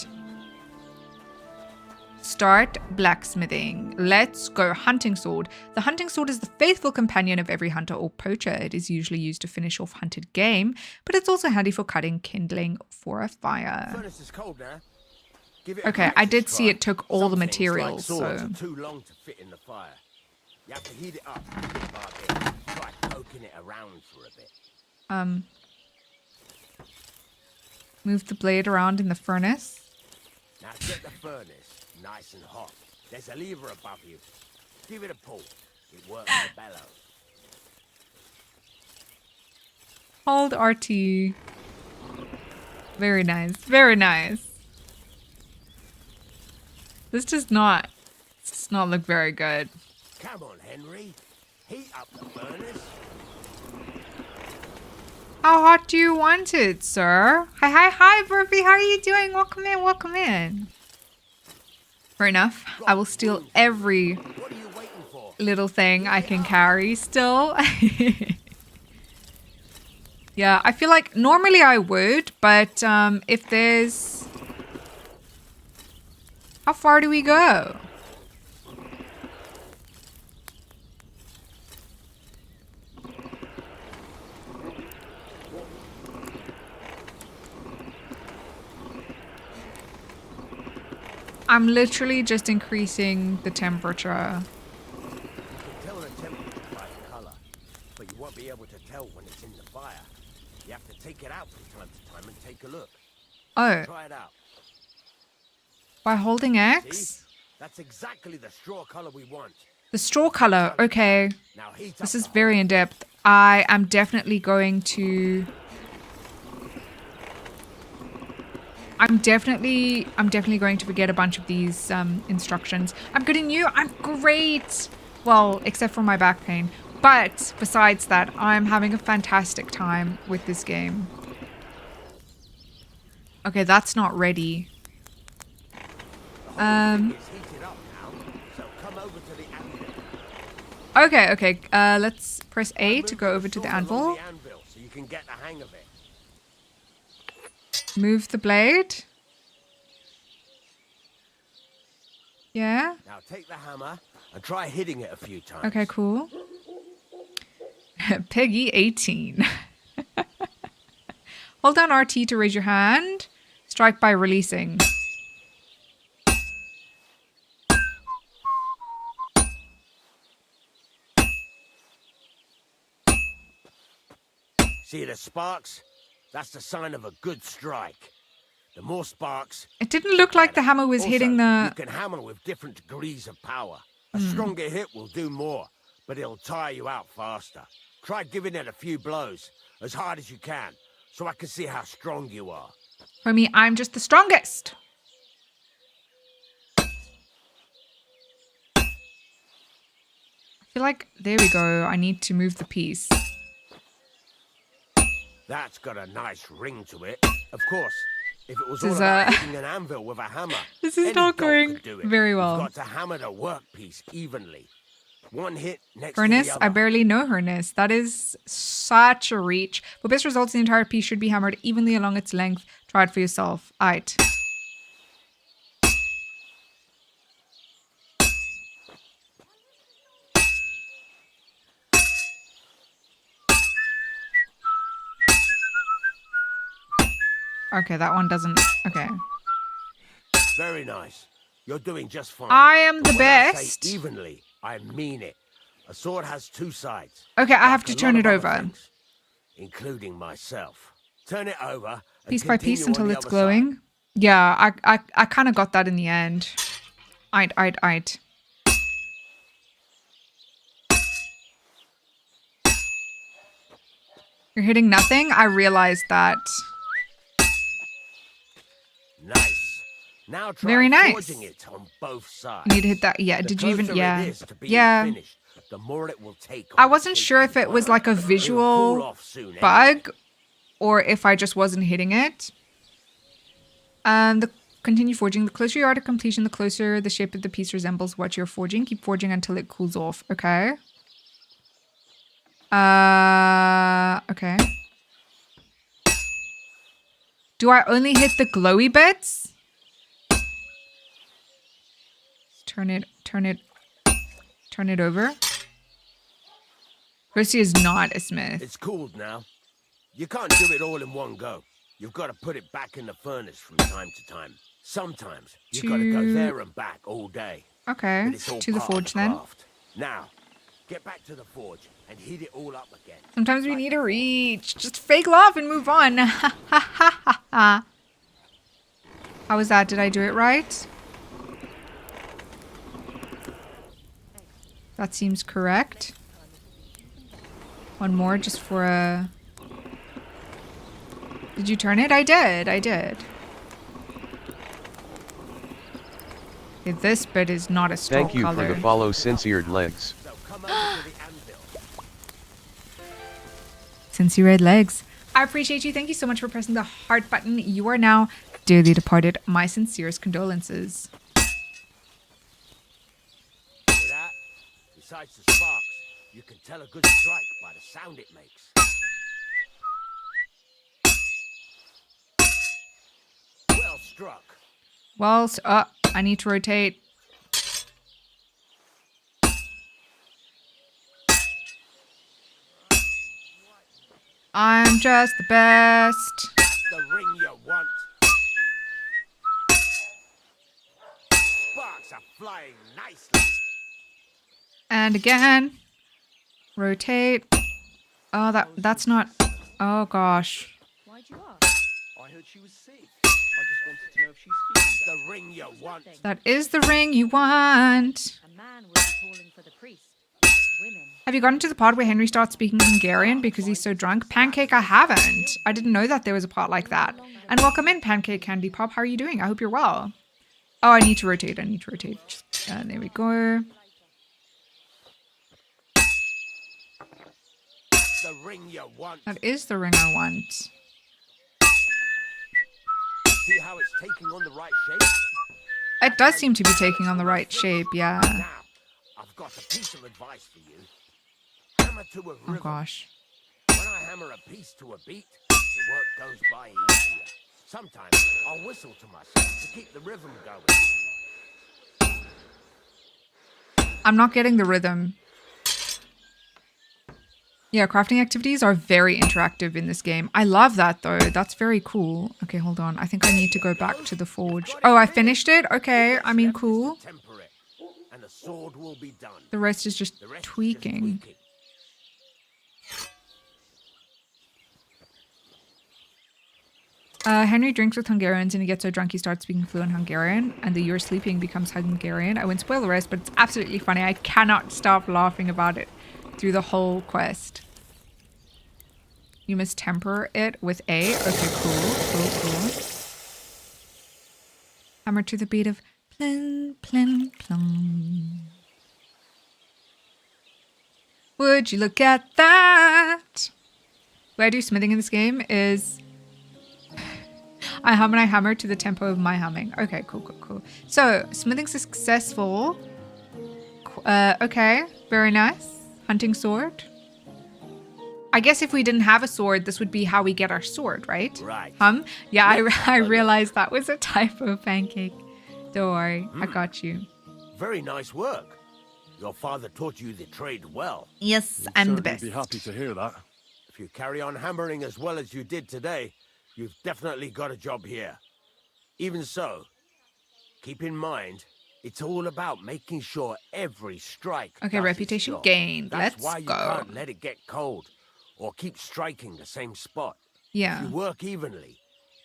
Start blacksmithing. Let's go. Hunting sword. The hunting sword is the faithful companion of every hunter or poacher. It is usually used to finish off hunted game, but it's also handy for cutting kindling for a fire. Furnace is cold now. Give it a Okay, I practice did see try. it took all the Some things, materials, like swords, so... are too long to fit in the fire. You have to heat it up bit by bit. Try poking it around for a bit. Move the blade around in the furnace. Now get the furnace nice and hot. There's a lever above you. Give it a pull. It works the bellows. Hold RT. Very nice. Very nice. This does not look very good. Come on, Henry. Heat up the furnace. How hot do you want it, sir? Hi, Burpee. How are you doing? Welcome in, welcome in. Fair enough. I will steal every little thing I can carry still. Yeah, I feel like normally I would, but if there's... How far do we go? I'm literally just increasing the temperature. You can tell the temperature by the color, but you won't be able to tell when it's in the fire. You have to take it out from time to time and take a look. Oh. Try it out. By holding X? See? That's exactly the straw color we want. The straw color, okay. Now heat This up is very in-depth. I am definitely going to... I'm definitely going to forget a bunch of these instructions. I'm good and you? I'm great! Well, except for my back pain. But besides that, I'm having a fantastic time with this game. Okay, that's not ready. Okay. Let's press A to go over to the anvil. So you can get the hang of it. Move the blade. Yeah. Now take the hammer and try hitting it a few times. Okay, cool. Peggy 18. Hold down RT to raise your hand. Strike by releasing. See the sparks? That's the sign of a good strike. The more sparks... It didn't look like the hammer was also, hitting the... You can hammer with different degrees of power. A stronger hit will do more, but it'll tire you out faster. Try giving it a few blows, as hard as you can, so I can see how strong you are. For me, I'm just the strongest. I feel like... There we go. I need to move the piece. That's got a nice ring to it. Of course, if it was This all is, about hitting an anvil with a hammer, This is any not dog going could do it. very well. You've got to hammer the workpiece evenly. One hit next Furnace, to the I other. barely know Furnace. That is such a reach. For best results, the entire piece should be hammered evenly along its length. Try it for yourself. Aight. Okay, that one doesn't... Okay. Very nice. You're doing just fine. I am the When I best. say evenly, I mean it. A sword has two sides. Okay, I have like to a turn lot it of other over. things, including myself. Turn it over. And Piece by piece continue on until the it's other glowing. side. Yeah, I kind of got that in the end. Aight. You're hitting nothing? I realized that. Nice. Now try Very nice. forging it on both sides. You need to hit that. Yeah, The did you even... closer Yeah. it is to being Yeah. finished, the more it will take I on wasn't the sure if it was like a It'll cool visual off soon anyway. bug or if I just wasn't hitting it. Continue forging. The closer you are to completion, the closer the shape of the piece resembles what you're forging. Keep forging until it cools off. Okay. Okay. Do I only hit the glowy bits? Turn it over. Christy is not a smith. It's cooled now. You can't do it all in one go. You've got to put it back in the furnace from time to time. Sometimes you've got to go there and back all day. Okay, But it's all to the part of forge then. craft. Now, get back to the forge and heat it all up again. Sometimes we need a reach. Just fake love and move on. Ha ha ha ha ha. How was that? Did I do it right? That seems correct. One more just for a... Did you turn it? I did. I did. Okay, this bit is not a straw Thank you color. for the follow, Sincered Legs. Since you red legs. I appreciate you. Thank you so much for pressing the heart button. You are now dearly departed. My sincerest condolences. Hear that? Besides the sparks, you can tell a good strike by the sound it makes. Well struck. Well, I need to rotate. I'm just the best. The ring you want. Sparks are flying nicely. And again. Rotate. Oh, that's not... Oh, gosh. Why'd you ask? I heard she was sick. I just wanted to know if she's feeling better. The ring you want. That is the ring you want. A man will be calling for the priest, but women... Have you gotten to the part where Henry starts speaking Hungarian because he's so drunk? Pancake, I haven't. I didn't know that there was a part like that. And welcome in, Pancake Candy Pop. How are you doing? I hope you're well. Oh, I need to rotate. There we go. The ring you want. That is the ring I want. See how it's taking on the right shape? It does seem to be taking on the right shape, yeah. Now, I've got a piece of advice for you. Hammer to a rhythm. Oh gosh. When I hammer a piece to a beat, the work goes by easier. Sometimes I'll whistle to myself to keep the rhythm going. I'm not getting the rhythm. Yeah, crafting activities are very interactive in this game. I love that though. That's very cool. Okay, hold on. I think I need to go back to the forge. Oh, I finished it? Okay, I mean, cool. And the sword will be done. The rest is just tweaking. Henry drinks with Hungarians and he gets so drunk he starts speaking fluent Hungarian and the "you're sleeping" becomes Hungarian. I won't spoil the rest, but it's absolutely funny. I cannot stop laughing about it through the whole quest. You must temper it with A. Okay, cool. Hammer to the beat of plin, plin, plum. Would you look at that? What I do smithing in this game is I hum and I hammer to the tempo of my humming. Okay, cool. So, smithing successful. Okay, very nice. Hunting sword. I guess if we didn't have a sword, this would be how we get our sword, right? Right. Yeah, I realized that was a typo, Pancake. Don't worry, I got you. Very nice work. Your father taught you the trade well. Yes, I'm the best. Be happy to hear that. If you carry on hammering as well as you did today, you've definitely got a job here. Even so, keep in mind, it's all about making sure every strike. Okay, reputation gained. That's Let's why you go. can't let it get cold or keep striking the same spot. Yeah. If you work evenly,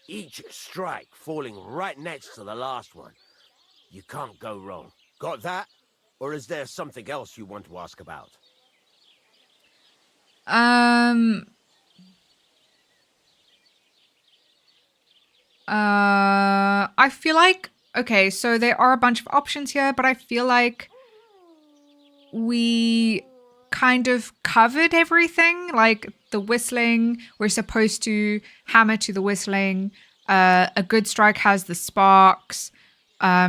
each strike falling right next to the last one, you can't go wrong. Got that? Or is there something else you want to ask about? I feel like, okay, so there are a bunch of options here, but I feel like we kind of covered everything. Like the whistling, we're supposed to hammer to the whistling. A good strike has the sparks.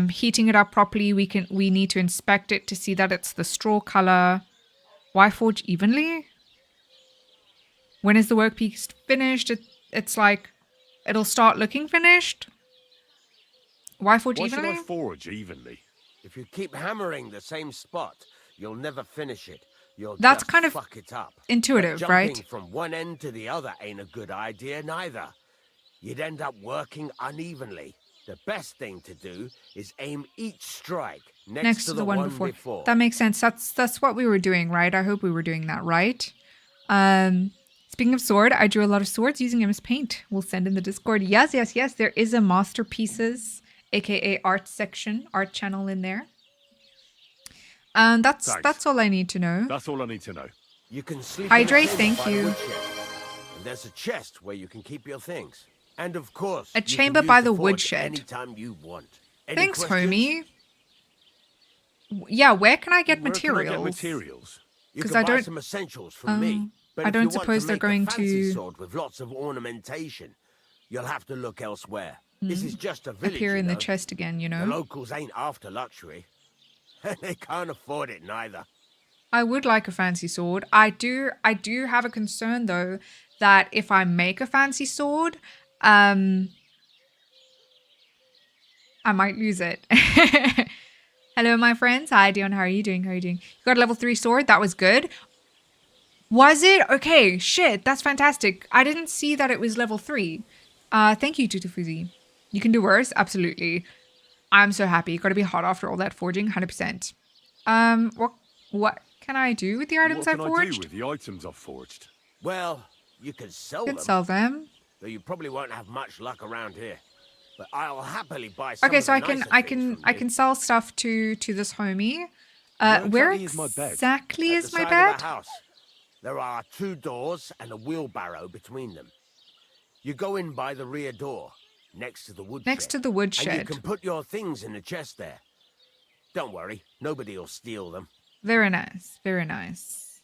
Heating it up properly, we need to inspect it to see that it's the straw color. Why forge evenly? When is the workpiece finished? It's like it'll start looking finished. Why forge Why evenly? should I forge evenly? If you keep hammering the same spot, you'll never finish it. You'll That's just kind of fuck it up. intuitive, But right? jumping from one end to the other ain't a good idea neither. You'd end up working unevenly. The best thing to do is aim each strike next to the one before. That makes sense. That's what we were doing, right? I hope we were doing that right. Speaking of sword, I drew a lot of swords using MS Paint. We'll send in the Discord. Yes. There is a masterpieces, aka art section, art channel in there. That's all I need to know. That's all I need to know. You can sleep Hydrate, in a chamber thank by the you. woodshed. And there's a chest where you can keep your things. And of course, A you can chamber use by the forge woodshed. anytime you want. Any Thanks, questions? homie. Yeah, where can I get Where can I get materials? materials? You 'Cause can I buy don't- some essentials from me. But I if don't you want suppose to they're make going a fancy to sword with lots of ornamentation, you'll have to look elsewhere. This is just a village, appear in you the know. chest again, you The know? locals ain't after luxury. They can't afford it neither. I would like a fancy sword. I do have a concern though that if I make a fancy sword, I might lose it. Hello, my friends. Hi, Dion. How are you doing? You got a level 3 sword? That was good. Was it? Okay, shit. That's fantastic. I didn't see that it was level 3. Thank you, Tutufuzi. You can do worse? Absolutely. I'm so happy. Got to be hot after all that forging, 100%. What can I do with the items I What can I forged? do with the items I've forged? Well, you can sell Could them. sell them. Though you probably won't have much luck around here. But I'll happily buy some Okay, of so the I can nicer I can sell stuff to this homie. Where Where exactly is my bed? exactly At is the my side bed? of the house. There are 2 doors and a wheelbarrow between them. You go in by the rear door, next to the woodshed. Next to the woodshed. And you can put your things in the chest there. Don't worry, nobody will steal them. Very nice. Very nice.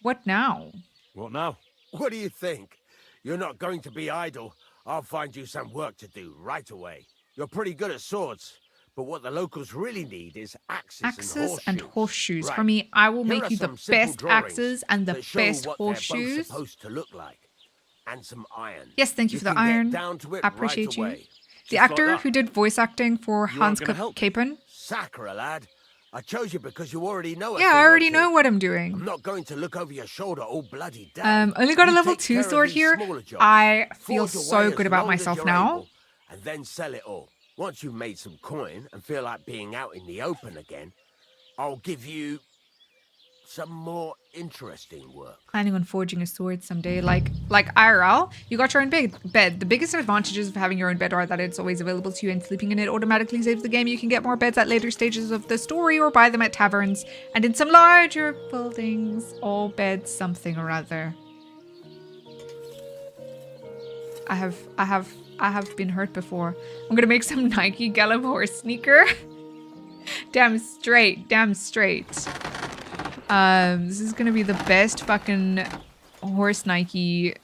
What now? What now? What do you think? You're not going to be idle. I'll find you some work to do right away. You're pretty good at swords, but what the locals really need is axes And horseshoes. Right. Homie, I will Here make are you the some simple best drawings axes and the that show best what they're both horseshoes. supposed to look like. And some iron. Yes, thank you for the can get iron. down to it I appreciate right you. away. The Just like actor that. who did voice acting for You Hans aren't gonna help. Capon. Sacre, lad. I chose you because you already know it. Yeah, I already know what I'm doing. I'm not going to look over your shoulder all bloody day. Only got a You level take 2 care of sword these here. smaller jobs. I feel Forge so away good as about long as myself you're now. able, and then sell it all. Once you've made some coin and feel like being out in the open again, I'll give you some more interesting work. Planning on forging a sword someday, like IRL. You got your own bed. The biggest advantages of having your own bed are that it's always available to you, and sleeping in it automatically saves the game. You can get more beds at later stages of the story, or buy them at taverns and in some larger buildings. All beds, something or other. I have been hurt before. I'm gonna make some Nike Gallop horse sneaker. Damn straight. This is gonna be the best fucking horse Nike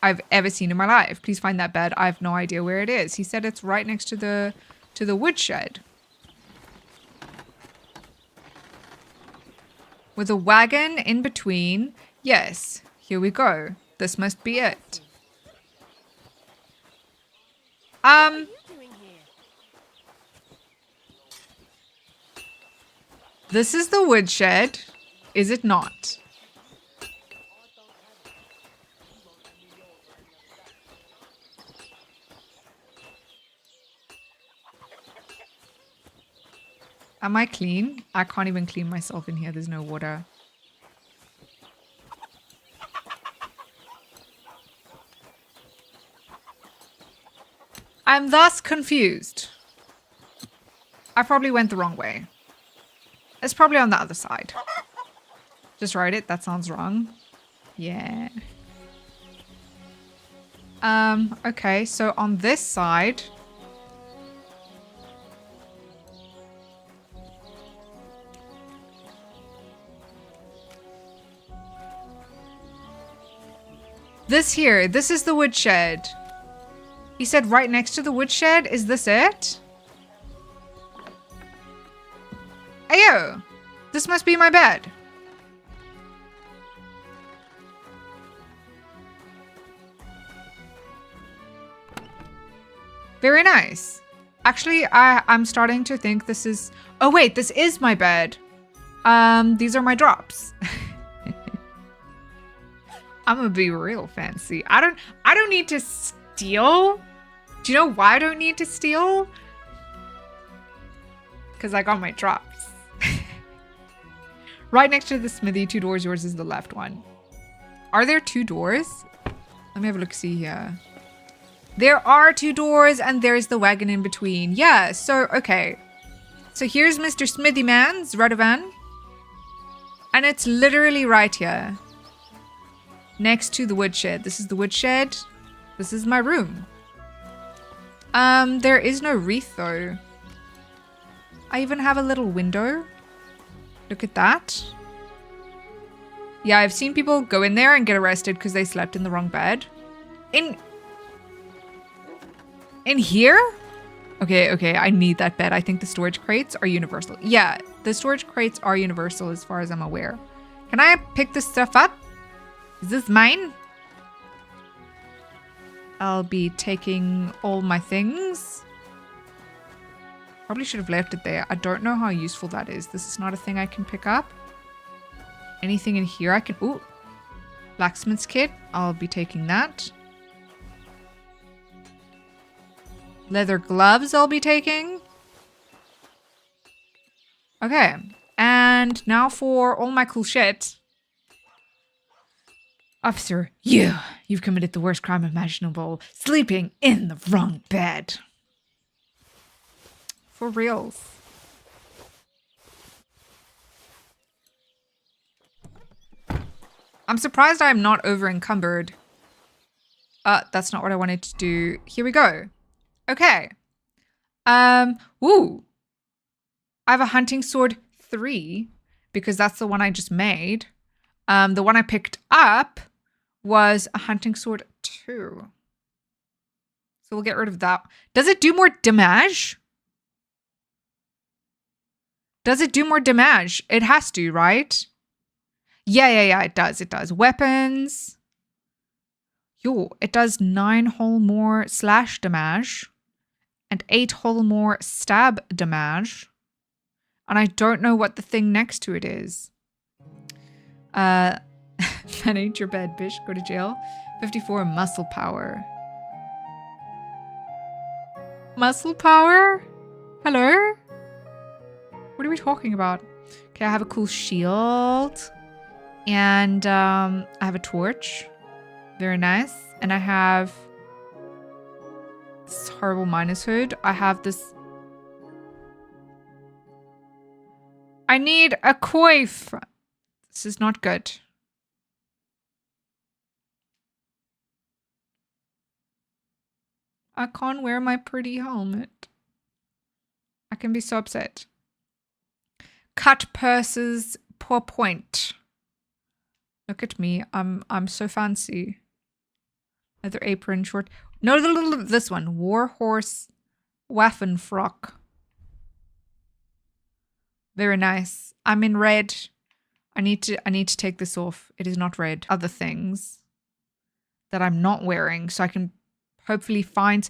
I've ever seen in my life. Please find that bed. I have no idea where it is. He said it's right next to the woodshed. With a wagon in between. Yes, here we go. This must be it. This is the woodshed. Is it not? Am I clean? I can't even clean myself in here. There's no water. I'm thus confused. I probably went the wrong way. It's probably on the other side. Just write it. That sounds wrong. Yeah. Okay, so on this side. This is the woodshed. He said right next to the woodshed. Is this it? Ayo! This must be my bed. Very nice. Actually, I'm starting to think this is... Oh, wait, this is my bed. These are my drops. I'm gonna be real fancy. I don't need to steal. Do you know why I don't need to steal? Because I got my drops. Right next to the smithy, 2 doors. Yours is the left one. Are there 2 doors? Let me have a look, see here. There are 2 doors and there's the wagon in between. Yeah, so, okay. So here's Mr. Smithy Man's Radovan. And it's literally right here. Next to the woodshed. This is the woodshed. This is my room. There is no wreath though. I even have a little window. Look at that. Yeah, I've seen people go in there and get arrested because they slept in the wrong bed. In here? Okay, I need that bed. I think the storage crates are universal. Yeah, the storage crates are universal as far as I'm aware. Can I pick this stuff up? Is this mine? I'll be taking all my things. Probably should have left it there. I don't know how useful that is. This is not a thing I can pick up. Anything in here I can... Ooh. Blacksmith's kit. I'll be taking that. Leather gloves I'll be taking. Okay. And now for all my cool shit. Officer, you've committed the worst crime imaginable. Sleeping in the wrong bed. For reals. I'm surprised I'm not over encumbered. That's not what I wanted to do. Here we go. Okay. Woo. I have a hunting sword 3 because that's the one I just made. The one I picked up was a hunting sword 2. So we'll get rid of that. Does it do more damage? Does it do more damage? It has to, right? Yeah, it does. It does. Weapons. Yo, it does 9 whole more slash damage and 8 whole more stab damage. And I don't know what the thing next to it is. Manage your bed, bitch. Go to jail. 54 muscle power. Muscle power? Hello? What are we talking about? Okay, I have a cool shield. And I have a torch. Very nice. And I have this horrible miner's hood. I have this... I need a coif. This is not good. I can't wear my pretty helmet. I can be so upset. Cut purses per point. Look at me. I'm so fancy. Leather apron, short. No, this one. Warhorse Waffenfrock. Very nice. I'm in red. I need to take this off. It is not red. Other things that I'm not wearing, so I can hopefully find.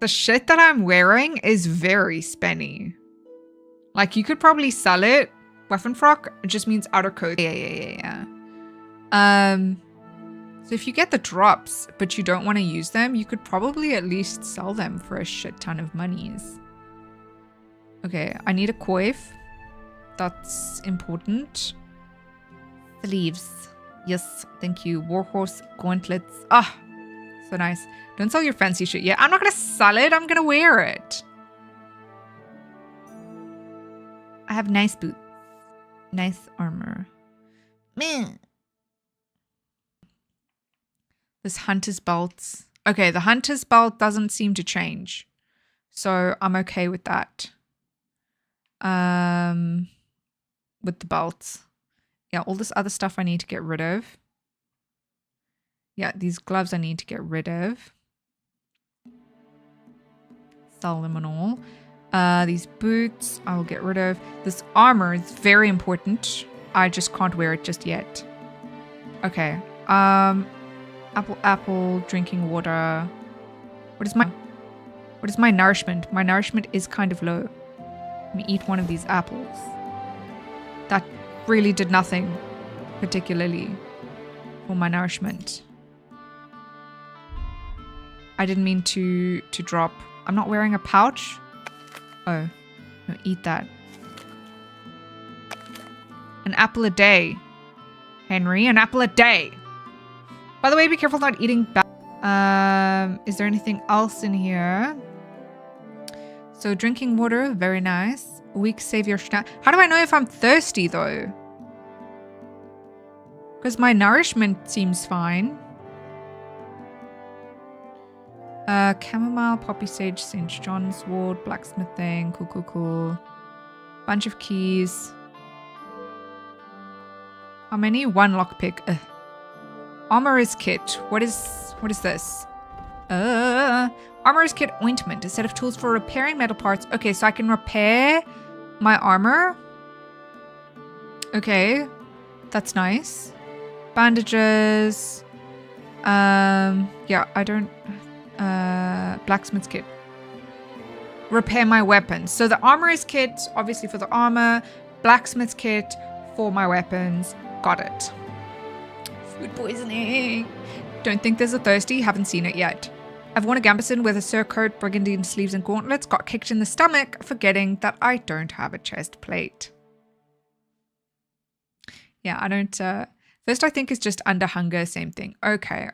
The shit that I'm wearing is very spenny. Like, you could probably sell it. Waffenfrock, it just means outer coat. Yeah. So if you get the drops, but you don't want to use them, you could probably at least sell them for a shit ton of monies. Okay, I need a coif. That's important. Sleeves. Yes, thank you. Warhorse gauntlets. Ah, so nice. Don't sell your fancy shit yet. I'm not going to sell it. I'm going to wear it. I have nice boots. Nice armor. Man. This hunter's belt. Okay, the hunter's belt doesn't seem to change. So I'm okay with that. With the belt. Yeah, all this other stuff I need to get rid of. Yeah, these gloves I need to get rid of. Sell them and all. These boots I will get rid of. This armor is very important. I just can't wear it just yet. Okay. Apple, drinking water. What is my nourishment? My nourishment is kind of low. Let me eat one of these apples. That really did nothing particularly for my nourishment. I didn't mean to drop. I'm not wearing a pouch. Oh, no, eat that. An apple a day. Henry, an apple a day. By the way, be careful not eating is there anything else in here? So drinking water, very nice. Weak savior snack. How do I know if I'm thirsty though? Because my nourishment seems fine. Chamomile, poppy sage, St. John's wort, blacksmithing, cool. Bunch of keys. How many? 1 lockpick. Armorer's kit. What is this? Armorer's kit ointment. A set of tools for repairing metal parts. Okay, so I can repair my armor. Okay, that's nice. Bandages. Yeah, I don't. Blacksmith's kit. Repair my weapons. So the armorer's kit, obviously for the armor. Blacksmith's kit for my weapons. Got it. Food poisoning. Don't think there's a thirsty. Haven't seen it yet. I've worn a gambeson with a surcoat, brigandine sleeves and gauntlets. Got kicked in the stomach, forgetting that I don't have a chest plate. Yeah, I don't. Thirst, I think, is just under hunger. Same thing. Okay.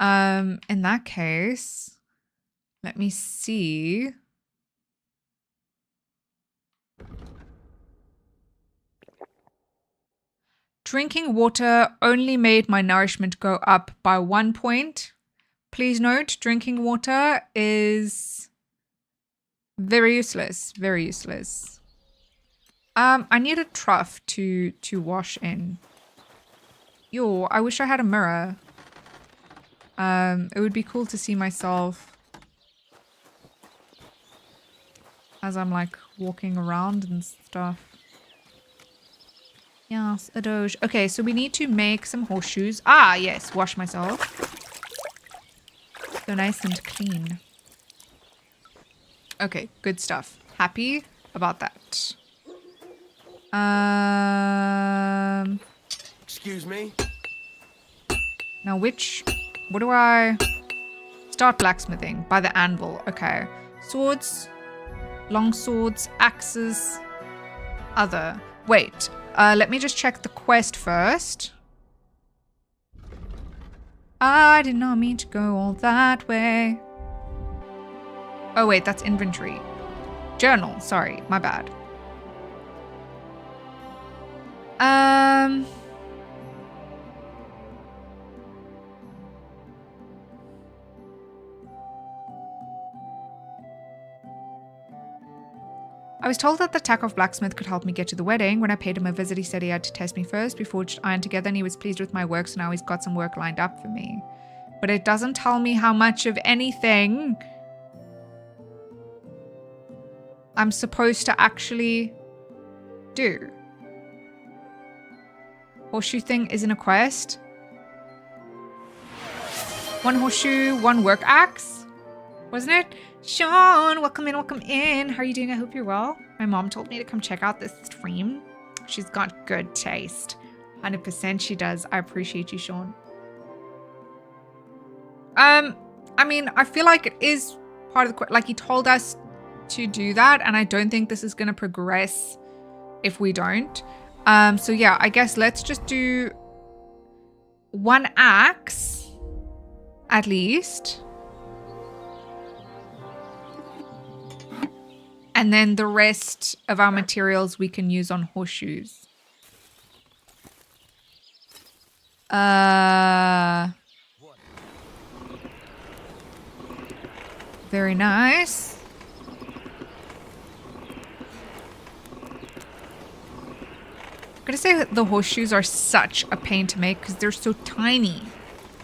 In that case, let me see. Drinking water only made my nourishment go up by 1 point. Please note, drinking water is very useless. Very useless. I need a trough to wash in. Yo, I wish I had a mirror. It would be cool to see myself as I'm like walking around and stuff. Yes, a doge. Okay, so we need to make some horseshoes. Ah, yes, wash myself. So nice and clean. Okay, good stuff. Happy about that. Excuse me? Now what do I... Start blacksmithing by the anvil. Okay. Swords, long swords, axes, other. Wait. Let me just check the quest first. I did not mean to go all that way. Oh wait, that's inventory. Journal, sorry, my bad. I was told that the Takov blacksmith could help me get to the wedding. When I paid him a visit, he said he had to test me first. We forged iron together and he was pleased with my work, so now he's got some work lined up for me. But it doesn't tell me how much of anything I'm supposed to actually do. Horseshoe thing isn't a quest. 1 horseshoe, 1 work axe. Wasn't it? Sean, welcome in. How are you doing? I hope you're well. My mom told me to come check out this stream. She's got good taste. 100% she does. I appreciate you, Sean. I mean, I feel like it is part of the... Like, he told us to do that, and I don't think this is going to progress if we don't. So yeah, I guess let's just do 1 axe, at least. And then the rest of our materials we can use on horseshoes. Very nice. I'm gonna say that the horseshoes are such a pain to make because they're so tiny.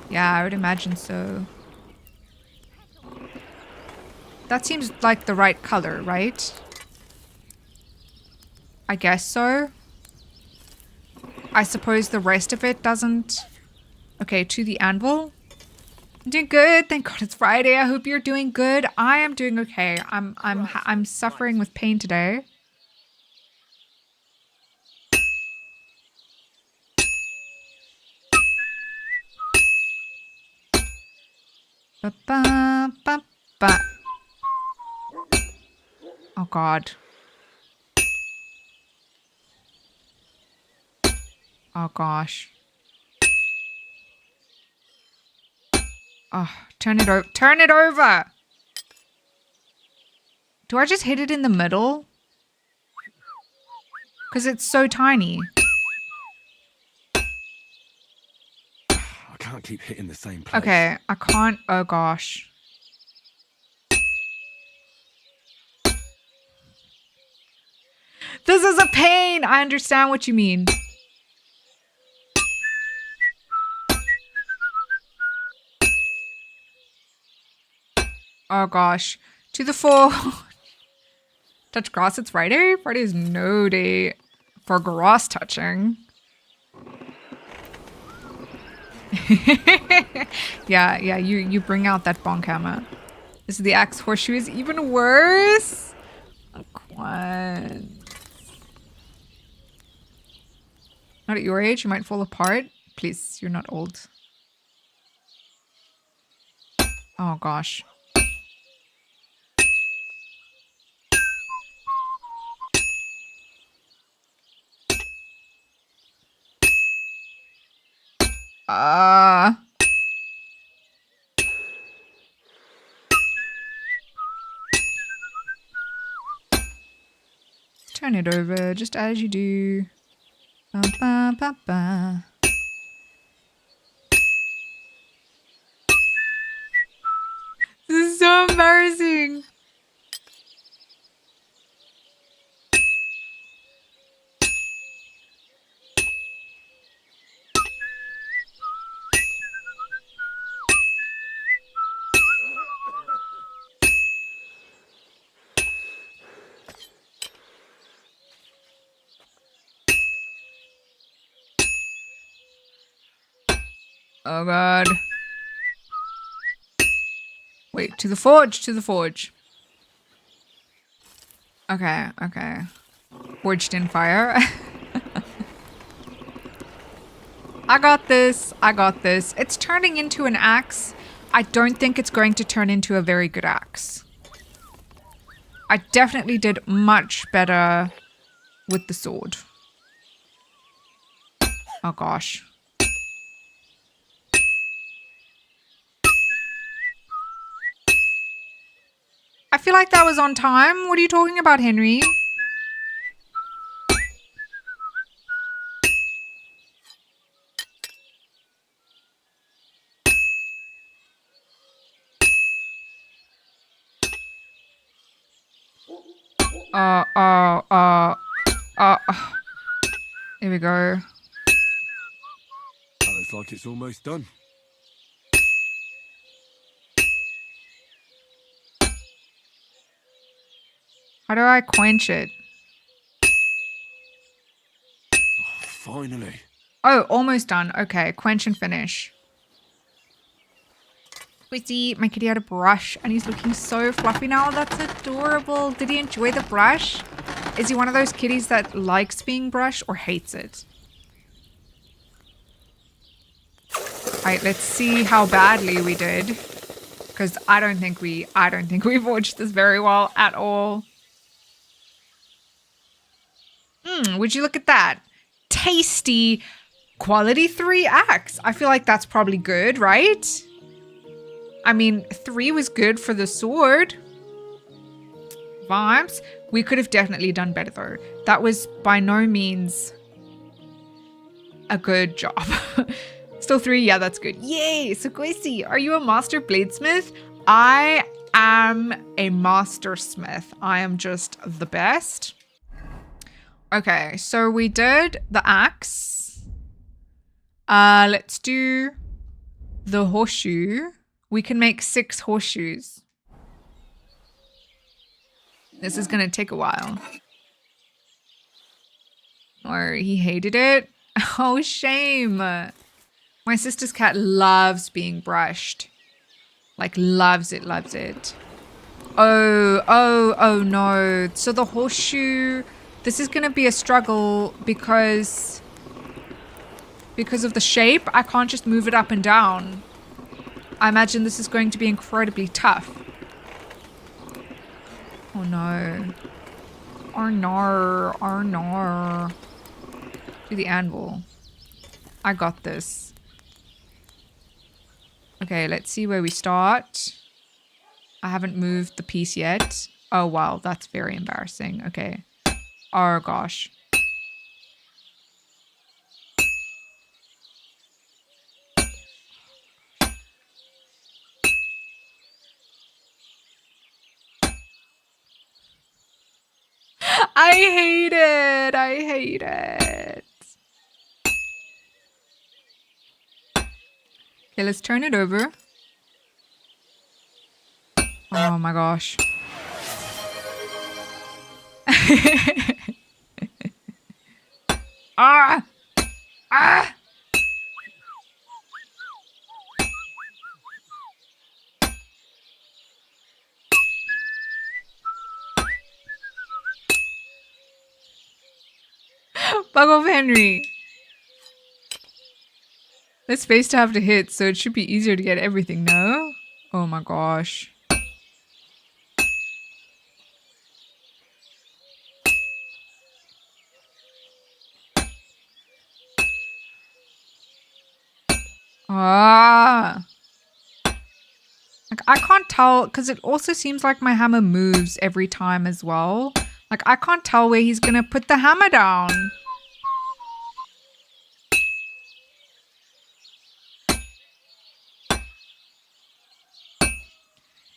Yeah, I would imagine so. That seems like the right color, right? I guess so. I suppose the rest of it doesn't. Okay, to the anvil. I'm doing good. Thank God it's Friday. I hope you're doing good. I am doing okay. I'm suffering with pain today. Ba, ba, ba, ba. Oh God. Oh gosh. Oh, turn it over. Turn it over. Do I just hit it in the middle? Because it's so tiny. I can't keep hitting the same place. Okay, I can't. Oh gosh. This is a pain. I understand what you mean. Oh gosh. To the fore. Touch grass, it's Friday? Friday is no day for grass touching. yeah, you bring out that bonk hammer. This is the axe horseshoe is even worse. Aquan. Not at your age, you might fall apart. Please, you're not old. Oh gosh. Turn it over just as you do. Ba, ba, ba, ba. This is so embarrassing. Oh god. Wait, to the forge, to the forge. Okay, okay. Forged in fire. I got this, I got this. It's turning into an axe. I don't think it's going to turn into a very good axe. I definitely did much better with the sword. Oh gosh. I feel like that was on time. What are you talking about, Henry? Here we go. That looks like it's almost done. How do I quench it? Finally. Oh, almost done. Okay, quench and finish. Squishy, my kitty had a brush and he's looking so fluffy now. That's adorable. Did he enjoy the brush? Is he one of those kitties that likes being brushed or hates it? Alright, let's see how badly we did. Because I don't think we forged this very well at all. Would you look at that? Tasty quality 3 axe. I feel like that's probably good, right? I mean, 3 was good for the sword. Vibes. We could have definitely done better though. That was by no means a good job. Still 3, yeah, that's good. Yay! So Gracie, are you a master bladesmith? I am a master smith. I am just the best. Okay, so we did the axe. Let's do the horseshoe. We can make 6 horseshoes. This is gonna take a while. Or he hated it. Oh, shame. My sister's cat loves being brushed. Like, loves it, loves it. Oh no. So the horseshoe, this is going to be a struggle because of the shape. I can't just move it up and down. I imagine this is going to be incredibly tough. Oh no. Oh no. Oh no. Do the anvil. I got this. Okay, let's see where we start. I haven't moved the piece yet. Oh wow, that's very embarrassing. Okay. Oh gosh. I hate it. I hate it. Okay, let's turn it over. Oh my gosh. Ah! Ah! Bug off, Henry. Let's space to have to hit, so it should be easier to get everything, no? Oh my gosh. Ah. Like, I can't tell, because it also seems like my hammer moves every time as well. Like, I can't tell where he's gonna put the hammer down.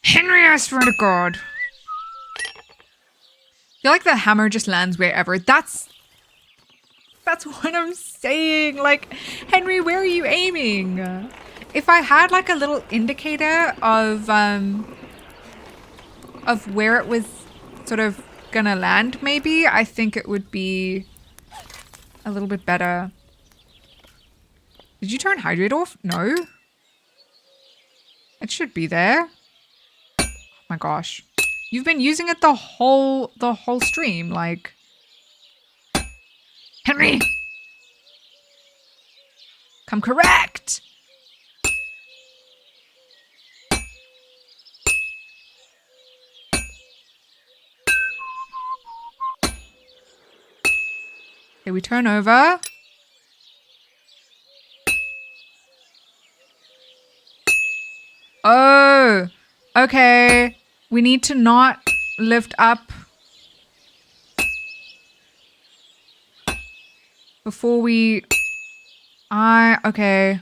Henry, I swear to God. I feel like the hammer just lands wherever. That's what I'm saying. Like, Henry, where are you aiming? If I had like a little indicator of where it was sort of gonna land, maybe, I think it would be a little bit better. Did you turn hydrate off? No. It should be there. Oh my gosh. You've been using it the whole stream, like. Henry! Come correct! Okay, we turn over. Oh, okay. We need to not lift up before we... Okay.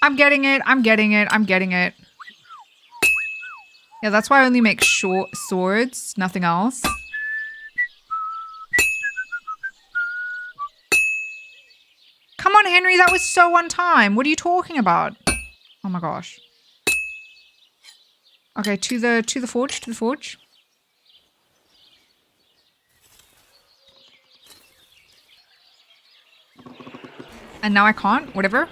I'm getting it. I'm getting it. I'm getting it. Yeah, that's why I only make short swords, nothing else. Come on, Henry, that was so on time. What are you talking about? Oh my gosh. Okay, to the forge, to the forge. And now I can't, whatever.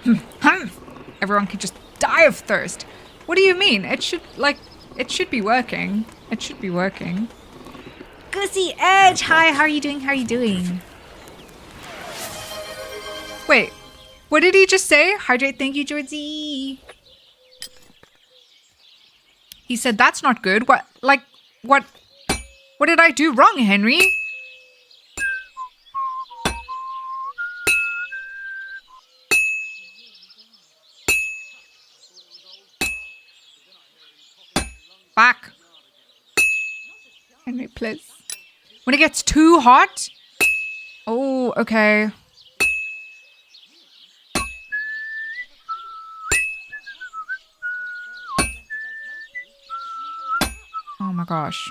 Everyone can just die of thirst. What do you mean? It should, like, it should be working. It should be working. Goosey Edge, hi, how are you doing? How are you doing? Wait, what did he just say? Hydrate, thank you, Georgie. He said that's not good. What, like, what did I do wrong, Henry? Back. Henry, please. When it gets too hot? Oh, okay. Oh my gosh.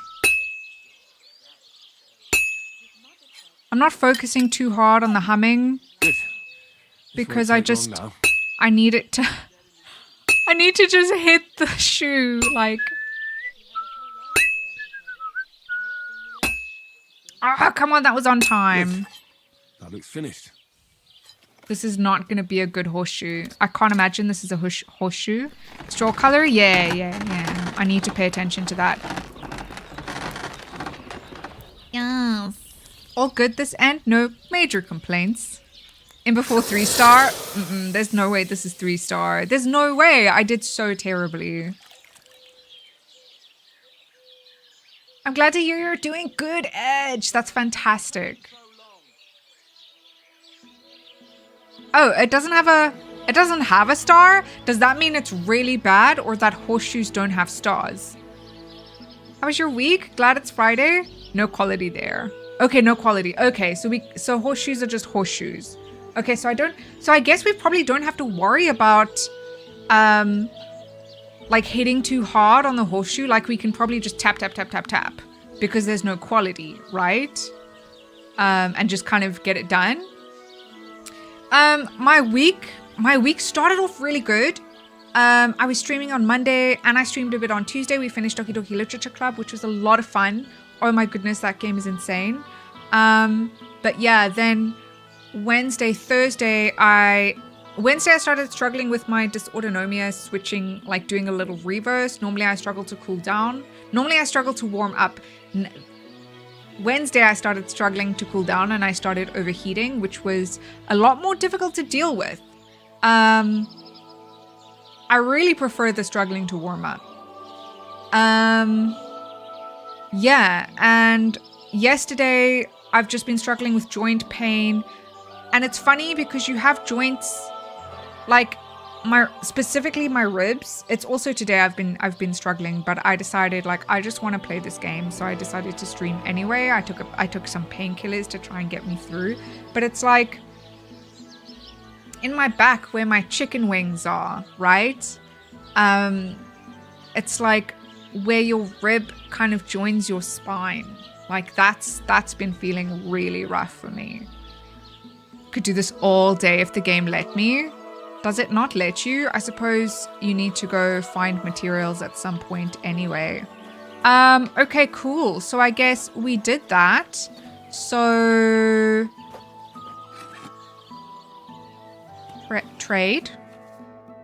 I'm not focusing too hard on the humming. Because I need it to... I need to just hit the shoe, like... Ah, come on, that was on time. That looks finished. This is not going to be a good horseshoe. I can't imagine this is a horseshoe. Straw color? Yeah. I need to pay attention to that. Yes. All good this end. No major complaints. In before 3-star? There's no way this is 3-star. There's no way. I did so terribly. I'm glad to hear you're doing good, Edge. That's fantastic. Oh, it doesn't have a star? Does that mean it's really bad or that horseshoes don't have stars? How was your week? Glad it's Friday? No quality there. Okay, no quality. Okay, so horseshoes are just horseshoes. Okay, so I guess we probably don't have to worry about like hitting too hard on the horseshoe. Like we can probably just tap because there's no quality, right? And just kind of get it done. My week started off really good. I was streaming on Monday and I streamed a bit on Tuesday. We finished Doki Doki Literature Club, which was a lot of fun. Oh my goodness, that game is insane. But yeah, then Wednesday, Thursday, I started struggling with my dysautonomia, switching, like doing a little reverse. Normally I struggle to cool down. Normally I struggle to warm up. Wednesday I started struggling to cool down and I started overheating, which was a lot more difficult to deal with. I really prefer the struggling to warm up. Yeah, and yesterday I've just been struggling with joint pain. And it's funny because you have joints like specifically my ribs. It's also today I've been struggling, but I decided like I just want to play this game, so I decided to stream anyway. I took some painkillers to try and get me through, but it's like in my back where my chicken wings are, right? It's like where your rib kind of joins your spine. Like that's been feeling really rough for me. Could do this all day if the game let me. Does it not let you? I suppose you need to go find materials at some point anyway. Okay, cool. So I guess we did that. So... Trade.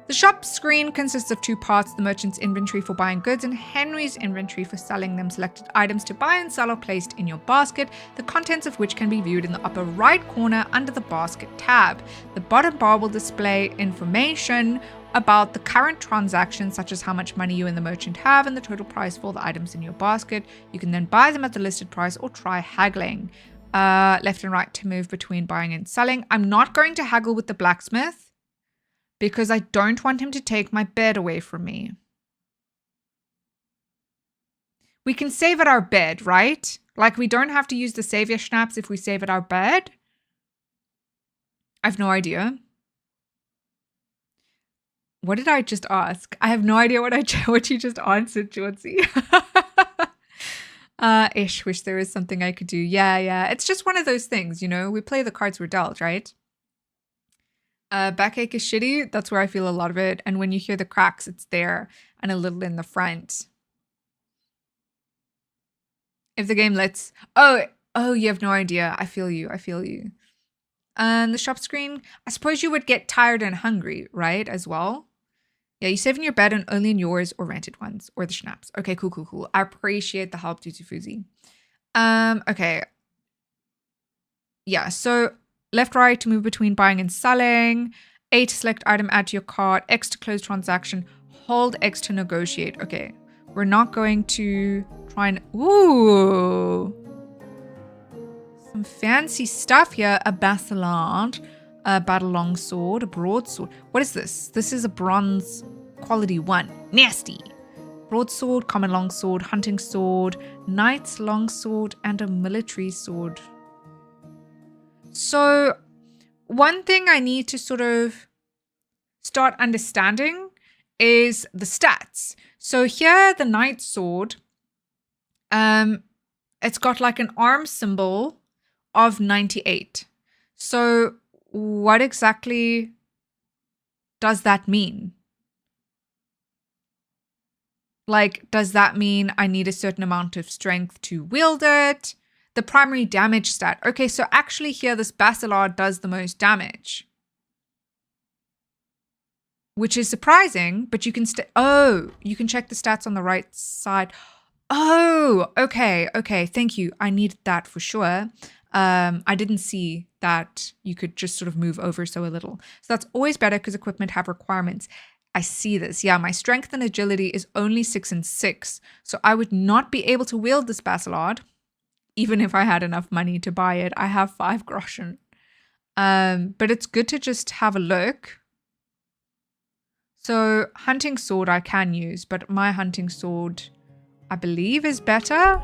The shop screen consists of two parts: the merchant's inventory for buying goods and Henry's inventory for selling them. Selected items to buy and sell are placed in your basket, the contents of which can be viewed in the upper right corner under the basket tab. The bottom bar will display information about the current transactions, such as how much money you and the merchant have and the total price for the items in your basket. You can then buy them at the listed price or try haggling. Left and right to move between buying and selling. I'm not going to haggle with the blacksmith, because I don't want him to take my bed away from me. We can save at our bed, right? Like we don't have to use the savior schnapps if we save at our bed. I have no idea. What did I just ask? I have no idea what you just answered, Georgie. Ish, wish there was something I could do. Yeah. It's just one of those things, you know? We play the cards we're dealt, right? Backache is shitty. That's where I feel a lot of it. And when you hear the cracks, it's there and a little in the front. If the game lets... Oh, you have no idea. I feel you. The shop screen. I suppose you would get tired and hungry, right? As well. Yeah, you save in your bed and only in yours or rented ones. Or the schnapps. Okay, cool. I appreciate the help, Tutu Fuzi. Okay. Yeah, so... Left, right to move between buying and selling. A to select item, add to your cart. X to close transaction. Hold X to negotiate. Okay. We're not going to try and... Ooh. Some fancy stuff here. A basilant. A battle longsword. A broadsword. What is this? This is a bronze quality 1. Nasty. Broadsword, common longsword, hunting sword, knight's longsword, and a military sword. So one thing I need to sort of start understanding is the stats. So here, the knight's sword, it's got like an arm symbol of 98. So what exactly does that mean? Like, does that mean I need a certain amount of strength to wield it? The primary damage stat. Okay, so actually here this Bacillard does the most damage. Which is surprising, but you can you can check the stats on the right side. Oh, okay, thank you. I needed that for sure. I didn't see that you could just sort of move over so a little. So that's always better because equipment have requirements. I see this. Yeah, my strength and agility is only 6 and 6. So I would not be able to wield this Bacillard, even if I had enough money to buy it. I have 5 groschen. But it's good to just have a look. So hunting sword I can use, but my hunting sword, I believe, is better.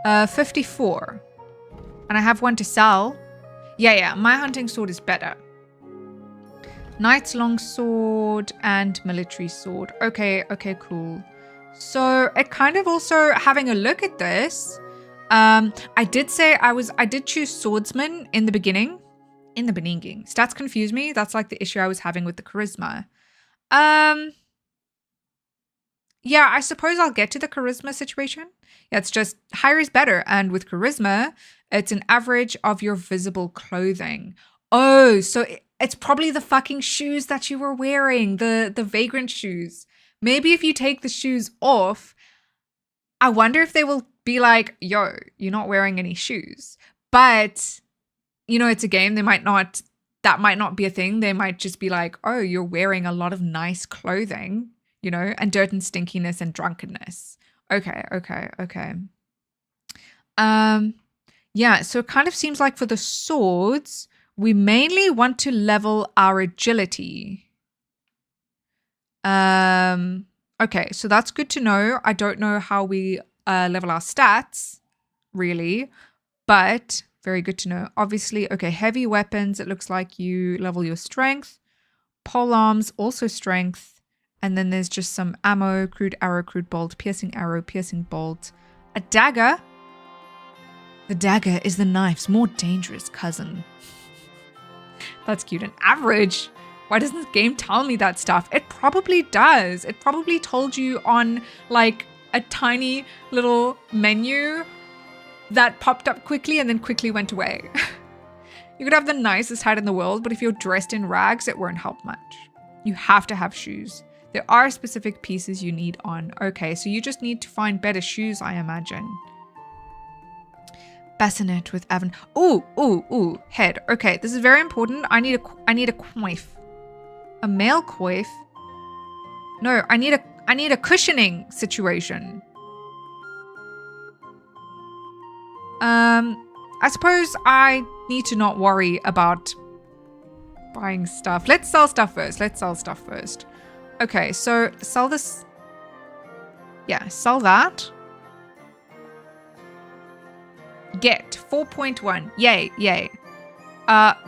Uh, 54. And I have one to sell. Yeah, my hunting sword is better. Knight's longsword and military sword. Okay, cool. So it kind of also, having a look at this, I did say I did choose swordsman in the beginning. Stats confuse me. That's like the issue I was having with the charisma. Yeah, I suppose I'll get to the charisma situation. Yeah, it's just higher is better. And with charisma, it's an average of your visible clothing. Oh, so it's probably the fucking shoes that you were wearing, the vagrant shoes. Maybe if you take the shoes off, I wonder if they will be like, yo, you're not wearing any shoes. But, you know, it's a game. That might not be a thing. They might just be like, oh, you're wearing a lot of nice clothing, you know, and dirt and stinkiness and drunkenness. Okay. Yeah, so it kind of seems like for the swords, we mainly want to level our agility. Okay, so that's good to know. I don't know how we level our stats, really, but very good to know. Obviously, okay, heavy weapons, it looks like you level your strength. Pole arms, also strength. And then there's just some ammo, crude arrow, crude bolt, piercing arrow, piercing bolt. A dagger. The dagger is the knife's more dangerous cousin. That's cute. An average. Why doesn't this game tell me that stuff? It probably does. It probably told you on like a tiny little menu that popped up quickly and then quickly went away. You could have the nicest hat in the world, but if you're dressed in rags, it won't help much. You have to have shoes. There are specific pieces you need on. Okay, so you just need to find better shoes, I imagine. Bassinet with Avon. Ooh, head. Okay, this is very important. I need a coif. A male coif? No, I need a cushioning situation. I suppose I need to not worry about buying stuff. Let's sell stuff first. Okay, so sell this. Yeah, sell that. Get 4.1. Yay.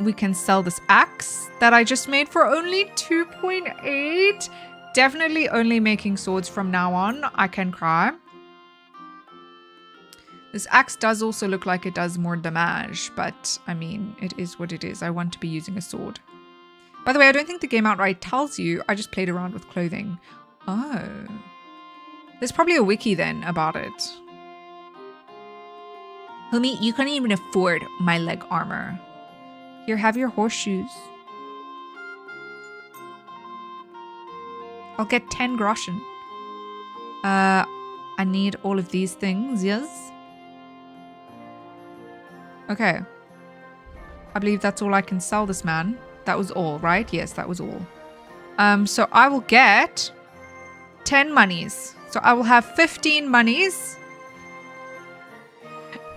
We can sell this axe that I just made for only 2.8. Definitely only making swords from now on. I can cry. This axe does also look like it does more damage, but I mean, it is what it is. I want to be using a sword. By the way, I don't think the game outright tells you. I just played around with clothing. Oh. There's probably a wiki then about it. Homie, you can't even afford my leg armor. Here, have your horseshoes. I'll get 10 groschen. I need all of these things, yes? Okay. I believe that's all I can sell this man. That was all, right? Yes, that was all. So I will get 10 monies. So I will have 15 monies.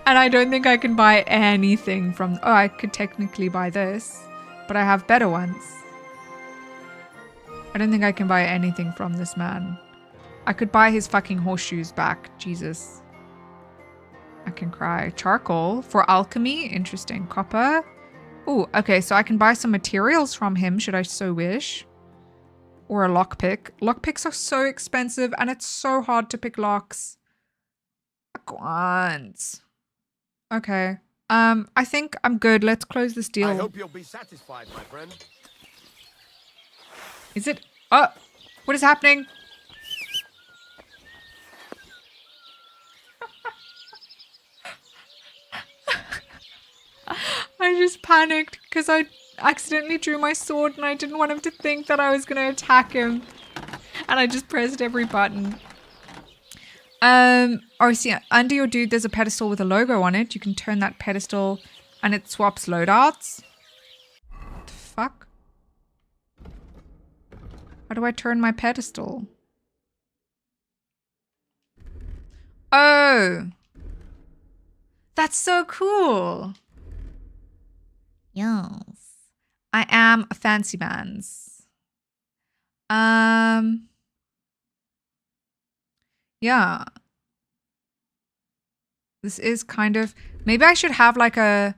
And I don't think I can buy anything from... Oh, I could technically buy this. But I have better ones. I don't think I can buy anything from this man. I could buy his fucking horseshoes back. Jesus. I can cry. Charcoal for alchemy. Interesting. Copper. Oh, okay. So I can buy some materials from him, should I so wish. Or a lockpick. Lockpicks are so expensive and it's so hard to pick locks. Quants. Okay. I think I'm good. Let's close this deal. I hope you'll be satisfied, my friend. Is it? Oh, what is happening? I just panicked because I accidentally drew my sword and I didn't want him to think that I was going to attack him. And I just pressed every button. Or see, under your dude, there's a pedestal with a logo on it. You can turn that pedestal and it swaps loadouts. What the fuck? How do I turn my pedestal? Oh. That's so cool. Yes. I am a fancy man's. Yeah. This is kind of, maybe I should have like a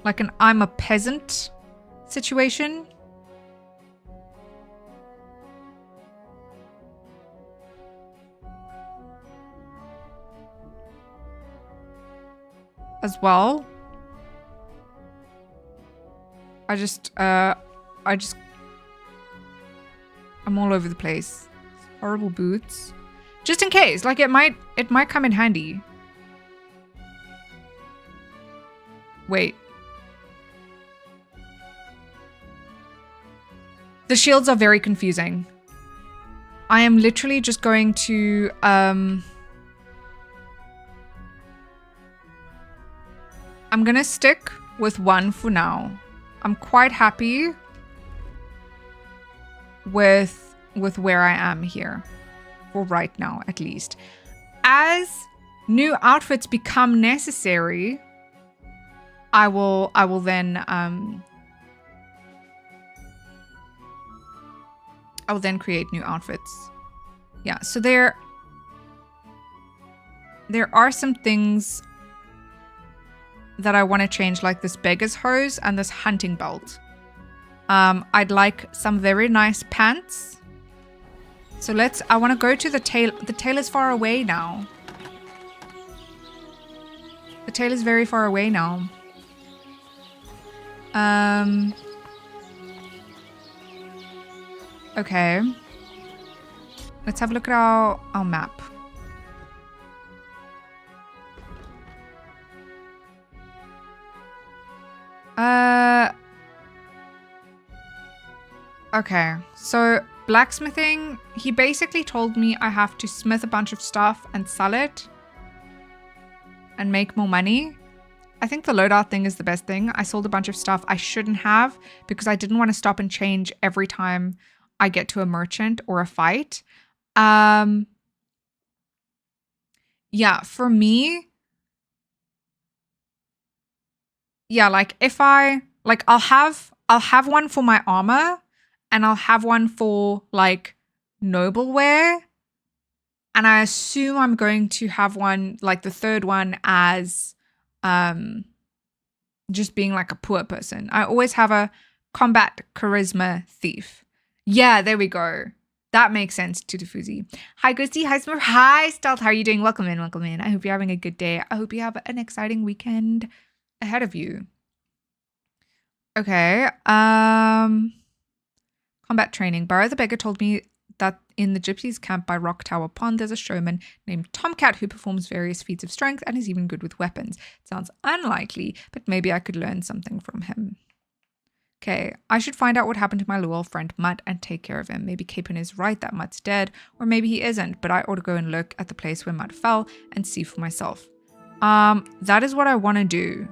like an I'm a peasant situation. As well. I'm all over the place. Horrible boots. Just in case, like it might come in handy. Wait. The shields are very confusing. I am literally just going to I'm gonna stick with one for now. I'm quite happy with where I am here. For right now, at least. As new outfits become necessary, I will then create new outfits. Yeah, so there are some things that I want to change, like this beggar's hose and this hunting belt. I'd like some very nice pants. So I want to go to the tail. The tail is far away now. The tail is very far away now. Okay. Let's have a look at our map. Okay, so blacksmithing, he basically told me I have to smith a bunch of stuff and sell it and make more money. I think the loadout thing is the best thing. I sold a bunch of stuff I shouldn't have because I didn't want to stop and change every time I get to a merchant or a fight. Yeah, for me, yeah, like if I'll have one for my armor. And I'll have one for, like, noble wear. And I assume I'm going to have one, like, the third one as just being, like, a poor person. I always have a combat charisma thief. Yeah, there we go. That makes sense to Diffusi. Hi, Ghosty. Hi, Smurf. Hi, Stealth. How are you doing? Welcome in. Welcome in. I hope you're having a good day. I hope you have an exciting weekend ahead of you. Okay. Combat training. Barrow the Beggar told me that in the Gypsies camp by Rock Tower Pond, there's a showman named Tomcat who performs various feats of strength and is even good with weapons. It sounds unlikely, but maybe I could learn something from him. Okay, I should find out what happened to my loyal friend Mutt and take care of him. Maybe Capon is right that Mutt's dead, or maybe he isn't, but I ought to go and look at the place where Mutt fell and see for myself. That is what I want to do.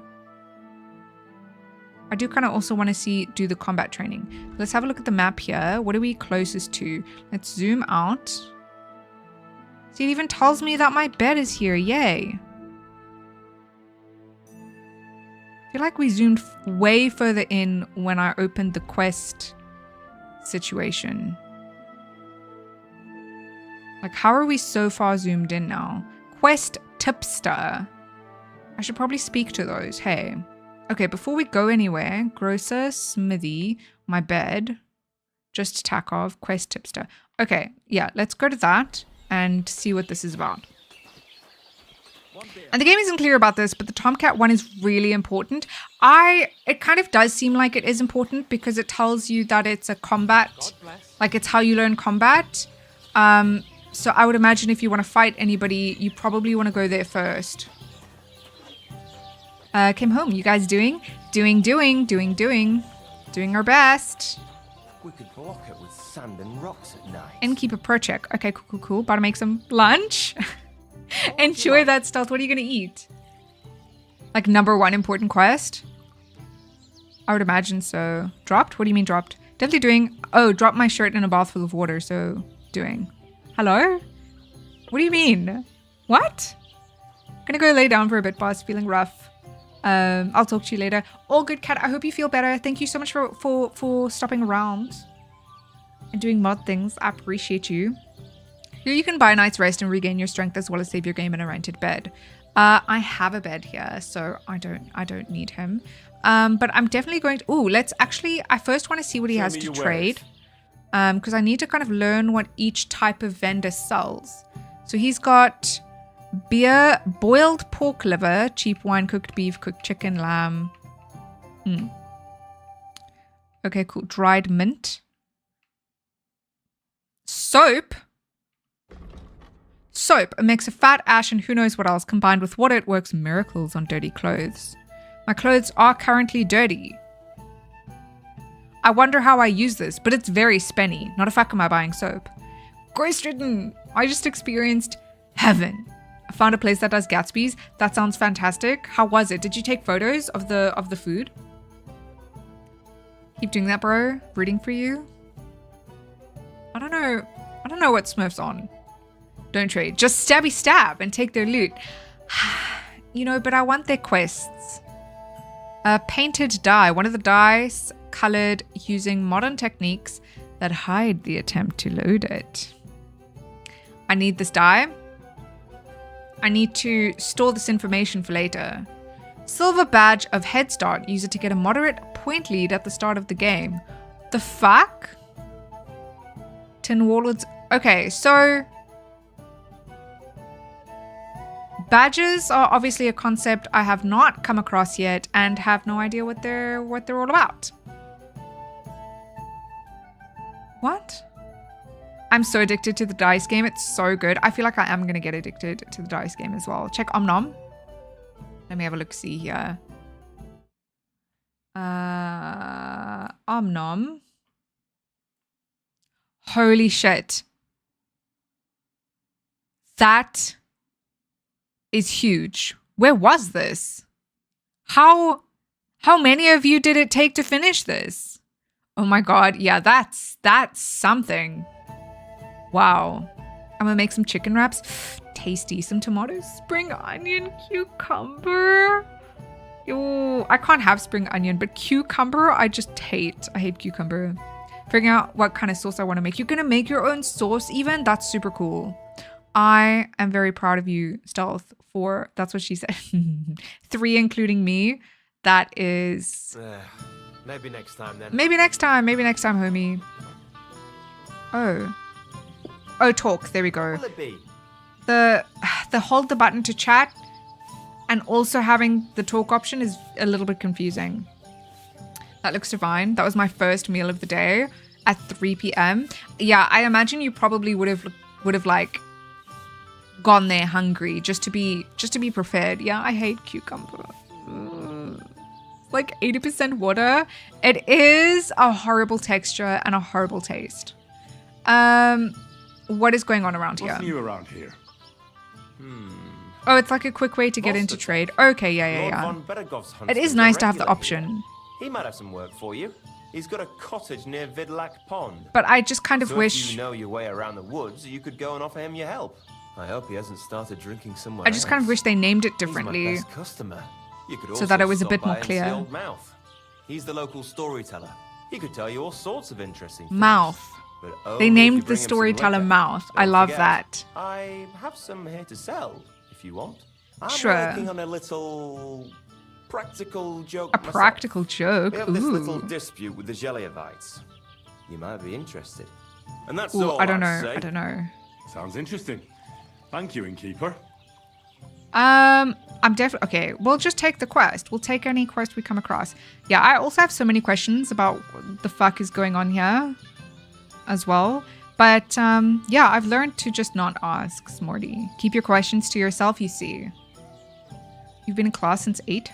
I do kind of also want to do the combat training. Let's have a look at the map here. What are we closest to? Let's zoom out. See, it even tells me that my bed is here. Yay. I feel like we zoomed way further in when I opened the quest situation. Like, how are we so far zoomed in now? Quest tipster. I should probably speak to those. Hey. Okay, before we go anywhere, grocer, smithy, my bed, just Takov, quest tipster. Okay, yeah, let's go to that and see what this is about. And the game isn't clear about this, but the Tomcat one is really important. It kind of does seem like it is important because it tells you that it's a combat, like it's how you learn combat. So I would imagine if you want to fight anybody, you probably want to go there first. Came home. You guys doing our best. We could block it with sand and rocks at night. Innkeeper pro check. Okay, cool. About to make some lunch. Enjoy that stealth. What are you going to eat? Like #1 important quest? I would imagine so. Dropped? What do you mean dropped? Definitely doing... Oh, dropped my shirt in a bath full of water, so doing. Hello? What do you mean? What? Gonna go lay down for a bit, boss. Feeling rough. I'll talk to you later. All good, Cat. I hope you feel better. Thank you so much for stopping around and doing mod things. I appreciate you. Here you can buy a night's rest and regain your strength as well as save your game in a rented bed. I have a bed here, so I don't need him. But I'm definitely going to... Ooh, let's actually... I first want to see what he has to trade. Because I need to kind of learn what each type of vendor sells. So he's got beer, boiled pork liver, cheap wine, cooked beef, cooked chicken, lamb. Okay, cool. Dried mint. Soap. Soap, a mix of fat, ash, and who knows what else. Combined with water, it works miracles on dirty clothes. My clothes are currently dirty. I wonder how I use this, but it's very spenny. Not a fuck am I buying soap. Ghost-ridden. I just experienced heaven. I found a place that does Gatsby's. That sounds fantastic. How was it? Did you take photos of the food? Keep doing that, bro. Rooting for you. I don't know what Smurf's on. Don't trade. Just stabby stab and take their loot. You know, but I want their quests. Painted dye. One of the dyes colored using modern techniques that hide the attempt to load it. I need this dye. I need to store this information for later. Silver badge of head start. Use it to get a moderate point lead at the start of the game. The fuck? Tin Warlords. Okay, so... Badges are obviously a concept I have not come across yet and have no idea what they're all about. What? I'm so addicted to the dice game. It's so good. I feel like I am going to get addicted to the dice game as well. Check Omnom. Let me have a look-see here. Omnom. Holy shit. That is huge. Where was this? How many of you did it take to finish this? Oh my god, yeah, that's something. Wow. I'm gonna make some chicken wraps. Tasty. Some tomatoes, spring onion, cucumber. Ew, I can't have spring onion, but cucumber I just hate. I hate cucumber. Figuring out what kind of sauce I want to make. You're gonna make your own sauce even? That's super cool. I am very proud of you, Stealth, for, that's what she said. 3 including me. That is... Maybe next time then. Maybe next time, homie. Oh, talk. There we go. What will it be? The hold the button to chat and also having the talk option is a little bit confusing. That looks divine. That was my first meal of the day at 3 p.m. Yeah, I imagine you probably would have like gone there hungry just to be prepared. Yeah, I hate cucumber. Like 80% water. It is a horrible texture and a horrible taste. What is going on around here? What's new around here? Oh, it's like a quick way to get into trade. Okay, yeah. It is nice to have the option. He might have some work for you. He's got a cottage near Vidlac Pond. But I just kind of wish... if you know your way around the woods, you could go and offer him your help. I hope he hasn't started drinking somewhere I just kind of wish they named it differently. He's my best customer. You could so that it was a bit more See clear. Old Mouth. He's the local storyteller. He could tell you all sorts of interesting things. Mouth. But they named the storyteller Mouth. I love that. I have some here to sell, if you want. I'm Sure. working on a little practical joke A practical joke? We have this Ooh. little dispute with the Geliovites. You might be interested. And that's Ooh, all I don't I'd know. say. I don't know. Sounds interesting. Thank you, innkeeper. I'm definitely okay. We'll just take the quest. We'll take any quest we come across. Yeah, I also have so many questions about what the fuck is going on here as well. But yeah, I've learned to just not ask, Smorty. Keep your questions to yourself, you see. You've been in class since 8?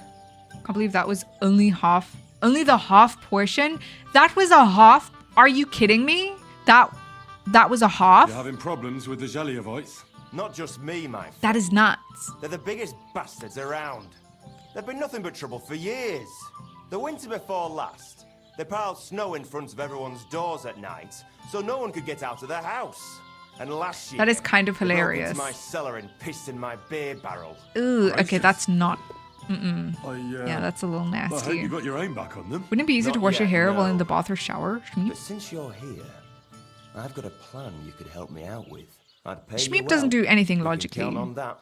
Can't believe that was only the half portion. That was a half. Are you kidding me? That was a half? You're having problems with the Jelliavites? Not just me, my friend. That is nuts. They're the biggest bastards around. They've been nothing but trouble for years. The winter before last, they piled snow in front of everyone's doors at night, so no one could get out of their house. And last year, that is kind of hilarious. They broke into my cellar and pissed in my beer barrel. Ooh, okay, that's not. Yeah, that's a little nasty. I hope you got your own back on them. Wouldn't it be easier to wash your hair while in the bath or shower? But since you're here, I've got a plan you could help me out with. I'd pay Shmeep you doesn't well. do anything You can logically. count on that.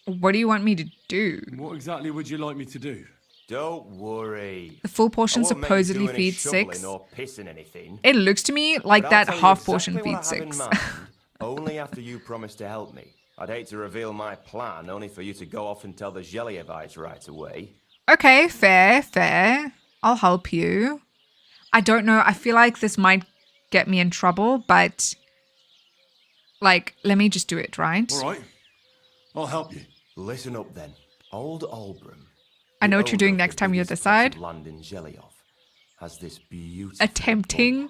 What do you want me to do? What exactly would you like me to do? Don't worry. The full portion I won't make you supposedly do any feeds shoveling 6. or pissing anything. It looks to me like But I'll that tell you half exactly portion what I feeds have in 6. mind, only after you promise to help me. I'd hate to reveal my plan, only for you to go off and tell the Jelliavites right away. Okay, fair. I'll help you. I don't know. I feel like this might get me in trouble, but like, let me just do it, right? All right. I'll help you. Listen up then. Old Albram. I know what you're doing next time you're this side. Land in Jelioff has this beautiful Attempting.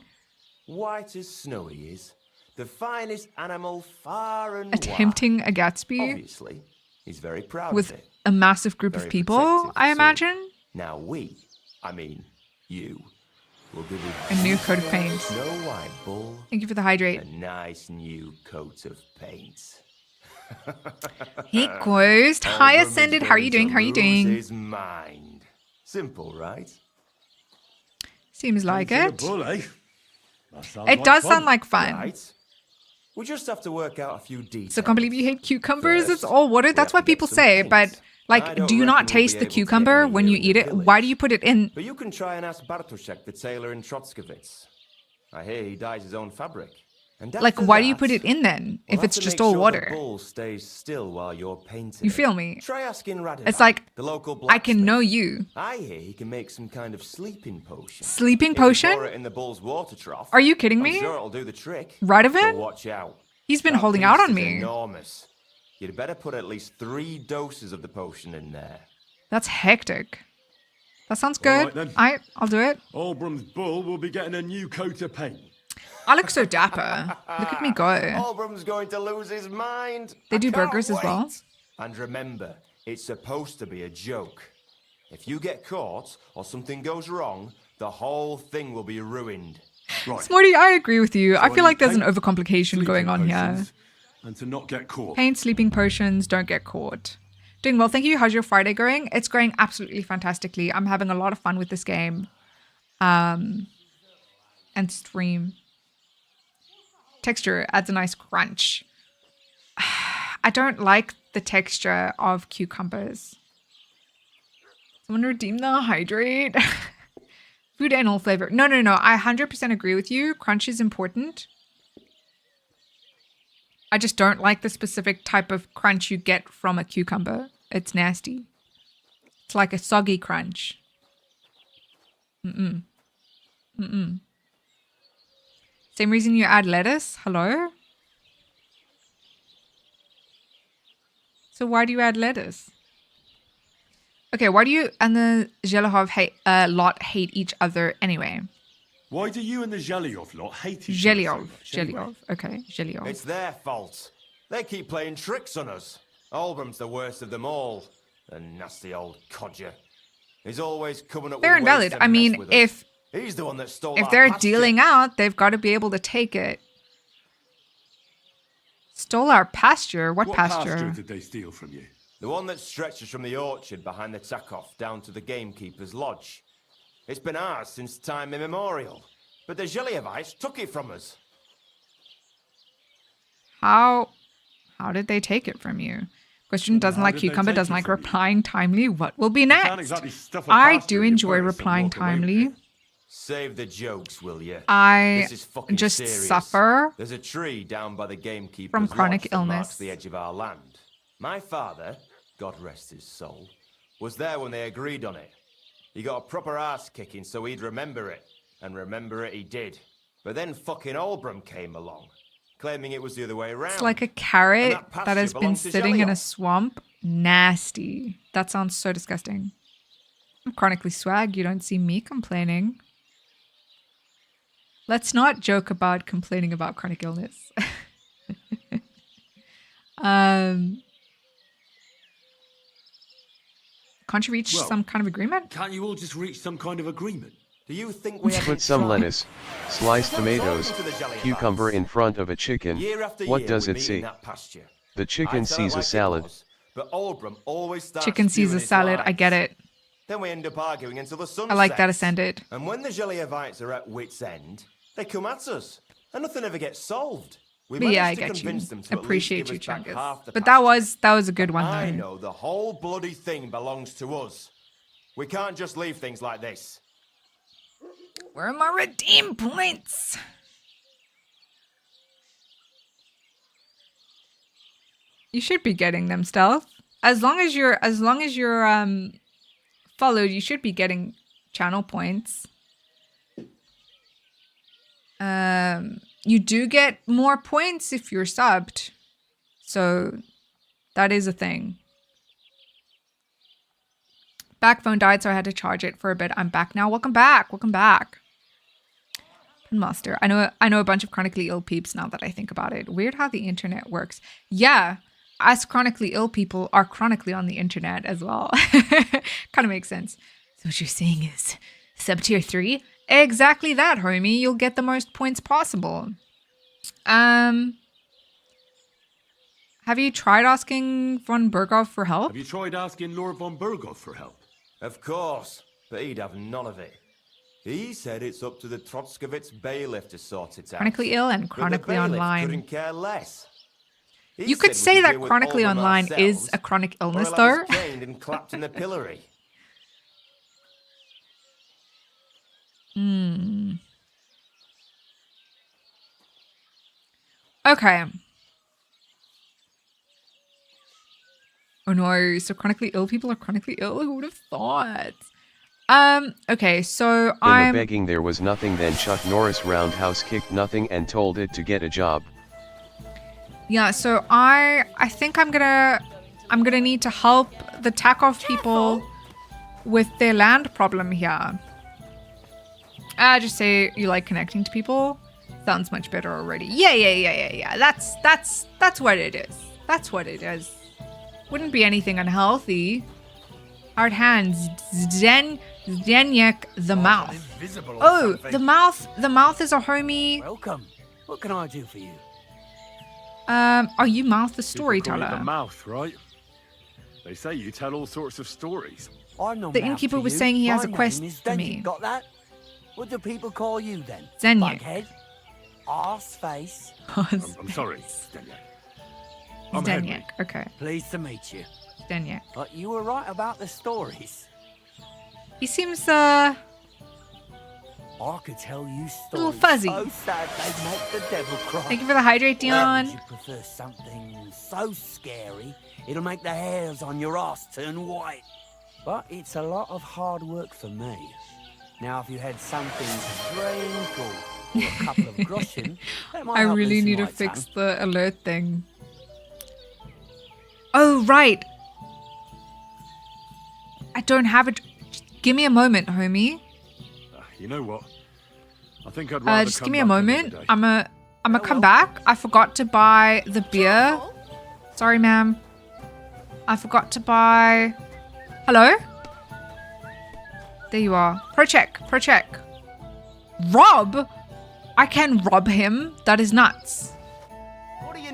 white as snow he is. The finest animal far and Attempting a Gatsby. Obviously, he's very proud With of it. a massive group Very of people, protective, I too. imagine. Now you, will give him A new coat of paint. Snow White bull. Thank you for the hydrate. A nice new coat of paint. Hey, Ghost. Hi, Albram is Ascended. How are you going doing? to How are you lose doing? His mind. Simple, right? Seems like it. Bull, eh? It does sound like fun. Right. We just have to work out a few details. So can't believe you hate cucumbers. First, it's all water. That's we what have to get people some say. paint. But I like, don't do you reckon not we'll be taste the able to get cucumber any when here you in eat the it? village. Why do you put it in? But you can try and ask Bartoszek, the tailor in Trotskovitz. I hear he dyes his own fabric. And Like, after why do you that, put it in then? we'll If have it's to just make all sure water. The bull stays still while you're painting. You it. feel me? Try asking Radovan, It's like, the local I can blacksmith. know you. I hear he can make some kind of sleeping potion. Sleeping If you potion? pour it in the bull's water trough, Are you kidding I'm me? sure it'll do the trick. Radovan? So watch out. He's been That holding out beast on is me. Enormous. You'd better put at least 3 doses of the potion in there. That's hectic. That sounds All good. right, then. I'll do it. Albram's bull will be getting a new coat of paint. I look so dapper. Look at me go. Albram's going to lose his mind. They I do can't burgers as well. wait. And remember, it's supposed to be a joke. If you get caught or something goes wrong, the whole thing will be ruined. Right. Smarty, I agree with you. So I I feel need like there's an paint, overcomplication going on here. potions, and to not get caught. Paint, sleeping potions, don't get caught. Doing well, thank you. How's your Friday going? It's going absolutely fantastically. I'm having a lot of fun with this game. And stream. Texture adds a nice crunch. I don't like the texture of cucumbers. Someone redeem the hydrate. Food and all flavor. No. I 100% agree with you. Crunch is important. I just don't like the specific type of crunch you get from a cucumber. It's nasty. It's like a soggy crunch. Same reason you add lettuce? Hello? So why do you add lettuce? Okay, why do you and the Zhelihov lot hate each other anyway? Why do you and the Zhelyov lot hate each other so Zhelyov. much, anyway? Zhelyov. Okay, Zhelyov. It's their fault. They keep playing tricks on us. Albram's the worst of them all. The nasty old codger. He's always coming up Fair with and ways valid. to I mess mean, with if us. He's the one that stole if our they're pasture. dealing out, they've got to be able to take it. Stole our pasture? What pasture? did they steal from you? The one that stretches from the orchard behind the Takov down to the gamekeeper's lodge. It's been ours since time immemorial, but the Zhelievites took it from us. How did they take it from you? Question doesn't How like did they cucumber, take doesn't it like from you? replying timely. What will be can't next? exactly stuff a I pasture do in your enjoy place and replying walk away with timely. Save the jokes, will you? I This is fucking just serious. suffer There's a tree down by the gamekeeper's from chronic lodge that marks illness. the edge of our land. My father, God rest his soul, was there when they agreed on it. He got a proper ass kicking so he'd remember it. And remember it he did. But then fucking Albram came along, claiming it was the other way around. It's like a carrot And that that has pasture been belongs to sitting in a Jelly-O. swamp. Nasty. That sounds so disgusting. I'm chronically swag. You don't see me complaining. Let's not joke about complaining about chronic illness. Can't you reach Well, some kind of agreement? Can't you all just reach some kind of agreement? Do you think we Put some lettuce, sliced tomatoes, cucumber in front of a chicken. What does it see? The chicken sees a salad. But Albram always starts Chicken sees spewing a his salad. I lies. get it. Then we end up arguing until the sun I like that sets. ascended. And when the Jelly-O-vites are at wit's end, they come at us, and nothing ever gets solved. We But yeah, I managed to get you. convince them to Appreciate at you, least give us back Chungus. half the But pasture. that was a good one I though. know the whole bloody thing belongs to us. We can't just leave things like this. Where are my redeem points? You should be getting them, Stealth. As long as you're followed, you should be getting channel points. You do get more points if you're subbed. So that is a thing. Backphone died, so I had to charge it for a bit. I'm back now. Welcome back. Welcome back. Master. I know a bunch of chronically ill peeps now that I think about it. Weird how the internet works. Yeah, us chronically ill people are chronically on the internet as well. Kind of makes sense. So what you're saying is sub tier 3? Exactly that, homie. You'll get the most points possible. Have you tried asking von Berghoff for help? Have you tried asking Lord von Berghoff for help? Of course, but he'd have none of it. He said it's up to the Trotskovitz bailiff to sort it out. Chronically ill and But the chronically bailiff online. couldn't care less. He You could said we say that deal with chronically Albram online is ourselves, a chronic or illness, he'll though. have us caned and clapped in the pillory. Okay. Oh no, so chronically ill people are chronically ill? Who would have thought? Okay, so In the begging there was nothing, then Chuck Norris roundhouse kicked nothing and told it to get a job. Yeah, so I think I'm gonna need to help the Takoff people with their land problem here. Just say you like connecting to people. Sounds much better already. Yeah. That's what it is. That's what it is. Wouldn't be anything unhealthy. Hard hands. Zdenyek the mouth. Oh, the mouth. The mouth is a homie. Welcome. What can I do for you? Are you Mouth the People call it storyteller? the mouth, right? They say you tell all sorts of stories. I'm no The mouth innkeeper to was you. saying he has My a quest name is for Denny. me. Got that? What do people call you then? Zenyek. Bughead? Arse face? I'm sorry, Stenya. I'm Henry. Zdenyek. Okay. Pleased to meet you. Zdenyek. But you were right about the stories. He seems I could tell you stories little fuzzy. so sad they'd make the devil cry. Thank you for the hydrate, Or Dion. would you prefer something so scary it'll make the hairs on your ass turn white? But it's a lot of hard work for me. Now, if you had something to drink or a couple of groschen, that might I help really loosen need to my fix tongue. the alert thing. Oh, right. I don't have it. Just give me a moment, homie. You know what? I think I'd rather Just come give me a back another moment. day. I'm come back. I forgot to buy the beer. Sorry, ma'am. I forgot to buy. Hello? There you are. Pro check. Rob? I can rob him. That is nuts.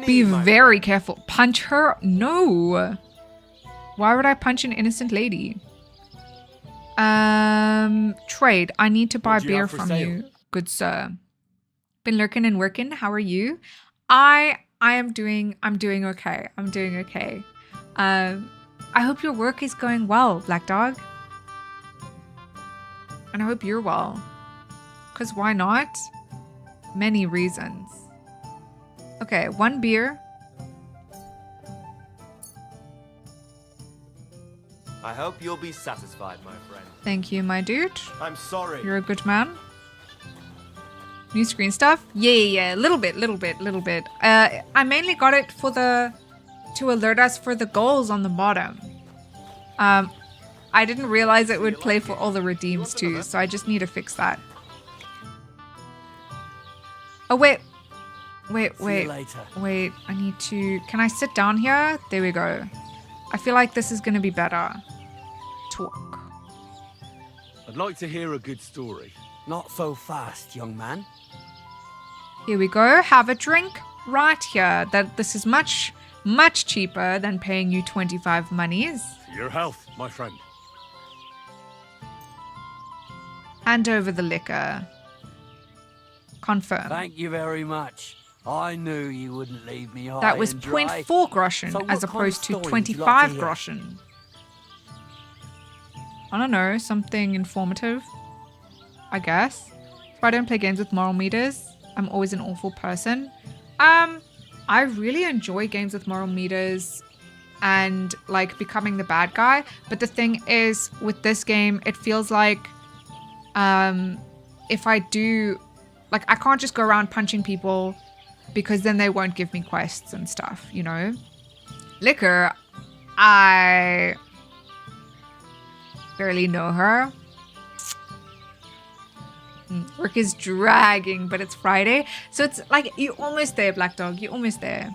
Be very careful. Punch her? No. Why would I punch an innocent lady? Trade. I need to buy What do you beer have for from sale? you, good sir. Been lurking and working. How are you? I'm doing okay. I'm doing okay. I hope your work is going well, Black Dog. And I hope you're well. Because why not? Many reasons. Okay, 1 beer. I hope you'll be satisfied, my friend. Thank you, my dude. I'm sorry. You're a good man. New screen stuff? Yeah. Little bit. I mainly got it for to alert us for the goals on the bottom. I didn't realize it would play for all the redeems too, so I just need to fix that. Oh, wait. Wait. I need to... Can I sit down here? There we go. I feel like this is going to be better. Talk. I'd like to hear a good story. Not so fast, young man. Here we go. Have a drink right here. This is much cheaper than paying you 25 monies. For your health, my friend. Hand over the liquor. Confirm. Thank you very much. I knew you wouldn't leave me high That was and dry. 0.4 groschen So as what kind of opposed to story would you 25 like to hear? groschen. I don't know, something informative, I guess. If I don't play games with moral meters, I'm always an awful person. I really enjoy games with moral meters and like becoming the bad guy. But the thing is, with this game, it feels like if I do, like, I can't just go around punching people because then they won't give me quests and stuff, you know? Liquor, I barely know her. Work is dragging, but it's Friday. So it's like, you're almost there, Black Dog. You're almost there.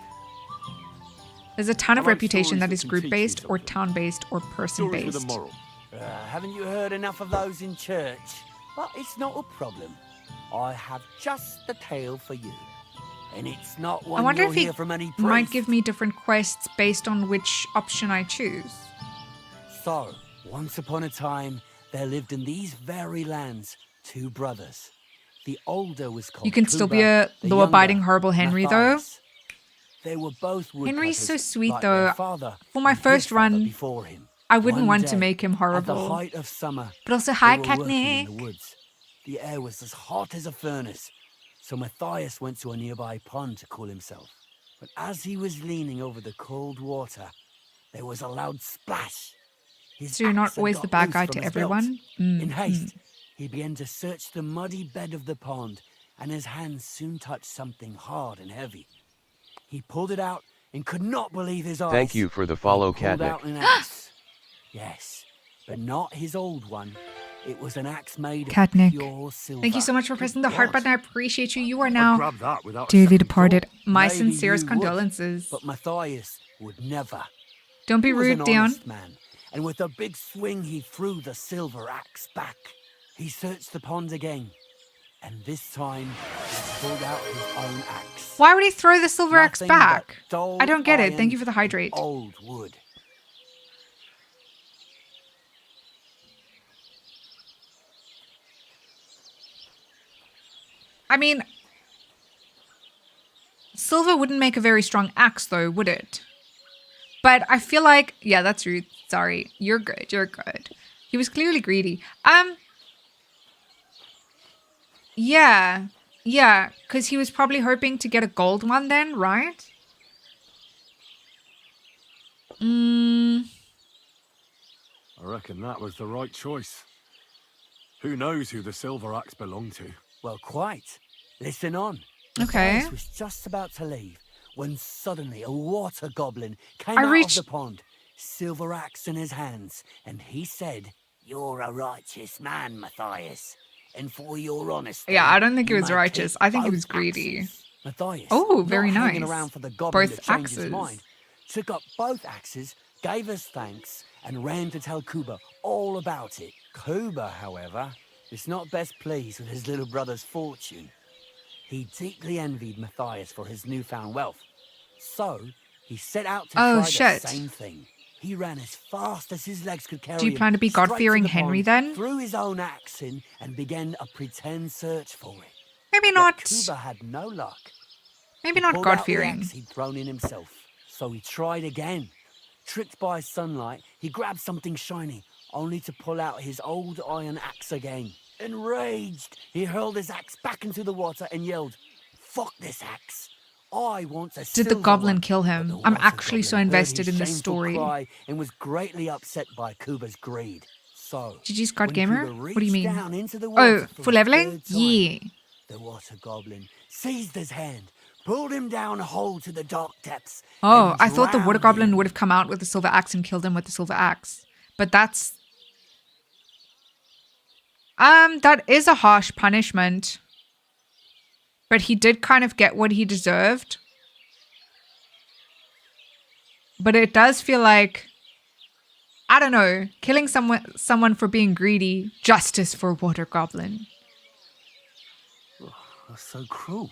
There's a ton of reputation that is group-based or town-based or person-based. Haven't you heard enough of those in church? But it's not a problem. I have just the tale for you. And it's not one I wonder you'll if he hear from any priest. might give me different quests based on which option I choose. So, once upon a time, there lived in these very lands 2 brothers. The older was called You can still be Kuba, a the law-abiding, younger, horrible Henry, Matthias. They were both Henry's so woodcutters, sweet, like though. their father For my and his first father run, before him. I wouldn't One want to day, make him At the horrible. height of summer, But also, hi, they were working in Katnick. the woods. The air was as hot as a furnace, so Matthias went to a nearby pond to cool himself. But as he was leaning over the cold water, there was a loud splash. His So you're not axe had always got the bad loose guy from to his belt. everyone? In haste, he began to search the muddy bed of the pond, and his hands soon touched something hard and heavy. He pulled it out and could not believe his eyes. Thank you for the follow, He pulled Katnick. out an axe. Yes, but not his old one. It was an axe made Katnick. of pure silver. Thank you so much for pressing the heart What? button. I appreciate you. You are I'd now grab that without a dearly second departed. My Maybe sincerest you would, condolences. But Matthias would never. Don't be He was rude, an Dion. honest man, and with a big swing he threw the silver axe back. He searched the pond again, and this time he pulled out his own axe. Why would he throw the silver axe Nothing but back? dull I don't get it. Thank iron you for the hydrate. and old wood. I mean, silver wouldn't make a very strong axe, though, would it? But I feel like, yeah, that's rude. Sorry, you're good. You're good. He was clearly greedy. Yeah, because he was probably hoping to get a gold one then, right? I reckon that was the right choice. Who knows who the silver axe belonged to? Well, quite. Listen on. Okay. Matthias was just about to leave when suddenly a water goblin came I out reached- of the pond, silver axe in his hands, and he said, "You're a righteous man, Matthias, and for your honesty." Yeah, I don't think he you was may righteous. keep I think he both was greedy. axes." Matthias, Oh, very not hanging nice. around for the goblin Both to change his axes. mind, took up both axes, gave us thanks, and ran to tell Kuba all about it. Kuba, however, is not best pleased with his little brother's fortune. He deeply envied Matthias for his newfound wealth. So, he set out to Oh, try shit. the same thing. He ran as fast as his legs could carry Do you him plan to be straight God-fearing the Henry pond, then? threw his own axe in, and began a pretend search for it. Maybe But not. Kuba had no luck. Maybe He not pulled out the God-fearing. axe he'd thrown in himself. So he tried again. Tricked by sunlight, he grabbed something shiny, only to pull out his old iron axe again. Enraged, he hurled his axe back into the water and yelled, "Fuck this axe! I want a Did the silver goblin one." kill But him? the I'm water actually so goblin heard invested his in the shameful story. cry and was greatly upset by Kuba's greed. So, GG Scott when Gamer? Kuba What do you reached mean? down into the Oh, water for for the leveling? third time, Yeah. the water goblin seized his hand, pulled him down whole to the dark depths. Oh, and I thought the water drowned goblin him. would have come out with the silver axe and killed him with the silver axe. But that is a harsh punishment. But he did kind of get what he deserved. But it does feel like, I don't know, killing someone for being greedy, justice for water goblin. That's so cruel.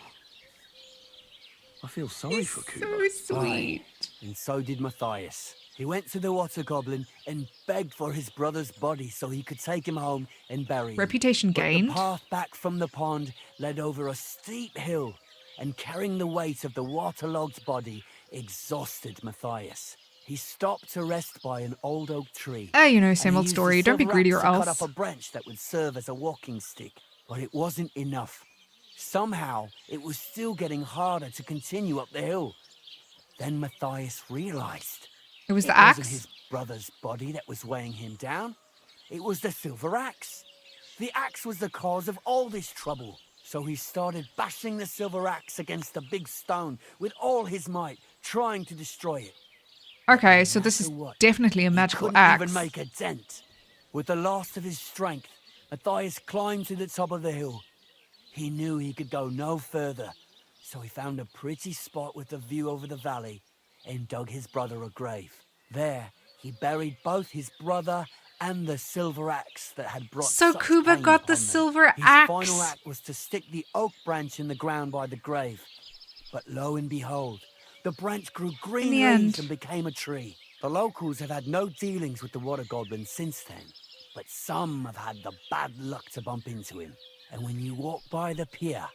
I feel sorry for Kuba. So sweet. Aye, and so did Matthias. He went to the water goblin and begged for his brother's body so he could take him home and bury him. Reputation But gained. the path back from the pond led over a steep hill, and carrying the weight of the waterlogged body exhausted Matthias. He stopped to rest by an old oak tree. You know, and same he old used story. the Don't be silver greedy axe or to cut else. up a branch that would serve as a walking stick. But it wasn't enough. Somehow, it was still getting harder to continue up the hill. Then Matthias realized It was the wasn't axe? his brother's body that was weighing him down. It was the silver axe. The axe was the cause of all this trouble. So he started bashing the silver axe against the big stone with all his might, trying to destroy it. Okay, so this is definitely a magical Couldn't axe. even make a dent. With the last of his strength, Matthias climbed to the top of the hill. He knew he could go no further, so he found a pretty spot with a view over the valley and dug his brother a grave. There, he buried both his brother and the silver axe that had brought So such Kuba pain got the upon them. silver His axe. final act was to stick the oak branch in the ground by the grave. But lo and behold, the branch grew green the leaves end. and became a tree. The locals have had no dealings with the water goblin since then, but some have had the bad luck to bump into him. And when you walk by the pier,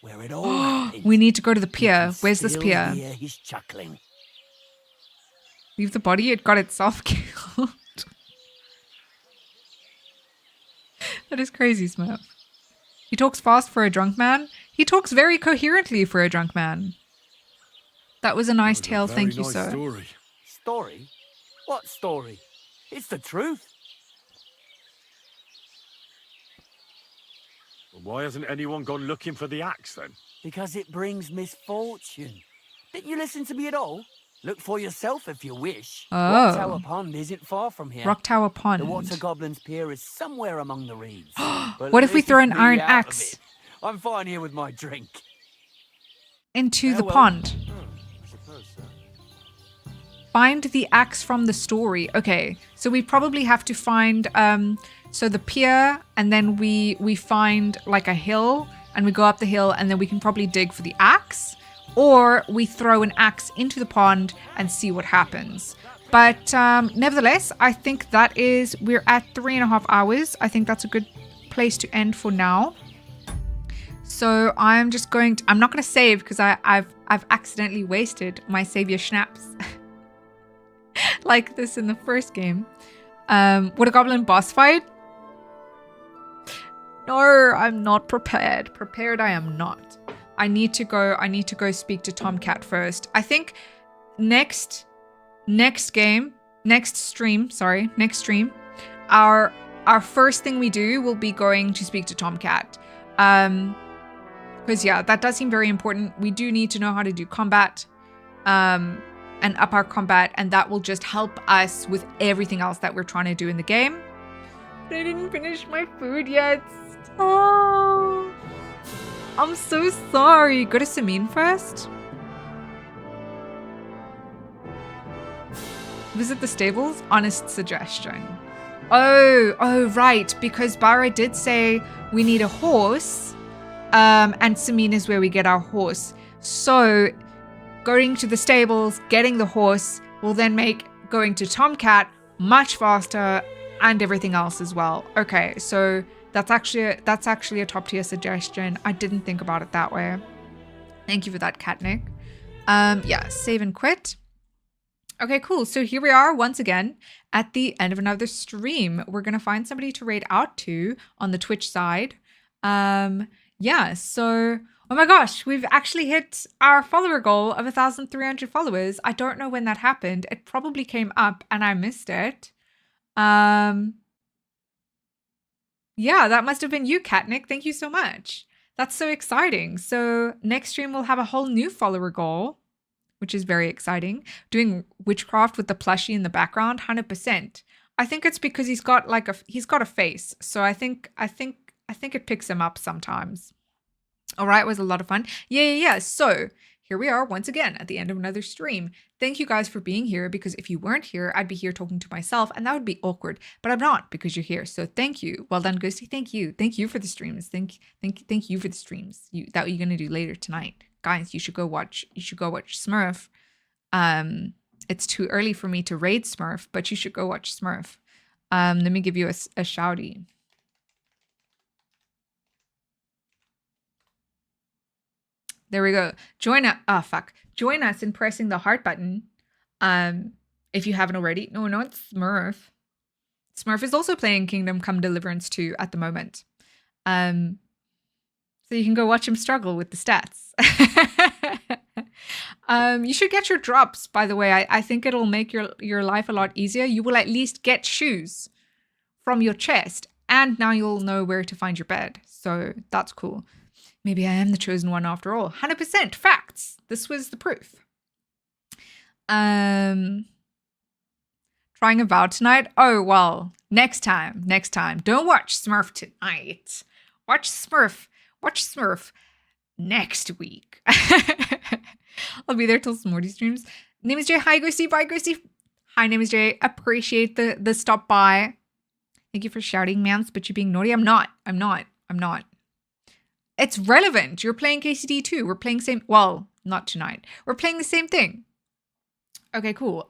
where it all happened, We need to go to the you pier. can Where's this still pier? hear his chuckling. Leave the body, it got itself killed. That is crazy, Smurf. He talks fast for a drunk man. He talks very coherently for a drunk man. That was a nice tale, thank you, sir. Story. Story? What story? It's the truth. Well, why hasn't anyone gone looking for the axe then? Because it brings misfortune. Didn't you listen to me at all? Look for yourself if you wish. Oh. Rock Tower Pond isn't far from here. Rock Tower Pond. The Water Goblin's Pier is somewhere among the reeds. But What if we throw an leave me iron out of axe it. I'm fine here with my drink. into the Farewell. pond? I suppose so. Find the axe from the story. Okay, so we probably have to find so the pier, and then we find like a hill, and we go up the hill, and then we can probably dig for the axe, or we throw an axe into the pond and see what happens. But nevertheless, I think we're at 3.5 hours. I think that's a good place to end for now. So I'm just I'm not going to save because I've accidentally wasted my savior schnapps. Like this in the first game. Water Goblin boss fight? No, I'm not prepared. Prepared I am not. I need to go speak to Tomcat first. I think next stream, our first thing we do will be going to speak to Tomcat. Because yeah, that does seem very important. We do need to know how to do combat. And up our combat, and that will just help us with everything else that we're trying to do in the game. But I didn't finish my food yet. Oh, I'm so sorry. Go to Samin first. Visit the stables. Honest suggestion. Oh, right. Because Bara did say we need a horse, and Samin is where we get our horse. So going to the stables, getting the horse, will then make going to Tomcat much faster and everything else as well. Okay, so that's actually a top tier suggestion. I didn't think about it that way. Thank you for that, Catnick. Yeah, save and quit. Okay, cool. So here we are once again at the end of another stream. We're going to find somebody to raid out to on the Twitch side. Yeah, so, oh my gosh, we've actually hit our follower goal of 1,300 followers. I don't know when that happened. It probably came up and I missed it. Yeah, that must have been you, Katnick. Thank you so much. That's so exciting. So next stream we'll have a whole new follower goal, which is very exciting. Doing witchcraft with the plushie in the background, 100%. I think it's because he's got a face. So I think it picks him up sometimes. All right, it was a lot of fun. Yeah. So here we are once again at the end of another stream. Thank you guys for being here, because if you weren't here, I'd be here talking to myself and that would be awkward, but I'm not, because you're here. So thank you. Well done, Ghosty. Thank you. Thank you for the streams. Thank you for the streams that you're going to do later tonight. Guys, you should go watch Smurf. It's too early for me to raid Smurf, but you should go watch Smurf. Let me give you a shouty. There we go. Join us in pressing the heart button. If you haven't already. No, it's Smurf. Smurf is also playing Kingdom Come Deliverance 2 at the moment. So you can go watch him struggle with the stats. You should get your drops, by the way. I think it'll make your life a lot easier. You will at least get shoes from your chest, and now you'll know where to find your bed. So that's cool. Maybe I am the chosen one after all. 100% facts. This was the proof. Trying a vow tonight? Oh, well, next time. Don't watch Smurf tonight. Watch Smurf next week. I'll be there till Smorty streams. Name is Jay. Hi, Ghosty. Bye, Ghosty. Hi, name is Jay. Appreciate the stop by. Thank you for shouting, Mance, but you're being naughty. I'm not. It's relevant. You're playing KCD too. We're playing well, not tonight. We're playing the same thing. Okay, cool.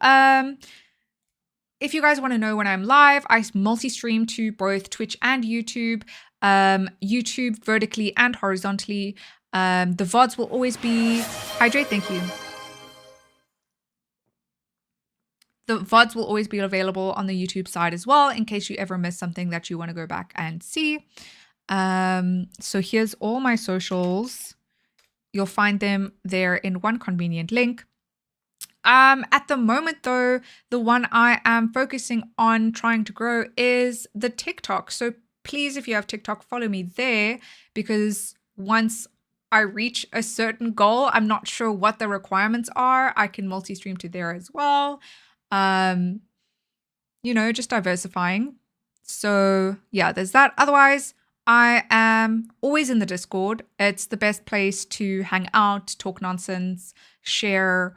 If you guys want to know when I'm live, I multi-stream to both Twitch and YouTube. YouTube vertically and horizontally. The VODs will always be... Hydrate, thank you. The VODs will always be available on the YouTube side as well, in case you ever miss something that you want to go back and see. So here's all my socials. You'll find them there in one convenient link. At the moment though, the one I am focusing on trying to grow is the TikTok. So please, if you have TikTok, follow me there, because once I reach a certain goal, I'm not sure what the requirements are. I can multi-stream to there as well. Just diversifying. So yeah, there's that. Otherwise, I am always in the Discord. It's the best place to hang out, talk nonsense, share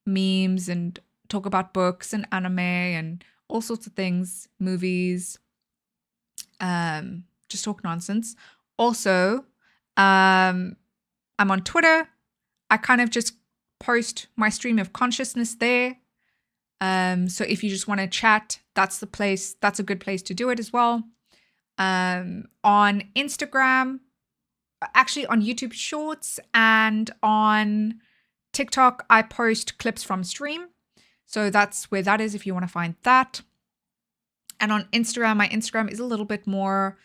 memes, and talk about books and anime and all sorts of things, movies, just talk nonsense. Also, I'm on Twitter. I kind of just post my stream of consciousness there. So if you just want to chat, that's the place. That's a good place to do it as well. On Instagram, actually on YouTube Shorts, and on TikTok, I post clips from stream. So that's where that is if you want to find that. And on Instagram, my Instagram is a little bit more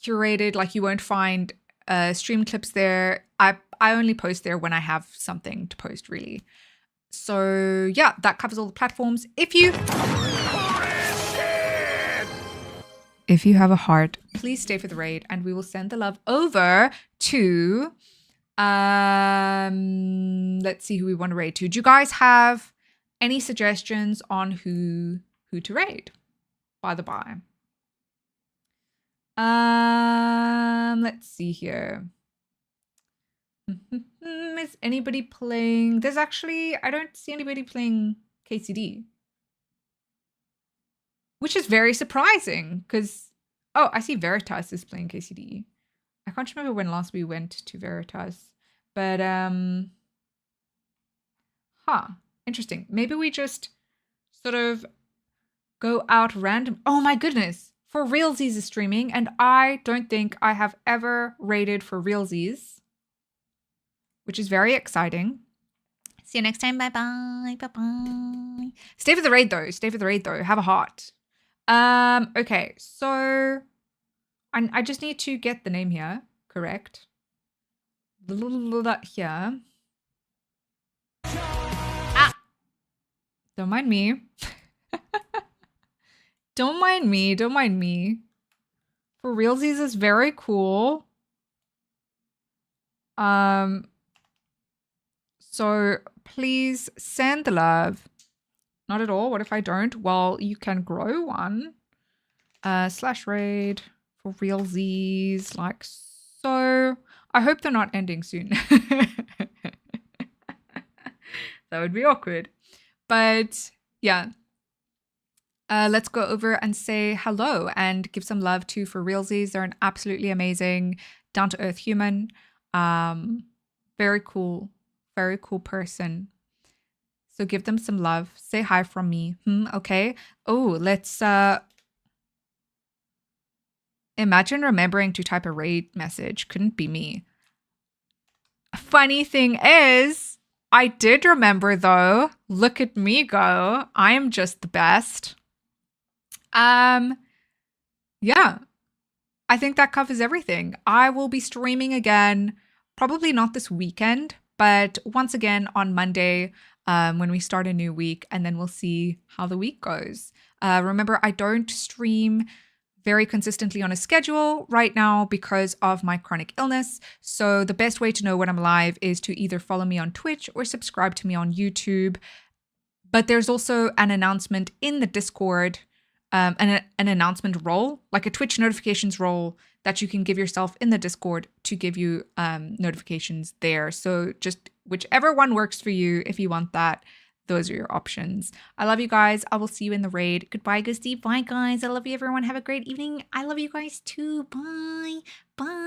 curated. Like, you won't find stream clips there. I only post there when I have something to post, really. So yeah, that covers all the platforms. If you have a heart, please stay for the raid and we will send the love over to let's see who we want to raid to. Do you guys have any suggestions on who to raid? By the by. Let's see here. Is anybody playing? There's actually, I don't see anybody playing KCD, which is very surprising because, oh, I see Veritas is playing KCD. I can't remember when last we went to Veritas, but interesting. Maybe we just sort of go out random. Oh my goodness, For Realsies is streaming, and I don't think I have ever raided For Realsies, which is very exciting. See you next time. Bye-bye. Bye-bye. Stay for the raid, though. Stay for the raid, though. Have a heart. Okay. So, I just need to get the name here. Correct. Here. Ah! Don't mind me. Don't mind me. Don't mind me. For realsies is very cool. So please send the love. Not at all. What if I don't? Well, you can grow one. /raid for realsies, like so. I hope they're not ending soon. That would be awkward. But yeah. Let's go over and say hello and give some love to For Realsies. They're an absolutely amazing, down-to-earth human. Very cool person. So give them some love. Say hi from me. Okay. Oh, let's imagine remembering to type a raid message. Couldn't be me. Funny thing is, I did remember though. Look at me go. I am just the best. Yeah. I think that covers everything. I will be streaming again, probably not this weekend, but once again on Monday when we start a new week, and then we'll see how the week goes. Remember, I don't stream very consistently on a schedule right now because of my chronic illness. So the best way to know when I'm live is to either follow me on Twitch or subscribe to me on YouTube. But there's also an announcement in the Discord, an announcement role, like a Twitch notifications role that you can give yourself in the Discord to give you notifications there. So just whichever one works for you, if you want that, those are your options. I love you guys. I will see you in the raid. Goodbye, Ghosty. Bye, guys. I love you, everyone. Have a great evening. I love you guys too. Bye. Bye.